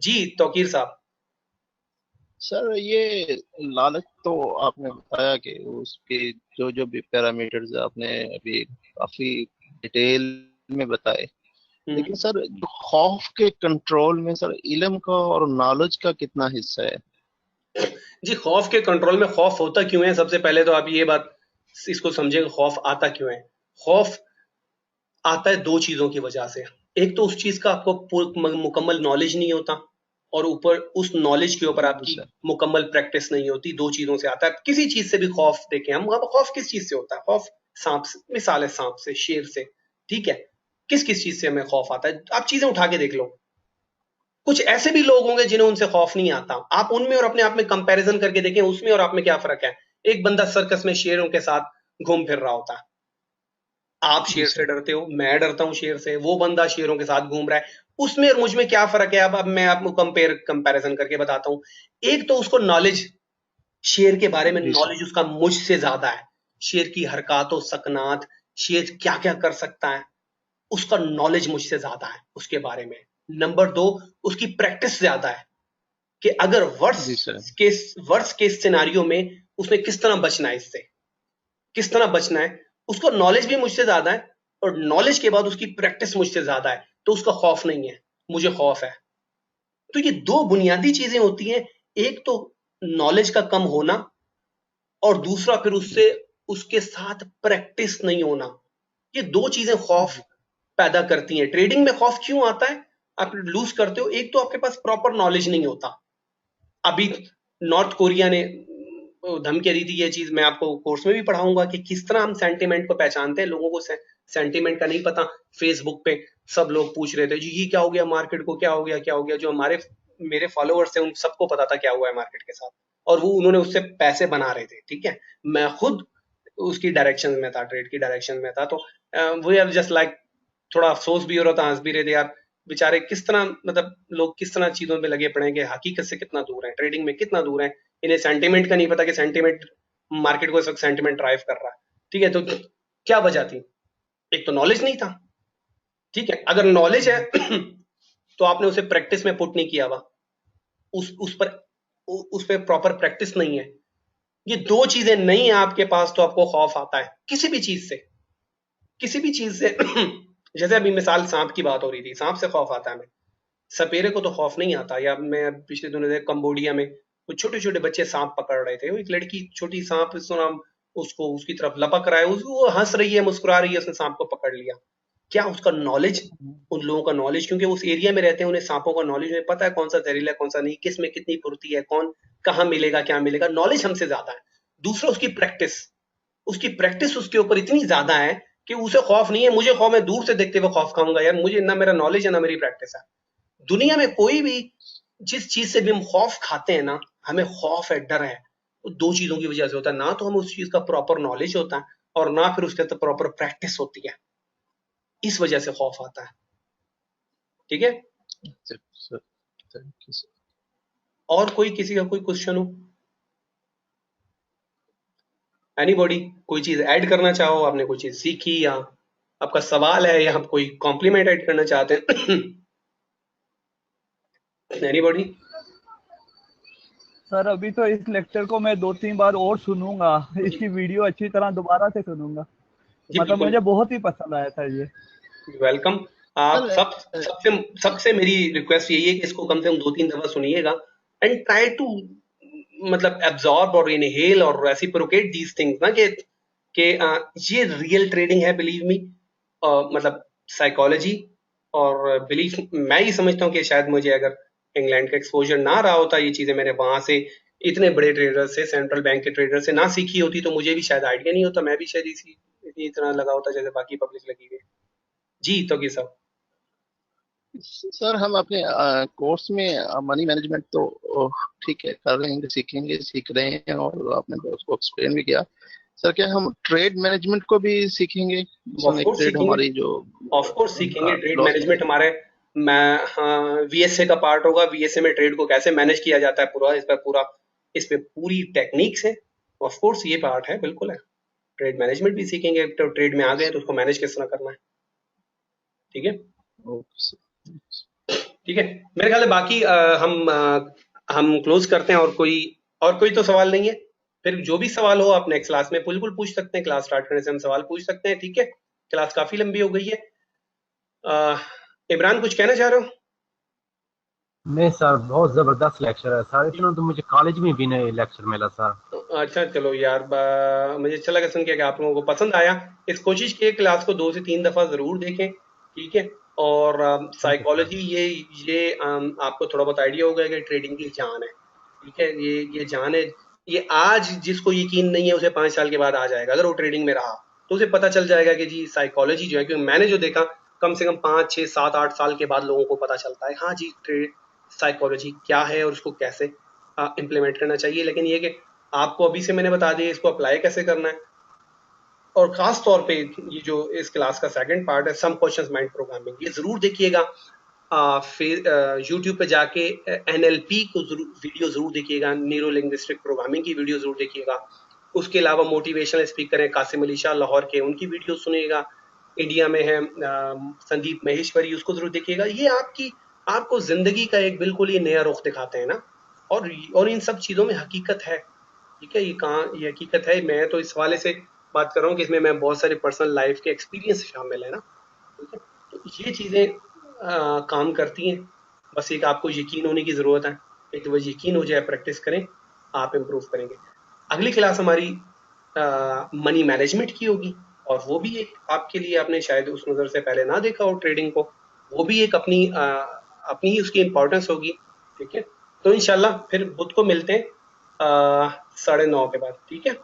जी तौकीर साहब। सर ये लालच तो आपने बताया कि उसके जो जो भी पैरामीटर्स आपने अभी काफी डिटेल में बताए, लेकिन सर जो खौफ के कंट्रोल में सर इल्म का और नॉलेज का कितना हिस्सा है? जी खौफ के कंट्रोल में खौफ होता क्यों है, सबसे पहले तो आप ये बात इसको समझें खौफ आता क्यों है। खौफ आता है दो चीजों की वजह से। एक तो उस चीज का आपको मुकम्मल नॉलेज नहीं होता, और ऊपर उस नॉलेज के ऊपर जी आपकी सर। मुकम्मल प्रैक्टिस नहीं होती। दो चीजों से आता है। किसी चीज से भी खौफ देखें हम, खौफ किस चीज से होता है? खौफ सांप से, मिसाल है सांप से, शेर से, ठीक है। किस किस चीज से हमें खौफ आता है? आप चीजें उठा के देख लो। कुछ ऐसे भी लोग होंगे जिन्हें उनसे खौफ नहीं आता। आप उनमें और अपने आप में कंपैरिजन करके देखें, उसमें और आप में क्या फर्क है। एक बंदा सर्कस में शेरों के साथ घूम फिर रहा होता है, आप जी शेर से सर। डरते हो, मैं डरता हूं शेर से, वो बंदा शेरों के साथ घूम रहा है, उसमें और मुझ में क्या फर्क है? अब मैं आपको कंपैरिजन करके बताता हूं। एक तो उसको नॉलेज, शेर के बारे में जी सर। नॉलेज उसका मुझसे ज्यादा है। शेर की हरकत और सकनात, शेर क्या क्या कर सकता है, उसका नॉलेज मुझसे ज्यादा है उसके बारे में। नंबर दो, उसकी प्रैक्टिस ज्यादा है कि अगर जी सर। वर्स्ट केस सिनारियो में उसने किस तरह बचना है, इससे किस तरह बचना है। उसका नॉलेज भी मुझसे ज्यादा है, और नॉलेज के बाद उसकी प्रैक्टिस मुझसे ज्यादा है, तो उसका खौफ नहीं है, मुझे खौफ है। तो ये दो बुनियादी चीजें होती हैं। एक तो नॉलेज का कम होना, और दूसरा फिर उससे उसके साथ प्रैक्टिस नहीं होना। ये दो चीजें खौफ पैदा करती हैं। ट्रेडिंग में खौफ क्यों आता है? आप लूज करते हो, एक तो आपके पास प्रॉपर नॉलेज नहीं होता। अभी नॉर्थ कोरिया ने धमकी दी थी, ये चीज मैं आपको कोर्स में भी पढ़ाऊंगा कि किस तरह हम सेंटिमेंट को पहचानते हैं। लोगों को सेंटिमेंट का नहीं पता। फेसबुक पे सब लोग पूछ रहे थे जी ये क्या हो गया मार्केट को, क्या हो गया क्या हो गया। जो मेरे फॉलोअर्स थे उन सबको पता था क्या हुआ है मार्केट के साथ, और वो उन्होंने उससे पैसे बना रहे थे, ठीक है। मैं खुद उसकी डायरेक्शन में था, ट्रेड की डायरेक्शन में था। तो वी आर जस्ट लाइक, थोड़ा अफसोस भी हो रहा था, हंस भी रहे थे यार, बेचारे किस तरह, मतलब लोग किस तरह चीजों में लगे पड़े हैं कि हकीकत से कितना दूर है, ट्रेडिंग में कितना दूर है। इन्हें सेंटिमेंट का नहीं पता कि सेंटिमेंट, मार्केट को इस वक्त सेंटिमेंट ड्राइव कर रहा है, ठीक है। तो क्या वजह थी? एक तो नॉलेज नहीं था, ठीक है। अगर नॉलेज है तो आपने उसे प्रैक्टिस में पुट नहीं किया हुआ, उस पर प्रॉपर प्रैक्टिस नहीं है। ये दो चीजें नहीं है आपके पास तो आपको खौफ आता है किसी भी चीज से, किसी भी चीज से। जैसे अभी मिसाल सांप की बात हो रही थी, सांप से खौफ आता है हमें, सपेरे को तो खौफ नहीं आता। या मैं पिछले दिनों देख कंबोडिया में कुछ छोटे छोटे बच्चे सांप पकड़ रहे थे, वो एक लड़की छोटी सांप सुना उसको उसकी तरफ लपक रहा है, वो हंस रही है, मुस्कुरा रही है, उसने सांप को पकड़ लिया। क्या उसका नॉलेज, उन लोगों का नॉलेज, क्योंकि उस एरिया में रहते हैं, उन्हें सांपों का नॉलेज, उन्हें पता है कौन सा जहरीला है कौन सा नहीं, किस में कितनी फुर्ती है, कौन कहाँ मिलेगा क्या मिलेगा, नॉलेज हमसे ज्यादा है। दूसरा उसकी प्रैक्टिस उसके ऊपर इतनी ज्यादा है कि उसे खौफ नहीं है। मुझे खौफ, मैं दूर से देखते हुए खौफ खाऊंगा यार, मुझे ना मेरा नॉलेज है ना मेरी प्रैक्टिस है। दुनिया में कोई भी जिस चीज से भी हम खौफ खाते हैं ना, हमें खौफ है, डर है, वो दो चीजों की वजह से होता है। ना तो हमें उस चीज का प्रॉपर नॉलेज होता है, और ना फिर उसके अंदर प्रॉपर प्रैक्टिस होती है। इस वजह से खौफ आता है, ठीक है। Sir thank you sir. और कोई किसी का कोई क्वेश्चन हो, एनीबॉडी, कोई चीज ऐड करना चाहो, आपने कोई चीज सीखी, या आपका सवाल है, या आप कोई कॉम्प्लीमेंट ऐड करना चाहते हैं। एनीबॉडी? सर अभी तो इस लेक्चर को मैं 2-3 बार और सुनूंगा, इसकी वीडियो अच्छी तरह दोबारा से सुनूंगा। जी मतलब बिल्कुल, मुझे बहुत ही पसंद आया था ये। वेलकम। आप सर सबसे सबसे मेरी रिक्वेस्ट यही है कि इसको कम से कम 2-3 दफा सुनिएगा, एंड ट्राई टू, मतलब एब्जॉर्ब और इनहेल और रेसिप्रोकेट दीज थिंग्स ना, कि ये रियल ट्रेडिंग है, बिलीव मी। मतलब साइकोलॉजी और बिलीव मैं ही समझता हूँ कि शायद मुझे अगर इंग्लैंड का एक्सपोजर ना रहा होता, ये चीजें मैंने वहां से इतने बड़े ट्रेडर से, सेंट्रल बैंक के ट्रेडर से ना सीखी होती, तो मुझे भी शायद आइडिया नहीं होता, मैं भी शायद इसी तरह लगा होता जैसे बाकी पब्लिक लगी हुई है। जी तो साहब। सर हम अपने कोर्स में मनी मैनेजमेंट तो ठीक है कर रहे हैं, सीखेंगे, सीख रहे हैं, और आपने उसको एक्सप्लेन भी किया। सर क्या हम ट्रेड मैनेजमेंट को भी सीखेंगे, ऑफ जिसमें एक कोर्स ट्रेड सीखेंगे, हमारी जो ऑफ कोर्स सीखेंगे। ट्रेड लॉस में मैनेजमेंट हमारे मैं हाँ वीएसए का पार्ट होगा। वीएसए में ट्रेड को कैसे मैनेज किया जाता है पूरा, इस पे पूरी टेक्निक्स है। ऑफ कोर्स ये पार्ट है, बिल्कुल है। ट्रेड मैनेजमेंट भी सीखेंगे, तो ट्रेड में आ गए तो उसको मैनेज किस तरह करना है। ठीक है, ठीक है। मेरे ख्याल है बाकी हम क्लोज करते हैं। और कोई तो सवाल नहीं है? फिर जो भी सवाल हो आप नेक्स्ट क्लास में बिल्कुल पूछ सकते हैं। क्लास स्टार्ट करने से हम सवाल पूछ सकते हैं, ठीक है। क्लास काफी लंबी हो गई है। इमरान कुछ कहना चाह रहे हो? नहीं सर, बहुत जबरदस्त लेक्चर है सर, इतना तो मुझे कॉलेज में भी नहीं लेक्चर मिला सर। अच्छा चलो यार, मुझे अच्छा लगा सुन के कि आप लोगों को पसंद आया। इस कोशिश की क्लास को 2 से 3 दफा जरूर देखें, ठीक है। और ठीक है सर। साइकोलॉजी ये आपको थोड़ा बहुत आइडिया होगा कि ट्रेडिंग की जान है, ठीक है। ये जान है। ये आज जिसको यकीन नहीं है उसे 5 साल के बाद आ जाएगा। अगर वो ट्रेडिंग में रहा तो उसे पता चल जाएगा कि जी साइकोलॉजी जो है, क्योंकि मैंने जो देखा कम से कम 5 6 7 8 साल के बाद लोगों को पता चलता है हाँ जी ट्रेड साइकोलॉजी क्या है और उसको कैसे इम्प्लीमेंट करना चाहिए। लेकिन ये कि आपको अभी से मैंने बता दिया इसको अप्लाई कैसे करना है। और खास तौर पे ये जो इस क्लास का सेकंड पार्ट है, सम क्वेश्चंस माइंड प्रोग्रामिंग, ये जरूर देखिएगा। फिर यूट्यूब पे जाके एनएलपी को वीडियो जरूर देखिएगा, न्यूरो लिंग्विस्टिक प्रोग्रामिंग की वीडियो जरूर देखिएगा। उसके अलावा मोटिवेशनल स्पीकर है कासिम अली शाह लाहौर के, उनकी वीडियो सुनिएगा। इंडिया में है संदीप महेश्वरी, उसको जरूर देखिएगा। ये आपको जिंदगी का एक बिल्कुल ही नया रुख दिखाते हैं ना। और इन सब चीजों में हकीकत है, ठीक है। ये हकीकत है। मैं तो इस हवाले से बात कर रहा हूँ कि इसमें मैं बहुत सारे पर्सनल लाइफ के एक्सपीरियंस शामिल है ना, ठीक है। तो ये चीजें काम करती हैं। बस एक आपको यकीन होने की जरूरत है। एक तो वो यकीन हो जाए, प्रैक्टिस करें, आप इम्प्रूव करेंगे। अगली क्लास हमारी मनी मैनेजमेंट की होगी, और वो भी एक आपके लिए, आपने शायद उस नजर से पहले ना देखा हो ट्रेडिंग को, वो भी एक अपनी ही उसकी इंपॉर्टेंस होगी, ठीक है। तो इंशाल्लाह फिर बुध को मिलते हैं 9:30 के बाद, ठीक है।